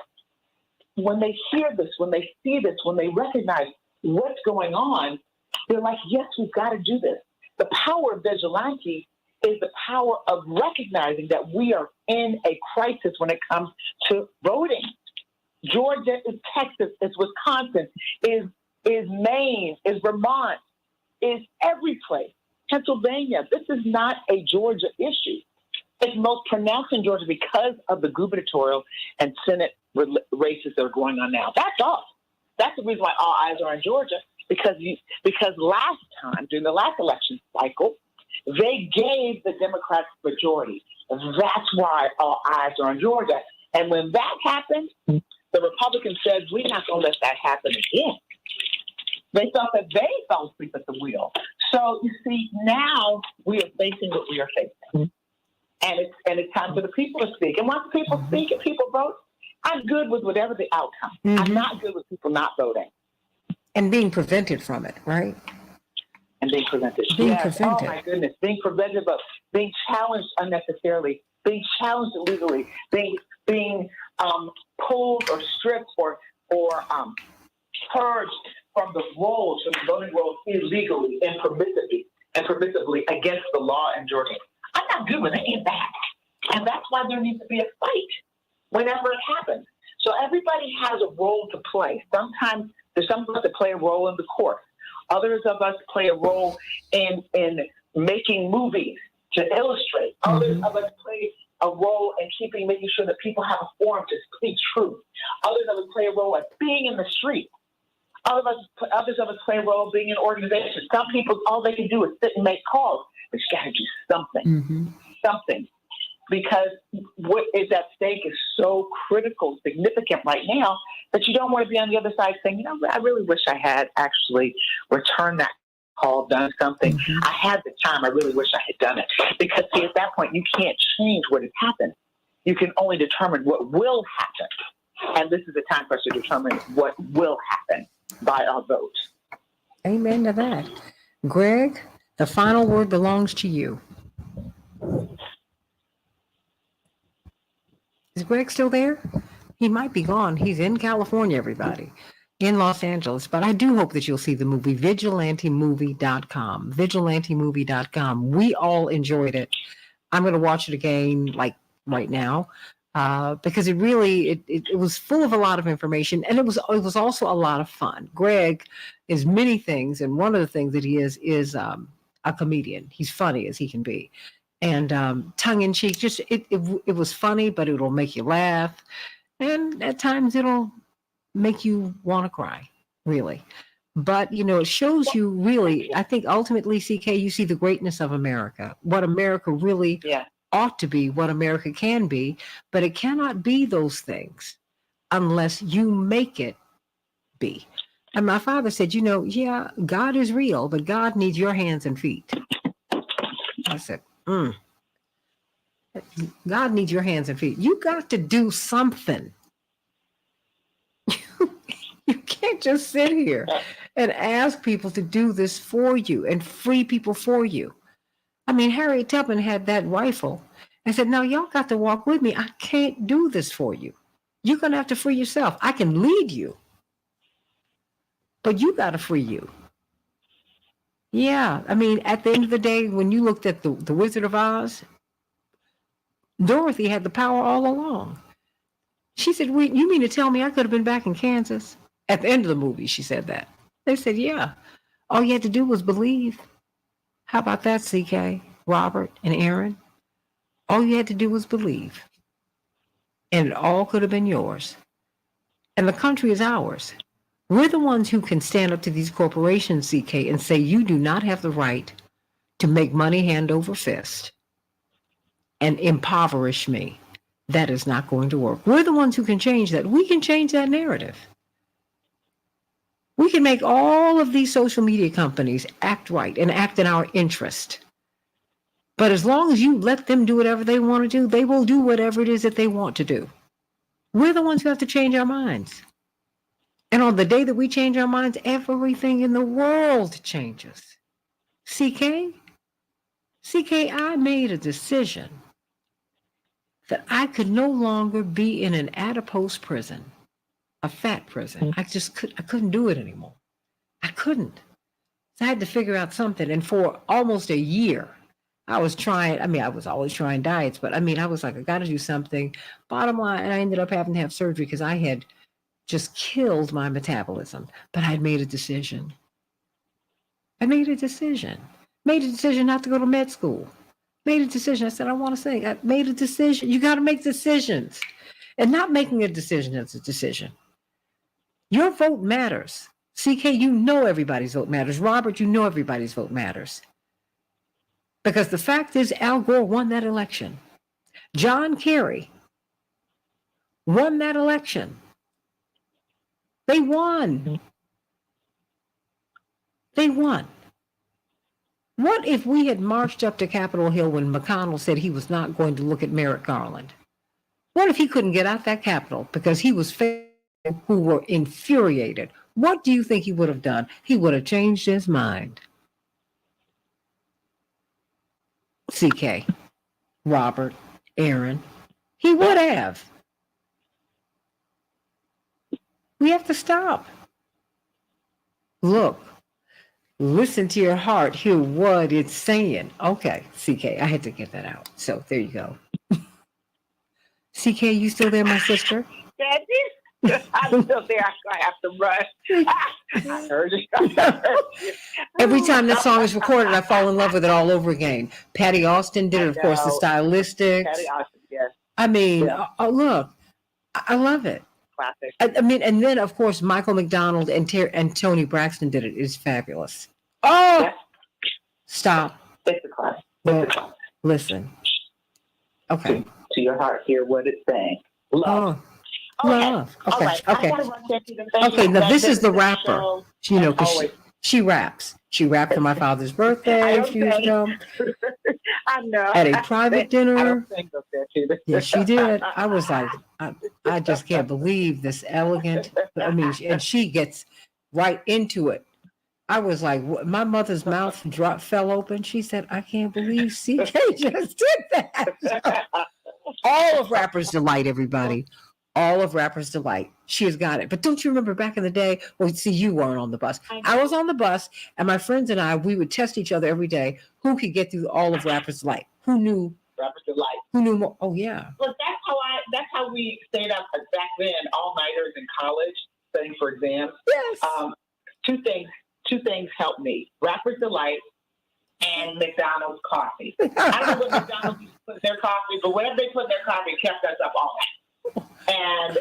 when they hear this, when they see this, when they recognize what's going on, they're like, yes, we've got to do this. The power of Vigilante is the power of recognizing that we are in a crisis when it comes to voting. Georgia is Texas, is Wisconsin, is Maine, is Vermont, is every place. Pennsylvania, this is not a Georgia issue. It's most pronounced in Georgia because of the gubernatorial and Senate races that are going on now. That's all. That's the reason why all eyes are on Georgia, because last time, during the last election cycle, they gave the Democrats majority. That's why all eyes are on Georgia. And when that happened, the Republicans said, we're not going to let that happen again. They thought that they fell asleep at the wheel. So, you see, now we are facing what we are facing. And it's time for the people to speak. And once people speak and people vote, I'm good with whatever the outcome. I'm not good with people not voting. And being prevented from it, right? And being prevented. Prevented. Oh, my goodness. Being prevented, but being challenged unnecessarily, being challenged illegally, being pulled or stripped or purged from the rolls, from the voting rolls illegally and permissively against the law in Georgia. I'm not good with any of that. And that's why there needs to be a fight whenever it happens. So everybody has a role to play. Sometimes there's some of us that play a role in the court. Others of us play a role in making movies to illustrate. Others of us play a role in making sure that people have a forum to speak truth. Others of us play a role at being in the street. Others of us play a role being in organizations. Some people, all they can do is sit and make calls. But you got to do something. Something. Because what is at stake is so critical, significant right now that you don't want to be on the other side saying, I really wish I had actually returned that call, done something. I had the time. I really wish I had done it. Because, see, at that point, you can't change what has happened. You can only determine what will happen. And this is the time for us to determine what will happen by our vote. Amen to that. Greg, the final word belongs to you. Is Greg still there? He might be gone. He's in California, everybody, in Los Angeles. But I do hope that you'll see the movie, vigilantemovie.com. Vigilantemovie.com. We all enjoyed it. I'm going to watch it again, like right now, because it really, it was full of a lot of information, and it was also a lot of fun. Greg is many things, and one of the things that he is a comedian. He's funny as he can be. And tongue-in-cheek, just it was funny, but it'll make you laugh. And at times it'll make you want to cry, really. But, it shows you really, I think ultimately, CK, you see the greatness of America, what America really ought to be, what America can be. But it cannot be those things unless you make it be. And my father said, God is real, but God needs your hands and feet. I said, God needs your hands and feet. You got to do something. You can't just sit here and ask people to do this for you and free people for you. I mean, Harriet Tubman had that rifle and said, now y'all got to walk with me. I can't do this for you. You're going to have to free yourself. I can lead you, but you got to free you. Yeah. I mean, at the end of the day, when you looked at the Wizard of Oz, Dorothy had the power all along. She said, "Wait, you mean to tell me I could have been back in Kansas?" At the end of the movie, she said that. They said, yeah. All you had to do was believe. How about that, CK, Robert, and Aaron? All you had to do was believe. And it all could have been yours. And the country is ours. We're the ones who can stand up to these corporations, CK, and say, you do not have the right to make money hand over fist and impoverish me. That is not going to work. We're the ones who can change that. We can change that narrative. We can make all of these social media companies act right and act in our interest. But as long as you let them do whatever they want to do, they will do whatever it is that they want to do. We're the ones who have to change our minds. And on the day that we change our minds, everything in the world changes. CK, I made a decision that I could no longer be in an adipose prison, a fat prison. I couldn't do it anymore. I couldn't. So I had to figure out something. And for almost a year, I was trying, I was always trying diets, but I was like, I got to do something. Bottom line, and I ended up having to have surgery because I had just killed my metabolism. But I had made a decision. Made a decision not to go to med school. Made a decision. I said, I want to sing. I made a decision. You got to make decisions. And not making a decision is a decision. Your vote matters. CK, you know everybody's vote matters. Robert, you know everybody's vote matters. Because the fact is, Al Gore won that election. John Kerry won that election. They won. They won. What if we had marched up to Capitol Hill when McConnell said he was not going to look at Merrick Garland? What if he couldn't get out that Capitol because he was who were infuriated? What do you think he would have done? He would have changed his mind. CK, Robert, Aaron, he would have. We have to stop. Look, listen to your heart, hear what it's saying. Okay, CK, I had to get that out. So there you go. CK, you still there, my sister? Daddy? I'm still there. I have to run. I heard you. Every time that song is recorded, I fall in love with it all over again. Patty Austin did it, of course, the Stylistics. Patty Austin, yes. Look, I love it. Classic. And then, of course, Michael McDonald and Tony Braxton did it. It's fabulous. Oh! Yes. Stop. It's a classic. Well, listen. Okay. To your heart, hear what it's saying. Love. Love. Okay. Right. Okay. Now this is the rapper. Because she raps. She rapped for my father's birthday. She was I know. At a private dinner. I don't think up there too. Yes, she did. I was like, I just can't believe this elegant. And she gets right into it. I was like, my mother's mouth fell open. She said, I can't believe CK just did that. All of Rapper's Delight, everybody. All of Rapper's Delight. She has got it. But don't you remember back in the day? Well, see, you weren't on the bus. I was on the bus, and my friends and I, we would test each other every day. Who could get through all of Rapper's Delight? Who knew? Rapper's Delight. Who knew more? Oh, yeah. Look, that's how we stayed up back then, all-nighters in college, studying for exams. Yes. Two things helped me. Rapper's Delight and McDonald's coffee. I don't know what McDonald's put in their coffee, but whatever they put in their coffee kept us up all night. And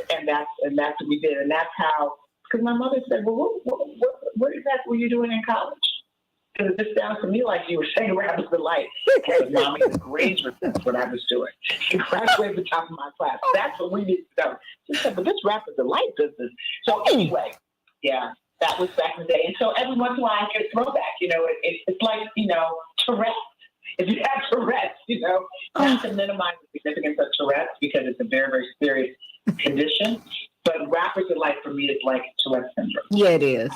that's what we did, and that's how. Because my mother said, "Well, what exactly were you doing in college?" Because it just sounds to me like you were saying Rapper's Delight. Mommy, the grades were that's what I was doing. She graduated at the top of my class. That's what we needed to know. She said, "But this Rapper's Delight business." So anyway, yeah, that was back in the day. And so every once in a while I get a throwback. It's like Tourette's. If you have Tourette's, not to minimize the significance of Tourette's because it's a very, very serious condition. But Rapper's Delight for me is like Tourette's syndrome. Yeah, it is.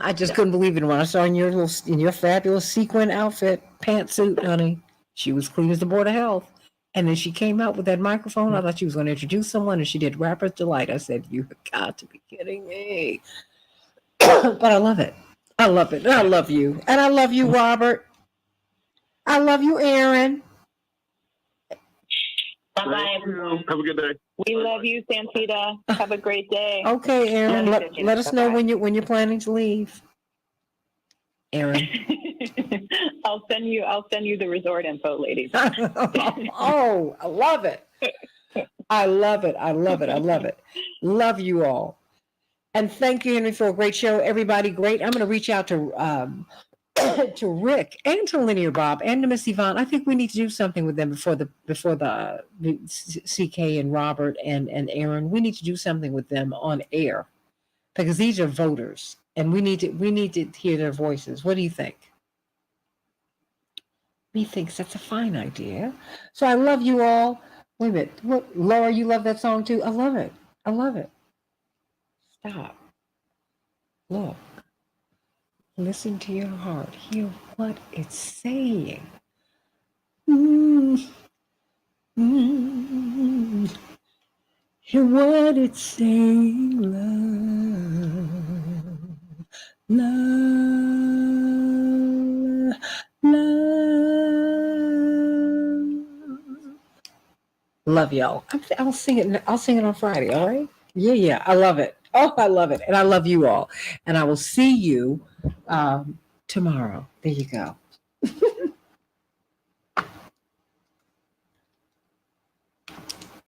I just couldn't believe it when I saw in your fabulous sequin outfit, pantsuit, honey. She was clean as the Board of Health. And then she came out with that microphone. I thought she was going to introduce someone, and she did Rapper's Delight. I said, "You got to be kidding me!" But I love it. I love it. And I love you. And I love you, Robert. I love you, Aaron. Bye-bye. Have a good day. We love you, Santita. Have a great day. Okay, Aaron. Let us know when you're planning to leave. Aaron. I'll send you the resort info, ladies. Oh, I love it. I love it. I love it. I love it. Love you all. And thank you, Henry, for a great show. Everybody, great. I'm going to reach out to to Rick and to Linear Bob and to Miss Yvonne. I think we need to do something with them before the CK and Robert and Aaron. We need to do something with them on air because these are voters, and we need to hear their voices. What do you think? Me thinks that's a fine idea. So I love you all. Wait a minute. What, Laura, you love that song too? I love it. I love it. Stop. Look. Listen to your heart. Hear what it's saying. Hear what it's saying, love, love. Love y'all. I'll sing it. I'll sing it on Friday. All right. Yeah. I love it. Oh, I love it. And I love you all. And I will see you tomorrow. There you go.